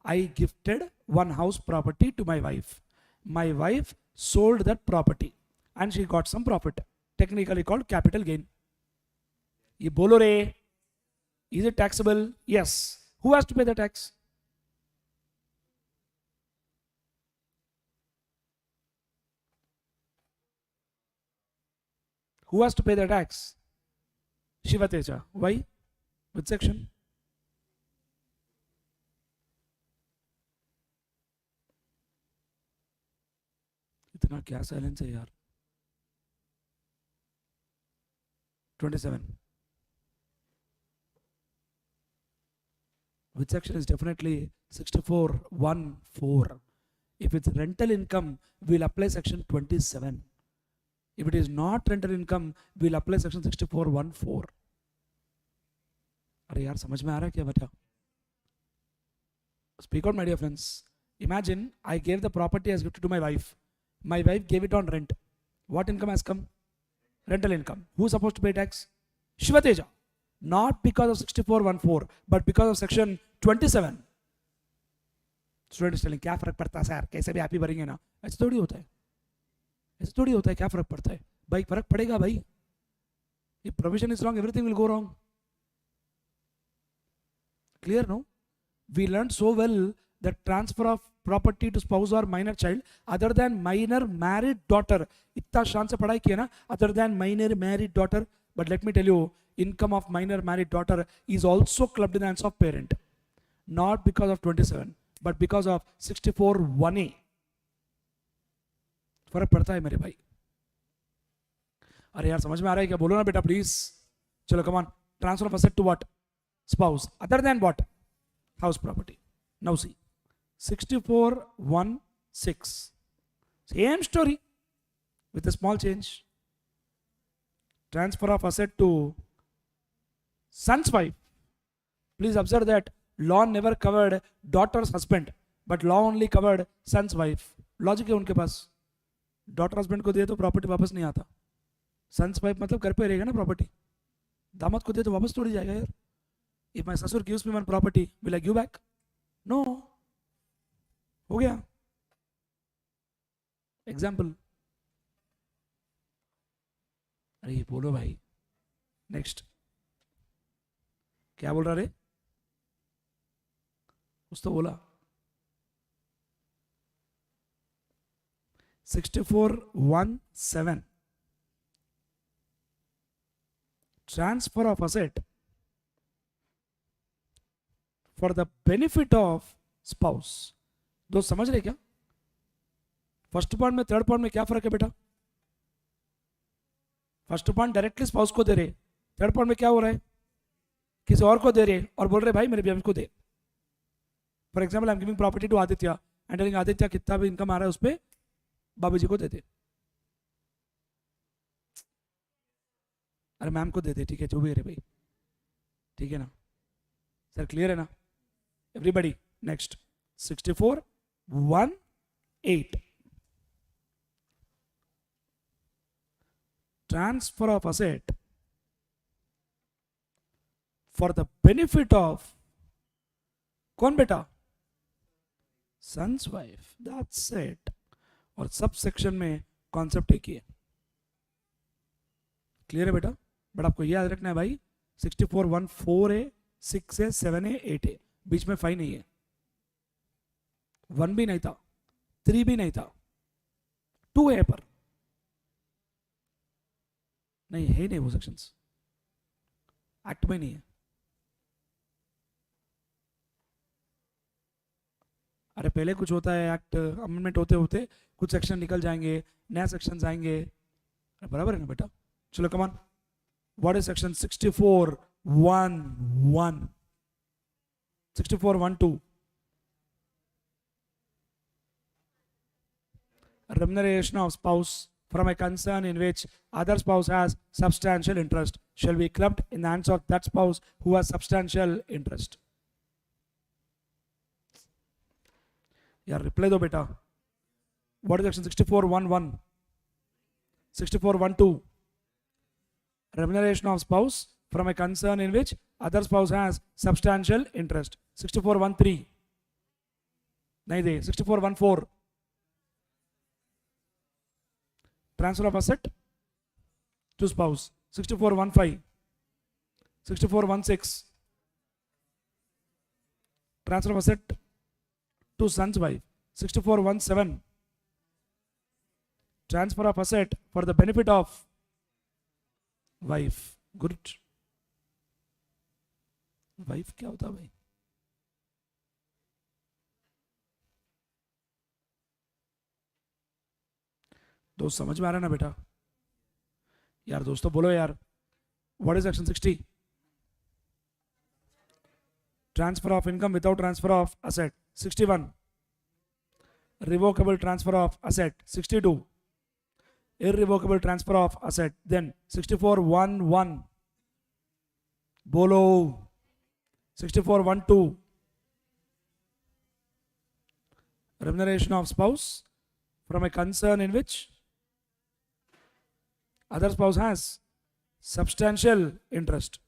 I gifted one house property to my wife. My wife sold that property and she got some profit, technically called capital gain. ये बोलो रे. Is it taxable? Yes. Who has to pay the tax? Who has to pay the tax? Shiva Teja. Why? Which section? इतना क्या silence है यार? 27. Which section is definitely 64.1.4? If it's rental income, we'll apply section 27. If it is not rental income, we'll apply section 64.1.4. अरे यार समझ में आ रहा है क्या बचा? Speak out, my dear friends. Imagine I gave the property as gift to my wife. My wife gave it on rent. What income has come? Rental income. Who's supposed to pay tax? Shiva Teja. Not because of 64.1.4, but because of section 27. Student is telling, क्या फर्क पड़ता है sir, कैसे भी आप ही भरेंगे ना? ऐसा थोड़ी होता है, ऐसा थोड़ी होता है, क्या फर्क पड़ता है भाई? फर्क पड़ेगा भाई. If provision is wrong, everything will go wrong. Clear, no? We learned so well that transfer of property to spouse or minor child other than minor married daughter. इतना शान से पढ़ाई किया ना, other than minor married daughter. But let me tell you, income of minor married daughter is also clubbed in the hands of parent. Not because of 27, but because of 64.1a. फर्क पड़ता है मेरे भाई. अरे यार समझ में आ रहा है क्या? बोलो ना बेटा प्लीज. चलो come on. Transfer of asset to what? Spouse. Other than what? House property. Now see. 64.1.6. Same story with a small change. Transfer of asset to son's wife. Please observe that law never covered daughter's husband, but law only covered son's wife. Logic है उनके पास. Daughter husband को दे तो property वापस नहीं आता. Son's wife मतलब घर पे रहेगा ना प्रॉपर्टी. दामाद को दे तो वापस थोड़ी जाएगा यार. If my ससुर gives me one property, will I give back? No. हो गया. Example. अरे बोलो भाई. Next. क्या बोल रहा रे? कुछ तो बोला. 64.1.7. Transfer of asset for the benefit of spouse. दोस्त समझ रहे क्या? फर्स्ट पॉइंट में थर्ड पॉइंट में क्या फर्क है बेटा? फर्स्ट पॉइंट डायरेक्टली स्पाउस को दे रहे, थर्ड पॉइंट में क्या हो रहा है? किसी और को दे रहे और बोल रहे भाई मेरे बेबी को दे. For example I am giving property to Aditya and telling Aditya कितना भी इनकम आ रहा है उस पर बाबूजी को दे दे. अरे मैम को दे दे, ठीक है जो भी है रे भाई, ठीक है ना सर? क्लियर है ना everybody? Next 64.1.8. Transfer of asset for the benefit of कौन बेटा? son's wife. That's it. और सब सेक्शन में कॉन्सेप्ट एक ही है. क्लियर है बेटा? बट आपको याद रखना है भाई 64.1.4a 6a 7a 8a बीच में 5 नहीं है. 1 भी नहीं था, 3 भी नहीं था, 2 है पर नहीं है, नहीं वो सेक्शंस एक्ट में नहीं है. अरे पहले कुछ होता है, एक्ट अमेंडमेंट होते होते कुछ सेक्शन निकल जाएंगे, नया सेक्शन आएंगे. बराबर है ना बेटा? चलो come on. What is section 64.1.1? 64.1.2. Remuneration of spouse from a concern in which other spouse has substantial interest shall be clubbed in the hands of that spouse who has substantial interest. यार reply दो बेटा. What is section 64.1.1? 64.1.2. Remuneration of spouse from a concern in which other spouse has substantial interest. 64.1.3. नहीं दे. 64.1.4. Transfer of asset to spouse. 64.1.5. 64.1.6. Transfer of asset to son's wife. 64.1.7. Transfer of asset for the benefit of wife. Good. Wife क्या होता है भाई? दोस्त समझ में आ रहा है ना बेटा? यार दोस्तों बोलो यार. What is section 60? Transfer of income without transfer of asset. 61. Revocable transfer of asset. 62. Irrevocable transfer of asset. Then 64.1.1. Bolo. 64.1.2. Remuneration of spouse from a concern in which other spouse has substantial interest.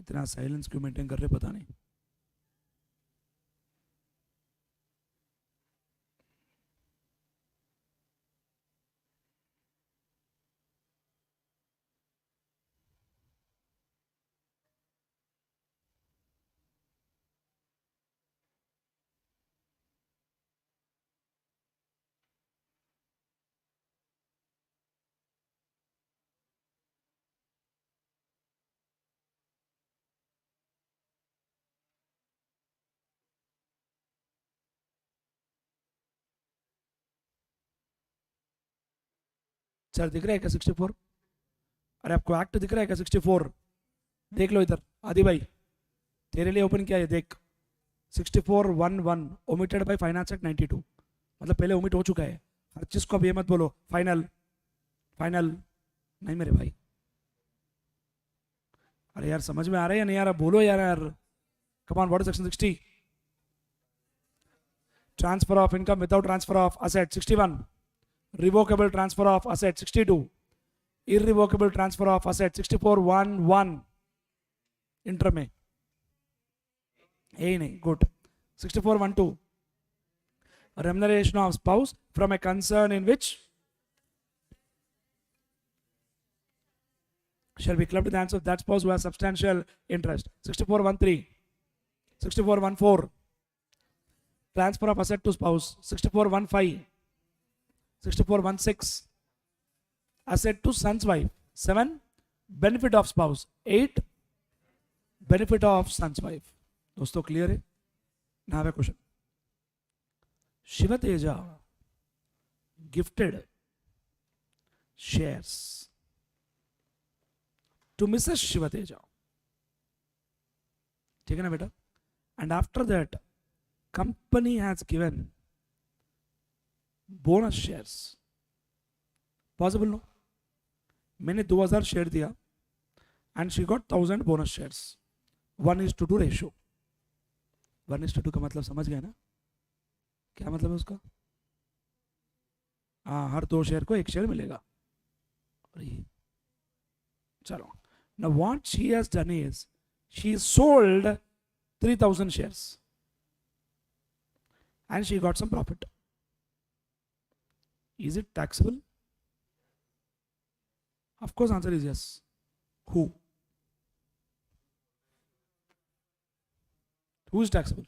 इतना silence क्यों maintain कर रहे पता नहीं. Sir दिख रहा है क्या 64? अरे आपको एक्ट दिख रहा है क्या 64? देख लो इधर आदि भाई, तेरे लिए ओपन किया है, देख 64.1.1 ओमिटेड बाय फाइनेंस एक्ट 92. मतलब पहले ओमिट हो चुका है. हर चीज को अब ये मत बोलो फाइनल फाइनल नहीं मेरे भाई. अरे यार समझ में आ रहा है या नहीं आ रहा? बोलो यार. Come on, what is section 60? Transfer of income without transfer of asset. 61. Revocable transfer of asset. 62. Irrevocable transfer of asset. 64.1.1. Inter में यही नहीं. Good. 64.1.2. Remuneration of spouse from a concern in which shall be clubbed in the hands of that spouse who has substantial interest. 64.1.3. 64.1.4. Transfer of asset to spouse. 64.1.5. 64.1.6. Asset to son's wife. 7. Benefit of spouse. 8. Benefit of son's wife. दोस्तों clear है? Now I have a question. Shiva Teja gifted shares to Mrs. Shiva Teja. ठीक है ना बेटा? And after that, company has given bonus shares. Possible no? मैंने 2000 share दिया and she got 1000 bonus shares. 1:2 ratio. 1:2 का मतलब समझ गया ना? क्या मतलब है उसका? हाँ, हर 2 शेयर को 1 शेयर मिलेगा. चलो. Now what she has done is she sold 3000 shares and she got some profit. Is it taxable? Of course, answer is yes. Who? Who is taxable?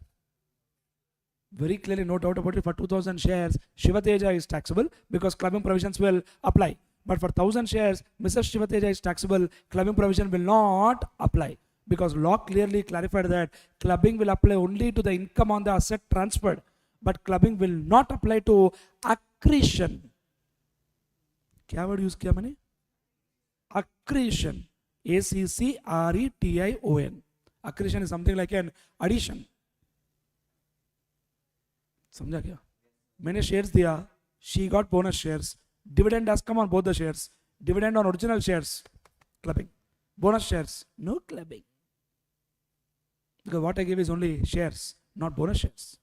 Very clearly, no doubt about it. For 2000 shares, Shiva Teja is taxable because clubbing provisions will apply. But for 1000 shares, Mrs. Shiva Teja is taxable. Clubbing provision will not apply because law clearly clarified that clubbing will apply only to the income on the asset transferred, but clubbing will not apply to accretion. क्या word use किया मैंने? accretion. ACCRETION. accretion is something like an addition. समझा क्या? मैंने shares दिया, she got bonus shares. Dividend has come on both the shares. Dividend on original shares, clubbing. Bonus shares, no clubbing. Because what I give is only shares, not bonus shares.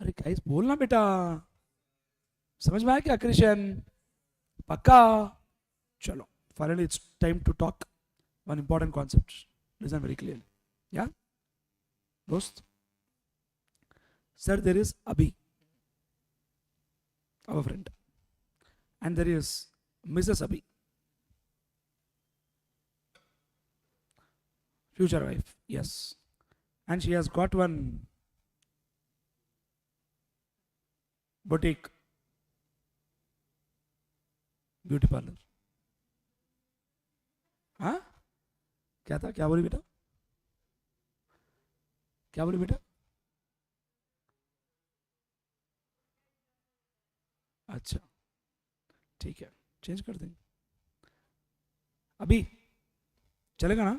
अरे guys बोलना बेटा. समझ में आया क्या accretion? पक्का? चलो. Finally, it's time to talk one important concept. Listen very clearly. Yeah? Dost? Sir, there is Abhi, our friend. And there is Mrs. Abhi, future wife. Yes. And she has got one boutique, beauty parlour. हाँ, क्या था? क्या बोली बेटा? क्या बोली बेटा? अच्छा ठीक है, चेंज कर देंगे अभी, चलेगा ना?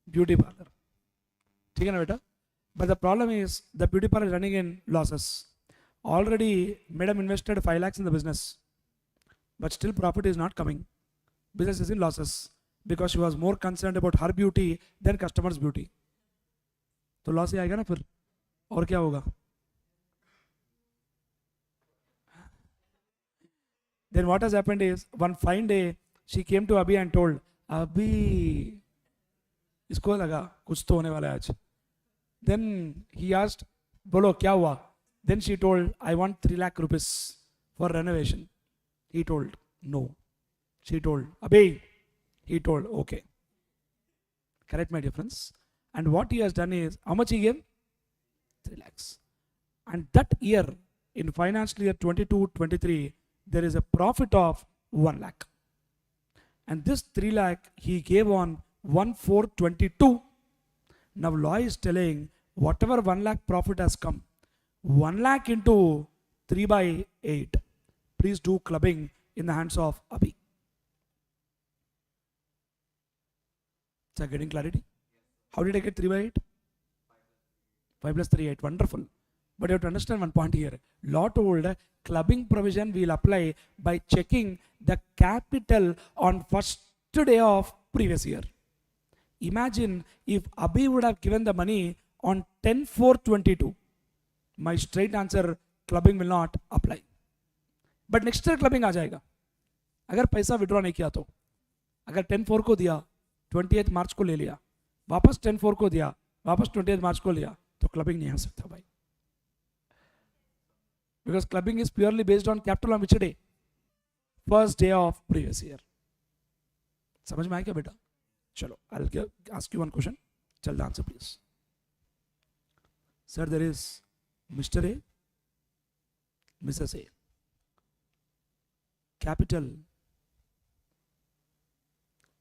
ब्यूटी पार्लर, ठीक है ना बेटा? But the problem is the beauty parlour running in losses. Already madam invested 5 lakhs in the business, but still profit is not coming. Business is in losses because she was more concerned about her beauty than customers beauty. तो loss ही आएगा ना फिर, और क्या होगा? Then what has happened is one fine day she came to Abhi and told, Abhi, इसको लगा कुछ तो होने वाला है आज. Then he asked, बोलो क्या हुआ? Then she told, I want 3 lakh rupees for renovation. He told, no. She told, Abhi. He told, okay. Correct, my dear friends. And what he has done is, how much he gave? 3 lakhs. And that year, in financial year 22-23, there is a profit of 1 lakh. And this 3 lakh he gave on 1/4/22. Now law is telling, whatever 1 lakh profit has come, 1 lakh into 3/8. Please do clubbing in the hands of Abhi. So getting clarity? How did I get 3/8? 5 plus 3, 8. Wonderful. But you have to understand one point here. Law told clubbing provision will apply by checking the capital on first day of previous year. Imagine if Abhi would have given the money on 10/4/22. My straight answer, clubbing will not apply. But next year clubbing आ जाएगा अगर पैसा withdraw नहीं किया तो. अगर 10/4 को दिया, 28 मार्च को ले लिया, वापस 10/4 को दिया, वापस 28 मार्च को लिया, तो क्लबिंग नहीं आ सकता भाई. Because clubbing is purely based on capital on which day? First day of previous year. समझ में आया क्या बेटा? चलो, I'll ask you one question. Tell the answer please. Sir, there is Mr. A, Mrs. A. Capital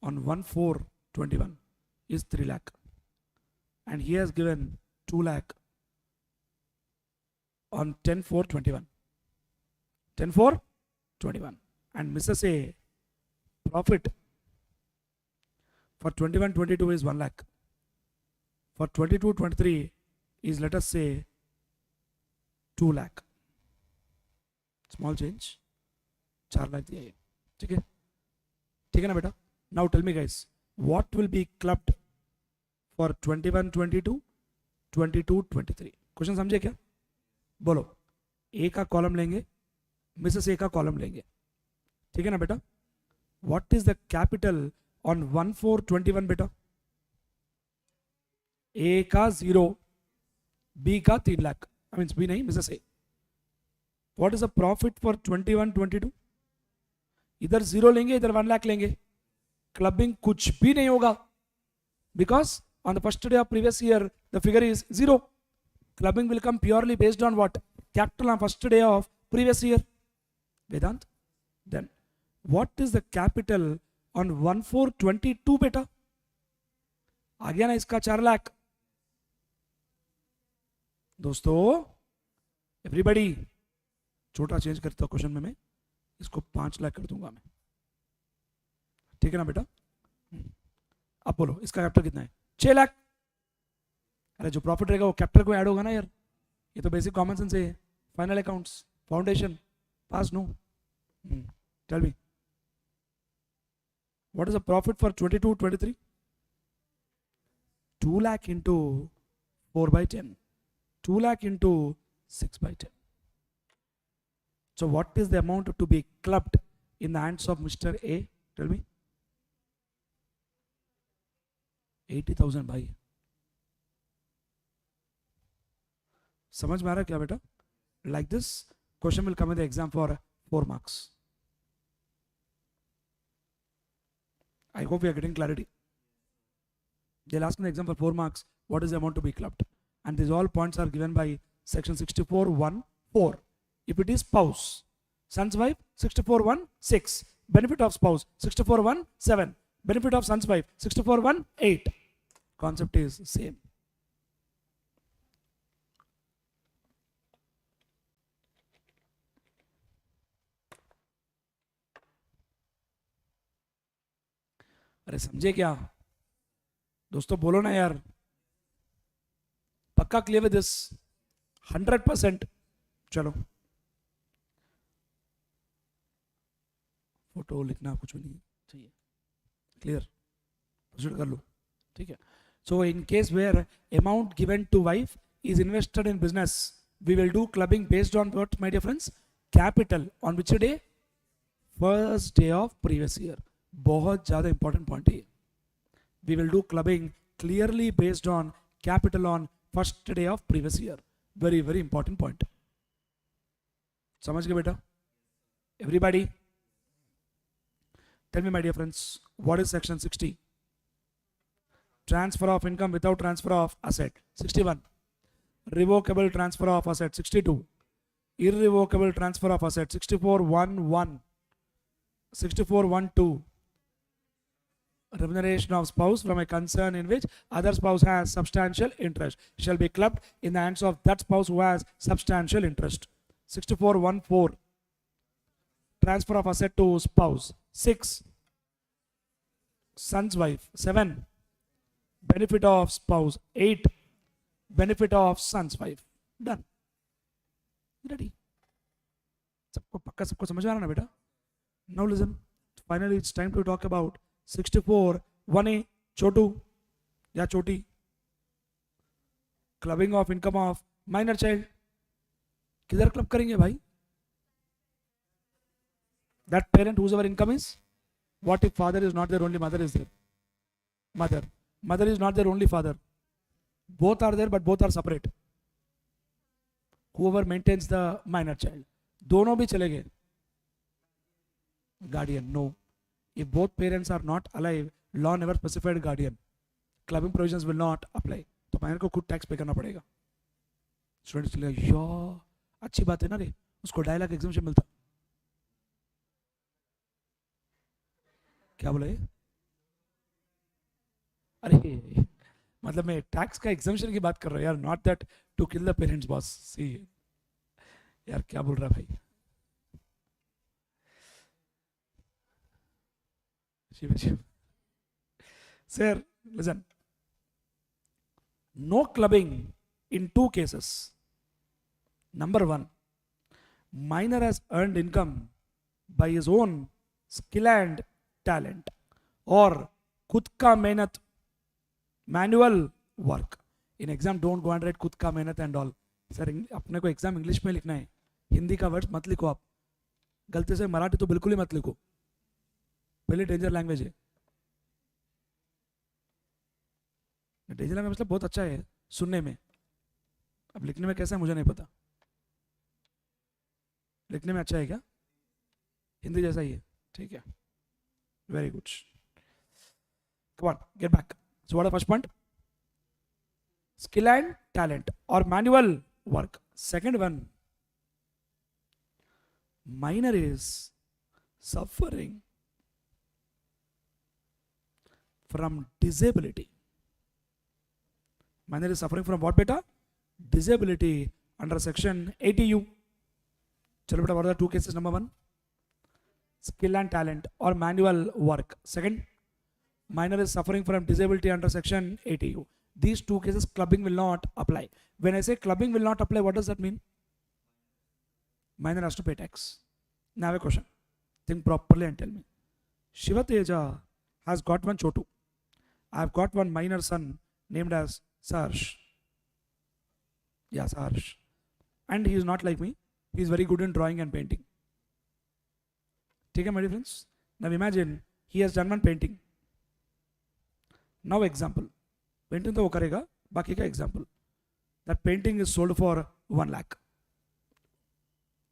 on 1/4/21 is 3 lakh. And he has given 2 lakh on 10/4/21. 10/4/21. And Mrs. A, profit for 21-22 is 1 lakh. For 22-23 is, let us say, 2 lakh. Small change. 4 lakh दिया ये. ठीक है? ठीक है ना बेटा? Now tell me guys, what will be clubbed for 21-22, 22-23? Question समझे क्या? बोलो. ए का कॉलम लेंगे, मिसेस ए का कॉलम लेंगे. ठीक है ना बेटा? What is the capital on 1/4/21 बेटा? ए का 0, बी का 3 लाख. I mean बी नहीं, Mrs A. What is the profit for 21-22? इधर 0 लेंगे, इधर 1 लाख लेंगे. क्लबिंग कुछ भी नहीं होगा. Because on the first day of previous year, the figure is 0. Clubbing will come purely based on what? Capital on first day of previous year. Vedant? Then, what is the capital on 1/4/22 बेटा? आ गया ना इसका 4 लाख. दोस्तों, everybody, छोटा change करता हूं question में, इसको 5 लाख कर दूंगा मैं. ठीक है ना बेटा? अब बोलो, इसका कैपिटल कितना है? 6 लाख. अरे जो प्रॉफिट रहेगा वो कैपिटल को ऐड होगा ना यार. ये तो बेसिक कॉमन सेंस है. Final accounts, foundation, pass. No, tell me, what is the profit for 22-23? 2 lakh into 4/10. 2 lakh into 6/10. So what is the amount to be clubbed in the hands of Mr. A? Tell me. 80,000 भाई. समझ में आ रहा है क्या बेटा? Like this question will come in the exam for 4 marks. I hope we are getting clarity. They'll ask in the exam for 4 marks, what is the amount to be clubbed? And these all points are given by section 64(1)(4). If it is spouse, son's wife, 64(1)(6). Benefit of spouse, 64(1)(7). Benefit of son's wife, 64(1)(8). Concept is same. अरे समझे क्या दोस्तों, बोलो ना यार, पक्का clear with this? 100%। चलो photo लिखना कुछ भी नहीं चाहिए, क्लियर, प्रोसीड कर लो, ठीक है। So in case where amount given to wife is invested in business, we will do clubbing based on what, my dear friends? Capital. On which day? First day of previous year. बहुत ज़्यादा important point है. We will do clubbing clearly based on capital on first day of previous year. Very very important point. समझ गए बेटा? Everybody? Tell me, my dear friends, what is section 60? Transfer of income without transfer of asset. 61. Revocable transfer of asset. 62. Irrevocable transfer of asset. 64.1.1. 64.1.2. Remuneration of spouse from a concern in which other spouse has substantial interest shall be clubbed in the hands of that spouse who has substantial interest. 64.1.4. Transfer of asset to spouse. 6. Son's wife. 7. Benefit of spouse. 8. Benefit of son's wife. Done. Ready? सबको पक्का सबको समझ में आ रहा ना बेटा? Now listen. Finally, it's time to talk about 64 1A छोटू या छोटी. Clubbing of income of minor child. किधर क्लब करेंगे भाई? That parent whose our income is. What if father is not there, only mother is there? Mother. Mother is not their only father. Both are there, but both are separate. Whoever maintains the minor child. दोनों भी चले गए. Guardian, no. If both parents are not alive, law never specified guardian. Clubbing provisions will not apply. तो minor को खुद tax पे करना पड़ेगा. स्टूडेंट्स चले गए, या अच्छी बात है ना रे, उसको 2.5 लाख एग्जामिशन मिलता. क्या बोला ये? अरे मतलब मैं टैक्स का एग्जामिशन की बात कर रहा हूँ यार, not that to kill the parents boss. See यार क्या बोल रहा भाई? Shiv Shiv sir, listen. No clubbing in 2 cases. Number 1, minor has earned income by his own skill and talent or खुद का मेहनत, manual work. In exam don't go and write खुद का मेहनत and all. सर अपने को एग्जाम इंग्लिश में लिखना है, हिंदी का वर्ड्स मत लिखो आप. गलती से मराठी तो बिल्कुल ही मत लिखो, पहले डेंजर लैंग्वेज है. डेंजर लैंग्वेज मतलब बहुत अच्छा है सुनने में, अब लिखने में कैसा है मुझे नहीं पता. लिखने में अच्छा है क्या? हिंदी जैसा ही है, ठीक है, very good. Come on, get back. So what is the first point? Skill and talent or manual work. Second one, minor is suffering from disability. Minor is suffering from what beta? Disability under section 80U. चलो बेटा, what are the 2 cases? Number 1, skill and talent or manual work. Second, minor is suffering from disability under section 80U. These 2 cases clubbing will not apply. When I say clubbing will not apply, what does that mean? Minor has to pay tax. Now I have a question. Think properly and tell me. Shiva Teja has got one chotu. I have got one minor son named as Sarsh. Yes, Sarsh. And he is not like me. He is very good in drawing and painting. Take it, my dear friends. Now imagine he has done one painting. Now example. Painting तो वो करेगा, बाकी का example. That painting is sold for 1 lakh.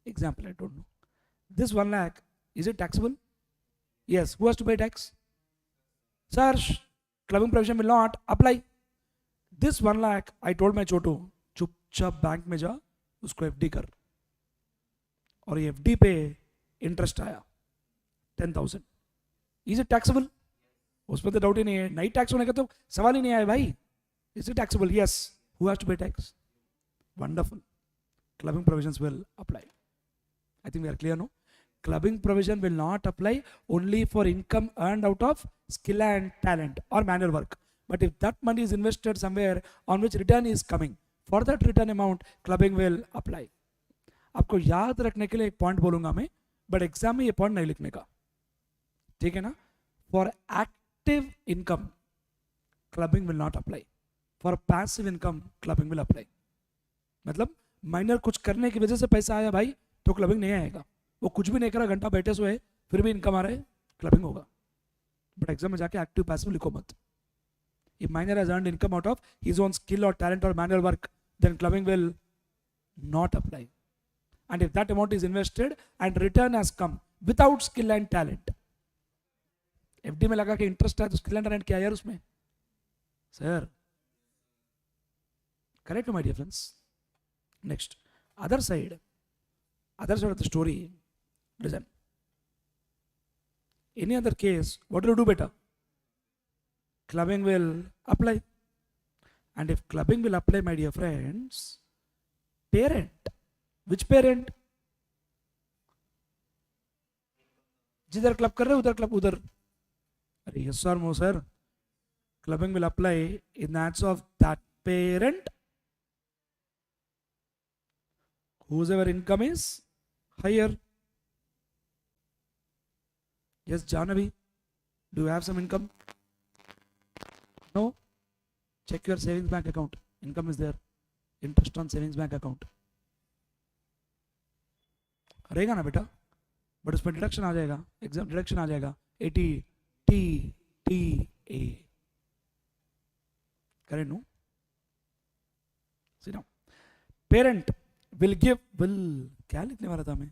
Example, I don't know. This 1 lakh, is it taxable? Yes. Who has to pay tax? Sarsh. Clubbing provision will not apply. This 1 lakh, I told my छोटू, चुपचाप bank में जा, उसको FD कर, और ये FD पे interest आया 10,000. Is it taxable? उसमें तो डाउट ही नहीं है, नहीं टैक्स होने का तो सवाल ही नहीं आया भाई. Is it taxable? Yes. Who has to pay tax? Wonderful. Clubbing provisions will apply. I think we are clear, no? clubbing provision will not apply only for income earned out of skill and talent or manual work. But if that money is invested somewhere on which return is coming, for that return amount, clubbing will apply. आपको याद रखने के लिए एक point बोलूंगा मैं, but exam में ये पॉइंट नहीं लिखने का, ठीक है ना? For active income clubbing will not apply, for passive income clubbing will apply. मतलब माइनर कुछ करने की वजह से पैसा आया भाई, तो क्लबिंग नहीं आएगा. वो कुछ भी नहीं करा, घंटा बैठे सोए, फिर भी इनकम आ रहा है, क्लबिंग होगा. बट एग्जाम में जाके एक्टिव पैसिव लिखो मत. If miner has earned income out of his own skill or talent or manual work, then clubbing will not apply. And if that amount is invested and return has come without skill and talent, FD में लगा के interest है तो skill and talent क्या है यार उसमें? Sir, correct my dear friends. Next, other side of the story. Listen. Any other case, what will you do better? Clubbing will apply. And if clubbing will apply, my dear friends, parent, which parent? जिधर club कर रहे उधर club उधर. अरे yes or no sir? Clubbing will apply in the hands of that parent whosever income is higher. Yes, Janavi, do you have some income? No? Check your savings bank account. Income is there. Interest on savings bank account. रहेगा ना बेटा, but उसमें deduction आ जाएगा, exam deduction आ जाएगा, 80 करें no. See now, parent will give, will क्या लिखने वाला था मैं?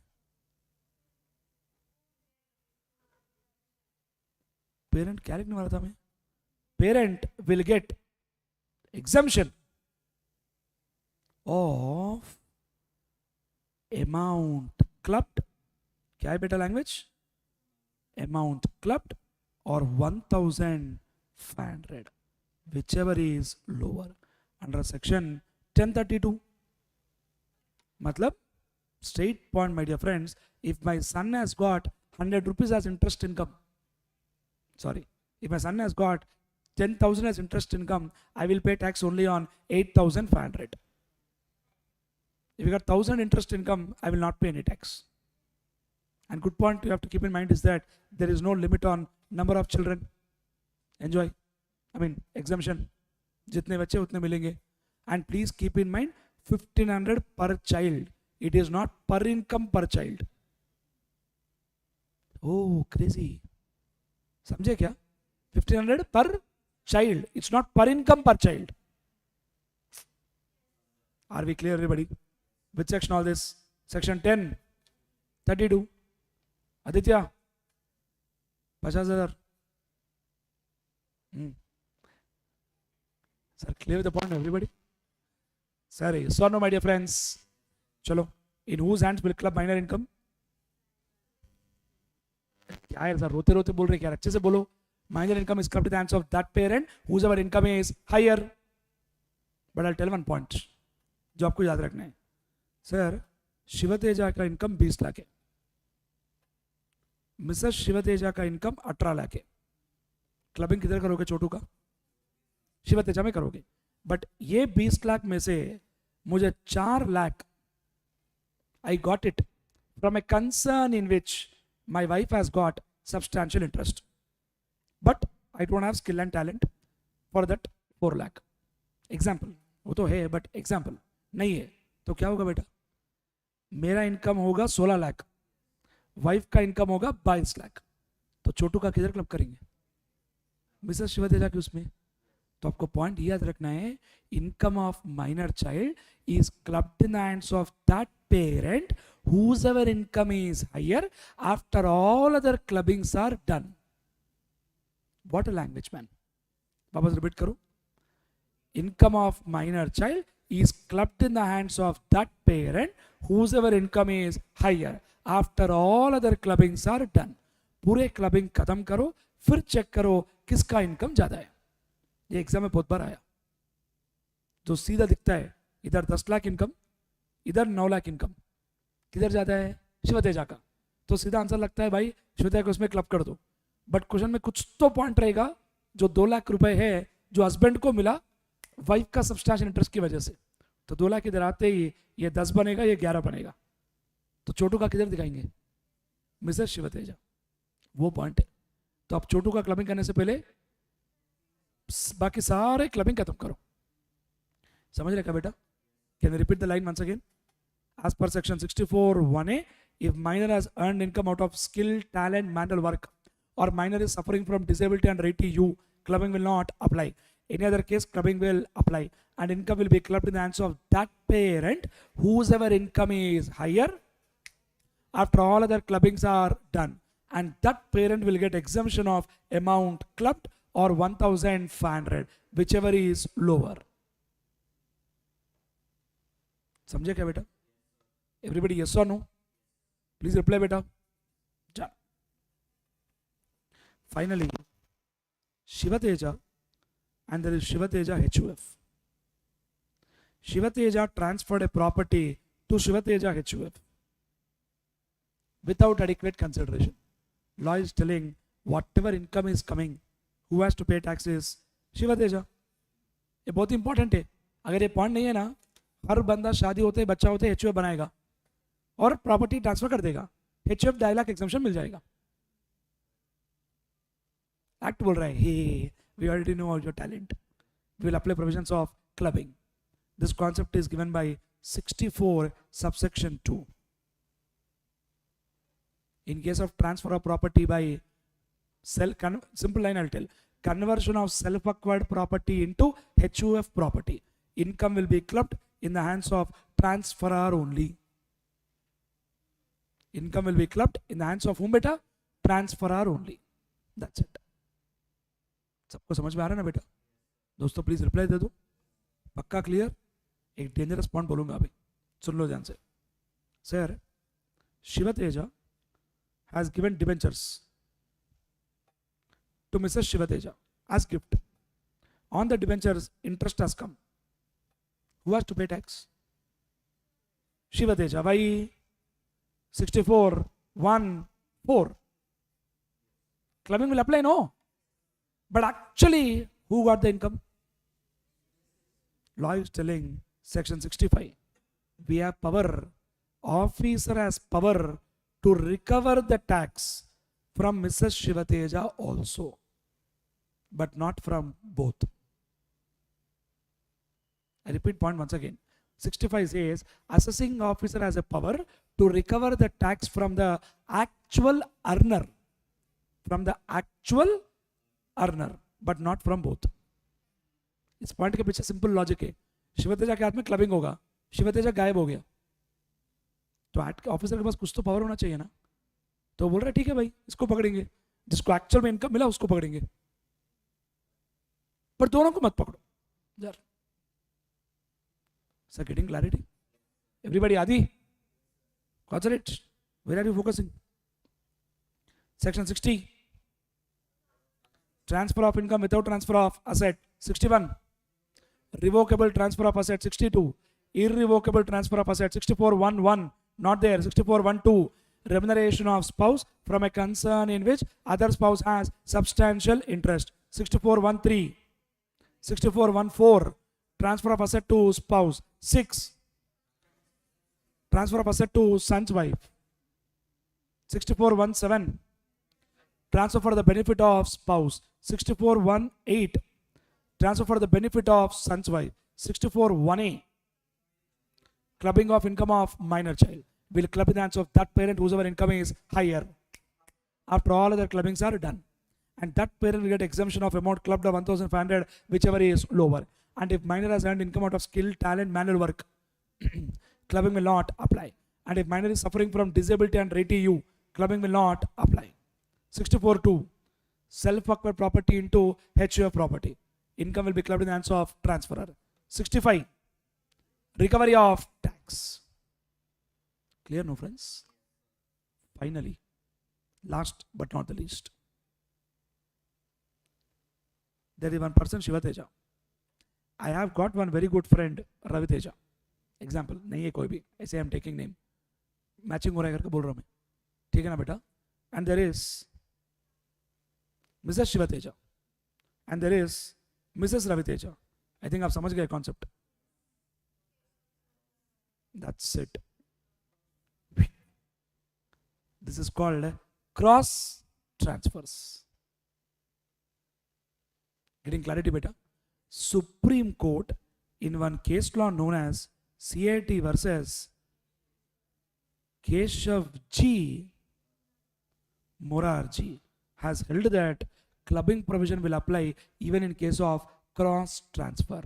पेरेंट क्या लिखने वाला था मैं? Parent will get exemption of amount clubbed. क्या है बेटा language? Amount clubbed or 1,500, whichever is lower, under section 1032. मतलब straight point, my dear friends, if my son has got 100 rupees as interest income, sorry, if my son has got 10,000 as interest income, I will pay tax only on 8,500. If you got 1,000 interest income, I will not pay any tax. And good point you have to keep in mind is that there is no limit on number of children. Enjoy. I mean, exemption. जितने बच्चे उतने मिलेंगे. And please keep in mind, 1,500 per child. It is not per income per child. Oh, crazy. समझे क्या? 1,500 per child. It's not per income per child. Are we clear, everybody? Which section all this? Section 10, 32. Aditya, 50,000. Sir, clear with the point, everybody? Sorry, so no, my dear friends. Chalo, in whose hands will club minor income? क्या है sir, रोते रोते बोल रहे क्या? अच्छे से बोलो. Minor income is clubbed in the hands of that parent whose our income is higher. But I'll tell one point जो आपको याद रखना है. सर, शिव तेजा का इनकम 20 लाख है, मिसेस शिव तेजा का इनकम 18 लाख है. क्लबिंग किधर करोगे? छोटू का शिव तेजा में करोगे. बट ये 20 लाख में से मुझे 4 lakh I got it from a concern in which my wife has got substantial interest, but I don't have skill and talent for that 4 lakh. Example, वो तो है बट एग्जाम्पल नहीं है. तो क्या होगा बेटा? मेरा इनकम होगा 16 लाख, वाइफ का इनकम होगा 22 लाख. तो छोटू का किधर क्लब करेंगे? मिसेस शिव तेजा की उसमें. तो आपको पॉइंट याद रखना है, income of minor child is clubbed in the hands of that parent whosever income is higher after all other clubbings are done. What a language, man. वापस रिपीट करो. Income of minor child is clubbed in the hands of that parent whosever income is higher after all other clubbings are done. पूरे clubbing खत्म करो, फिर check करो किसका income ज्यादा है. ये एग्जाम में बहुत बार आया. जो सीधा दिखता है, इधर 10 लाख इनकम, इधर 9 लाख इनकम, किधर ज्यादा है? शिव तेजा का. तो सीधा आंसर लगता है भाई श्वेता को उसमें क्लब कर दो, बट क्वेश्चन में कुछ तो पॉइंट रहेगा जो 2 लाख रुपए है जो हस्बैंड को मिला वाइफ का सब्सटेंशियल इंटरेस्ट की वजह से, तो 2 लाख इधर आते ही ये 10 बनेगा, ये 11 बनेगा, तो छोटू का किधर दिखाएंगे? मिसेस शिव तेजा, वो पॉइंट है। तो आप छोटू का क्लबिंग करने से पहले बाकी सारे क्लबिंग खत्म करो। समझ रहे क्या बेटा? Can repeat the line once again? As per section 64(1)(a), if minor has earned income out of skill, talent, manual work, or minor is suffering from disability and rating U, clubbing will not apply. Any other case, clubbing will apply, and income will be clubbed in the hands of that parent whosever income is higher after all other clubbings are done, and that parent will get exemption of amount clubbed or 1,500, whichever is lower. समझे क्या बेटा? Everybody yes or no? Please reply beta. Ja. Finally, Shiva Teja, and there is Shiva Teja HUF. Shiva Teja transferred a property to Shiva Teja HUF without adequate consideration. Law is telling whatever income is coming, who has to pay taxes? Shiva Teja. ये बहुत important है। अगर ये point नहीं है ना, हर बंदा शादी होते बच्चा होते HUF बनाएगा और प्रॉपर्टी ट्रांसफर कर देगा, HUF 2.5 लाख एग्जम्पशन मिल जाएगा। एक्ट बोल रहा है hey we already know all your talent, we will apply provisions of clubbing. This concept is given by 64 subsection 2। In case of transfer of property by simple line I'll tell, conversion of self acquired property into HUF property, income will be clubbed in the hands of transferor only. Income will be clubbed in the hands of whom beta? Transferor only. That's it. सबको समझ में आ रहा है ना बेटा? दोस्तों please reply दे दो। पक्का क्लियर? एक डेंजरस पॉइंट बोलूंगा अभी, सुन लो ध्यान से। Sir, Shiva Teja has given debentures to Mrs. Shiva Teja as gift. On the debentures, interest has come. Who has to pay tax? Shiva Teja. Why? 64(1)(4). Clubbing will apply, no? But actually, who got the income? Law is telling, section 65. We have power. Officer has power to recover the tax from Mrs. Shiva Teja also, but not from both. I repeat point once again. 65 says, assessing officer has a power to recover the tax from the actual earner, but not from both. इस point के पीछे simple logic है। शिवा तेजा के हाथ में clubbing होगा, शिवा तेजा गायब हो गया, तो ऑफिसर के पास कुछ तो पावर होना चाहिए ना। तो बोल रहे ठीक है भाई, इसको पकड़ेंगे, जिसको एक्चुअल में इनकम मिला उसको पकड़ेंगे, पर दोनों को मत पकड़ो यार। Sir getting clarity? एवरीबॉडी आदि concentrate, where are you focusing? Section 60, transfer of income without transfer of asset 61, revocable transfer of asset 62, irrevocable transfer of asset 64(1)(1), not there. 64(1)(2), remuneration of spouse from a concern in which other spouse has substantial interest 64(1)(3), 64(1)(4), transfer of asset to spouse 6, transfer of asset to son's wife 64(1)(7), transfer for the benefit of spouse 64(1)(8), transfer for the benefit of son's wife 64(1)(a), clubbing of income of minor child will club in the hands of that parent whosever income is higher after all other clubbings are done, and that parent will get exemption of amount clubbed of 1,500, whichever is lower. And if minor has earned income out of skill, talent, manual work, clubbing will not apply. And if minor is suffering from disability and rating U, clubbing will not apply. 64(2), self-acquired property into HUF property, income will be clubbed in the hands of transferor. 65, recovery of tax. Clear, no friends? Finally, last but not the least, there is one person, Shiva Teja. I have got one very good friend, Ravi Teja. Example, नहीं है कोई भी, ऐसे I'm taking name. Matching हो रहा है करके बोल रहा हूँ मैं. ठीक है ना बेटा? And there is Mrs. Shiva Teja and there is Mrs. Ravi Teja. I think आप समझ गए concept. That's it. This is called cross transfers. Getting clarity beta? Supreme Court in one case law known as CAT versus Keshav G. Morarji has held that clubbing provision will apply even in case of cross transfer.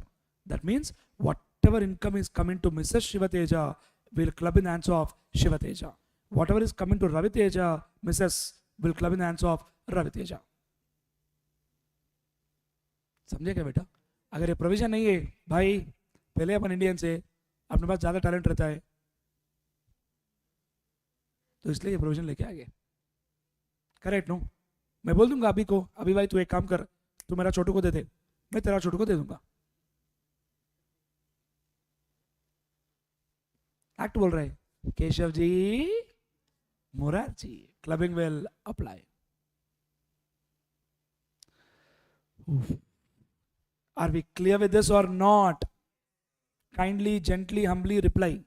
That means whatever income is coming to Mrs. Shiva Teja will club in the hands of Shiva Teja. Whatever is coming to Ravi Teja, Mrs. will club in the hands of Ravi Teja. समझे क्या बेटा? अगर ये provision नहीं है भाई, पहले अपन Indian से अपने पास ज़्यादा टैलेंट रहता है, तो इसलिए ये प्रोविजन लेके आ गए. Correct no? मैं बोल दूंगा अभी को, अभी भाई तू एक काम कर, तू मेरा छोटू को दे दे, मैं तेरा छोटू को दे दूंगा. एक्ट बोल रहा है Keshav ji Morarji, clubbing will apply. Are we clear with this or not? Kindly, gently, humbly reply.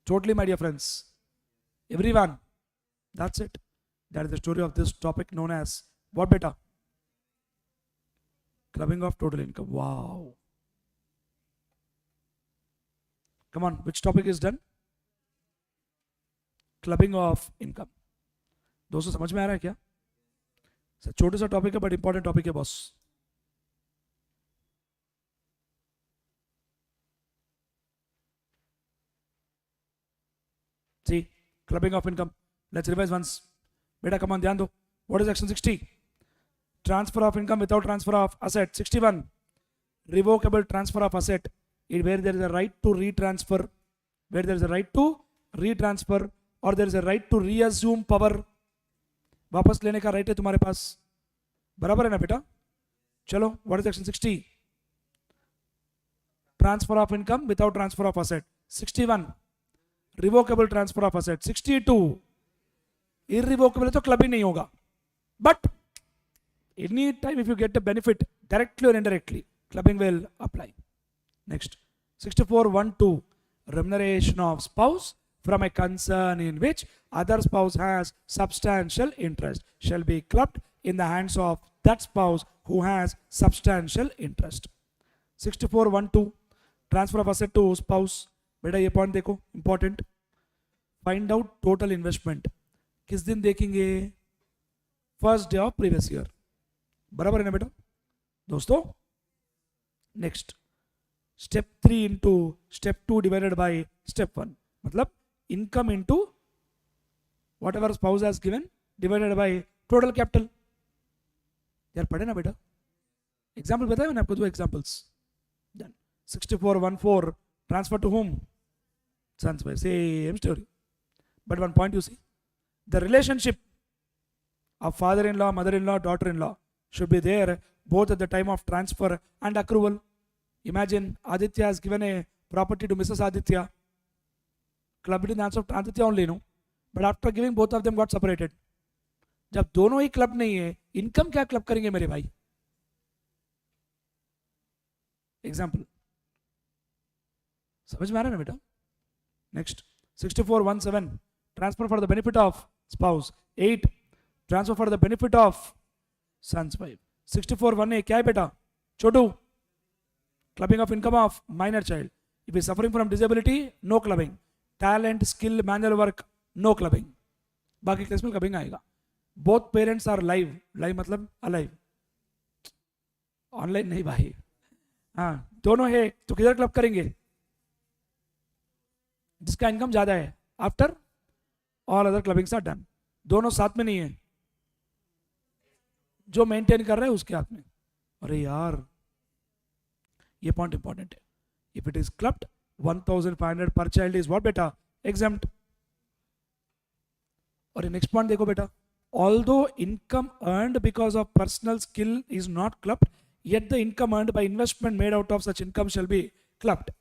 Totally, my dear friends. Everyone. That's it. That is the story of this topic known as what beta? Clubbing of total income. Wow. Come on, which topic is done? Clubbing of income. दोस्तों समझ में आ रहा है क्या? छोटा सा topic है but important topic है boss. See, clubbing of income. Let's revise once. Beta, come on, ध्यान दो. What is section 60? Transfer of income without transfer of asset. 61. Revocable transfer of asset. Where there is a right to retransfer. Where there is a right to retransfer or there is a right to reassume power. वापस लेने का right है तुम्हारे पास. बराबर है ना बेटा? चलो, what is section 60? Transfer of income without transfer of asset. 61. Revocable transfer of asset. 62. Irrevocable तो clubbing नहीं होगा. But any time if you get the benefit directly or indirectly, clubbing will apply. Next. 64.1.2. Remuneration of spouse from a concern in which other spouse has substantial interest shall be clubbed in the hands of that spouse who has substantial interest. 64.1.2. Transfer of asset to spouse. बेटा ये point देखो, important. Find out total investment. किस दिन देखेंगे? First day of previous year. बराबर है ना बेटा दोस्तों? Next. Step 3 into step 2 divided by step 1. मतलब income into what ever spouse has given divided by total capital. यार पढ़े ना बेटा? एग्जाम्पल बताया मैंने आपको, 2 examples. 64.1.4. Transfer to whom? Sons by same story. But one point you see, the relationship of father-in-law, mother-in-law, daughter-in-law should be there both at the time of transfer and accrual. Imagine Aditya has given a property to Mrs. Aditya. Clubbed in the hands of Aditya only, no? But after giving, both of them got separated. जब दोनों ही club नहीं है, income क्या club करेंगे मेरे भाई? Example समझ में आ रहा है ना बेटा? Next. 64.1.7. Transfer for the benefit of spouse. 8. Transfer for the benefit of sons. 5. 64.1a क्या है बेटा? Chhotu. Clubbing of income of minor child. If is suffering from disability, no clubbing. Talent, skill, manual work, no clubbing. बाकी case में clubbing आएगा. Both parents are live. Live मतलब alive, online नहीं भाई. हाँ, दोनों है तो किधर क्लब करेंगे? जिसका इनकम ज्यादा है. After all other clubbings are done. दोनों साथ में नहीं है, जो मेंटेन कर रहे हैं उसके हाथ में. अरे यार ये पॉइंट इंपॉर्टेंट है. इफ इट इज क्लब्ड 1500 पर चाइल्ड इज व्हाट बेटा? एग्जेम्प्ट. और ये नेक्स्ट पॉइंट देखो बेटा. Although income earned because of personal skill is not clubbed, yet the income earned by investment made out of such income shall be clubbed.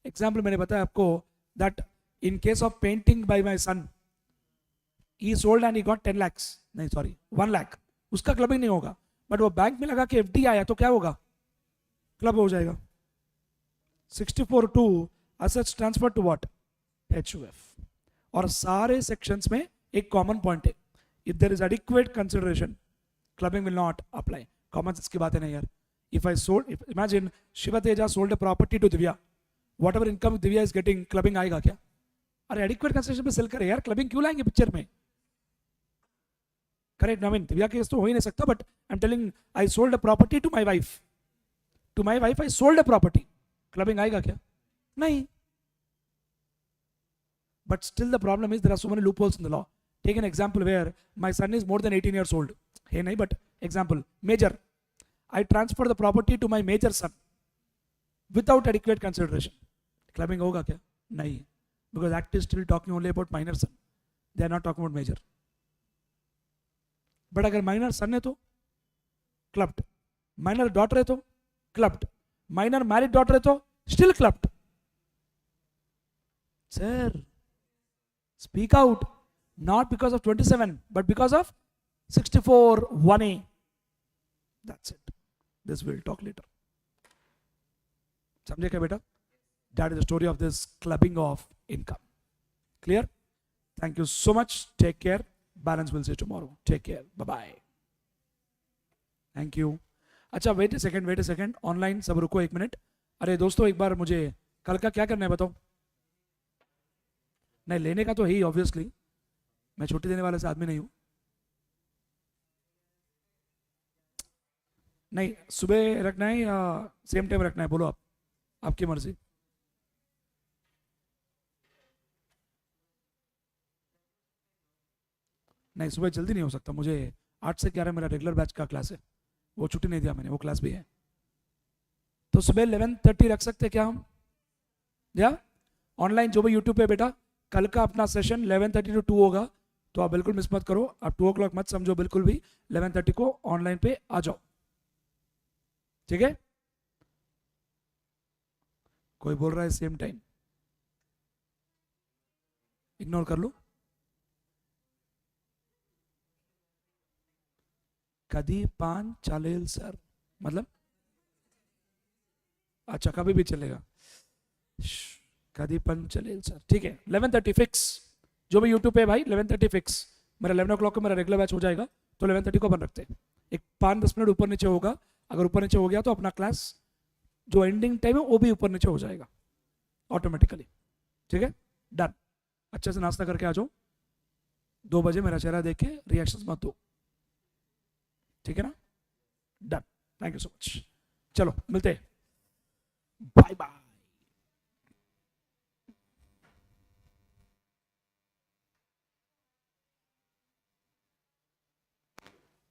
Example मैंने बताया आपको that in case of painting by my son, he sold and he got 10 lakhs, नहीं sorry 1 lakh, उसका clubbing नहीं होगा, but वो bank में लगा के एफडी आया तो क्या होगा, क्लब हो जाएगा. 64(2) assets transfer to what, HUF. और सारे सेक्शंस में एक कॉमन पॉइंट है, if there is adequate consideration clubbing will not apply. Common sense की बात है नहीं यार. If I sold, imagine Shiva Teja sold a property to Divya, whatever income Divya is getting, clubbing आएगा क्या? अरे एडिक्वेट कंसिडरेशन पे सेल करे यार, क्लबिंग क्यों लाएंगे पिक्चर में? Correct. I mean Divya case तो हो ही नहीं सकता, but I am telling I sold a property to my wife, I sold a property, clubbing आएगा क्या? नहीं. But still the problem is there are so many loopholes in the law. Take an example where my son is more than 18 years old. Hey, nahi, but example, major. I transfer the property to my major son without adequate consideration. Clubbing hoga kya? Nahi. Because act is still talking only about minor son. They are not talking about major. But agar minor son hai to clubbed. Minor daughter hai to clubbed. Minor married daughter hai to still clubbed. Sir, speak out, not because of 27, but because of 64(1)(a). That's it. This we'll talk later. समझे क्या बेटा? That is the story of this clubbing of income. Clear? Thank you so much. Take care. Balance will see you tomorrow. Take care. Bye bye. Thank you. अच्छा wait ए second. Online सब रुको एक minute. अरे दोस्तों एक बार मुझे कल का क्या करना है बताओ? नहीं लेने का तो है ही ऑब्वियसली, मैं छुट्टी देने वाले से आदमी नहीं हूं. नहीं सुबह रखना है या सेम टाइम रखना है, बोलो आप, आपकी मर्जी. नहीं सुबह जल्दी नहीं हो सकता, मुझे 8 से 11 मेरा रेगुलर बैच का क्लास है, वो छुट्टी नहीं दिया मैंने, वो क्लास भी है. तो सुबह 11:30 रख सकते क्या हम? या ऑनलाइन जो भी यूट्यूब पे बेटा, कल का अपना सेशन 11:30 to 2 होगा, तो आप बिल्कुल मिस मत करो. आप 2 o'clock मत समझो बिल्कुल भी, 11:30 को ऑनलाइन पे आ जाओ. ठीक है? कोई बोल रहा है सेम टाइम, इग्नोर कर लो. कदी पान चालेल सर, मतलब अच्छा कभी भी चलेगा. कदी पन चलेल सर, ठीक है. 11:30 फिक्स, जो भी यूट्यूब पे भाई 11:30 फिक्स. मेरा 11 o'clock को मेरा रेगुलर बैच हो जाएगा, तो 11:30 को अपन रखते हैं. एक 5-10 मिनट ऊपर नीचे होगा, अगर ऊपर नीचे हो गया तो अपना क्लास जो एंडिंग टाइम है वो भी ऊपर नीचे हो जाएगा ऑटोमेटिकली. ठीक है, डन. अच्छे से नाश्ता करके आ जाओ, 2 बजे मेरा चेहरा देख के रिएक्शंस मत दो. ठीक है ना? Done. Thank you so much. चलो मिलते हैं. Bye bye.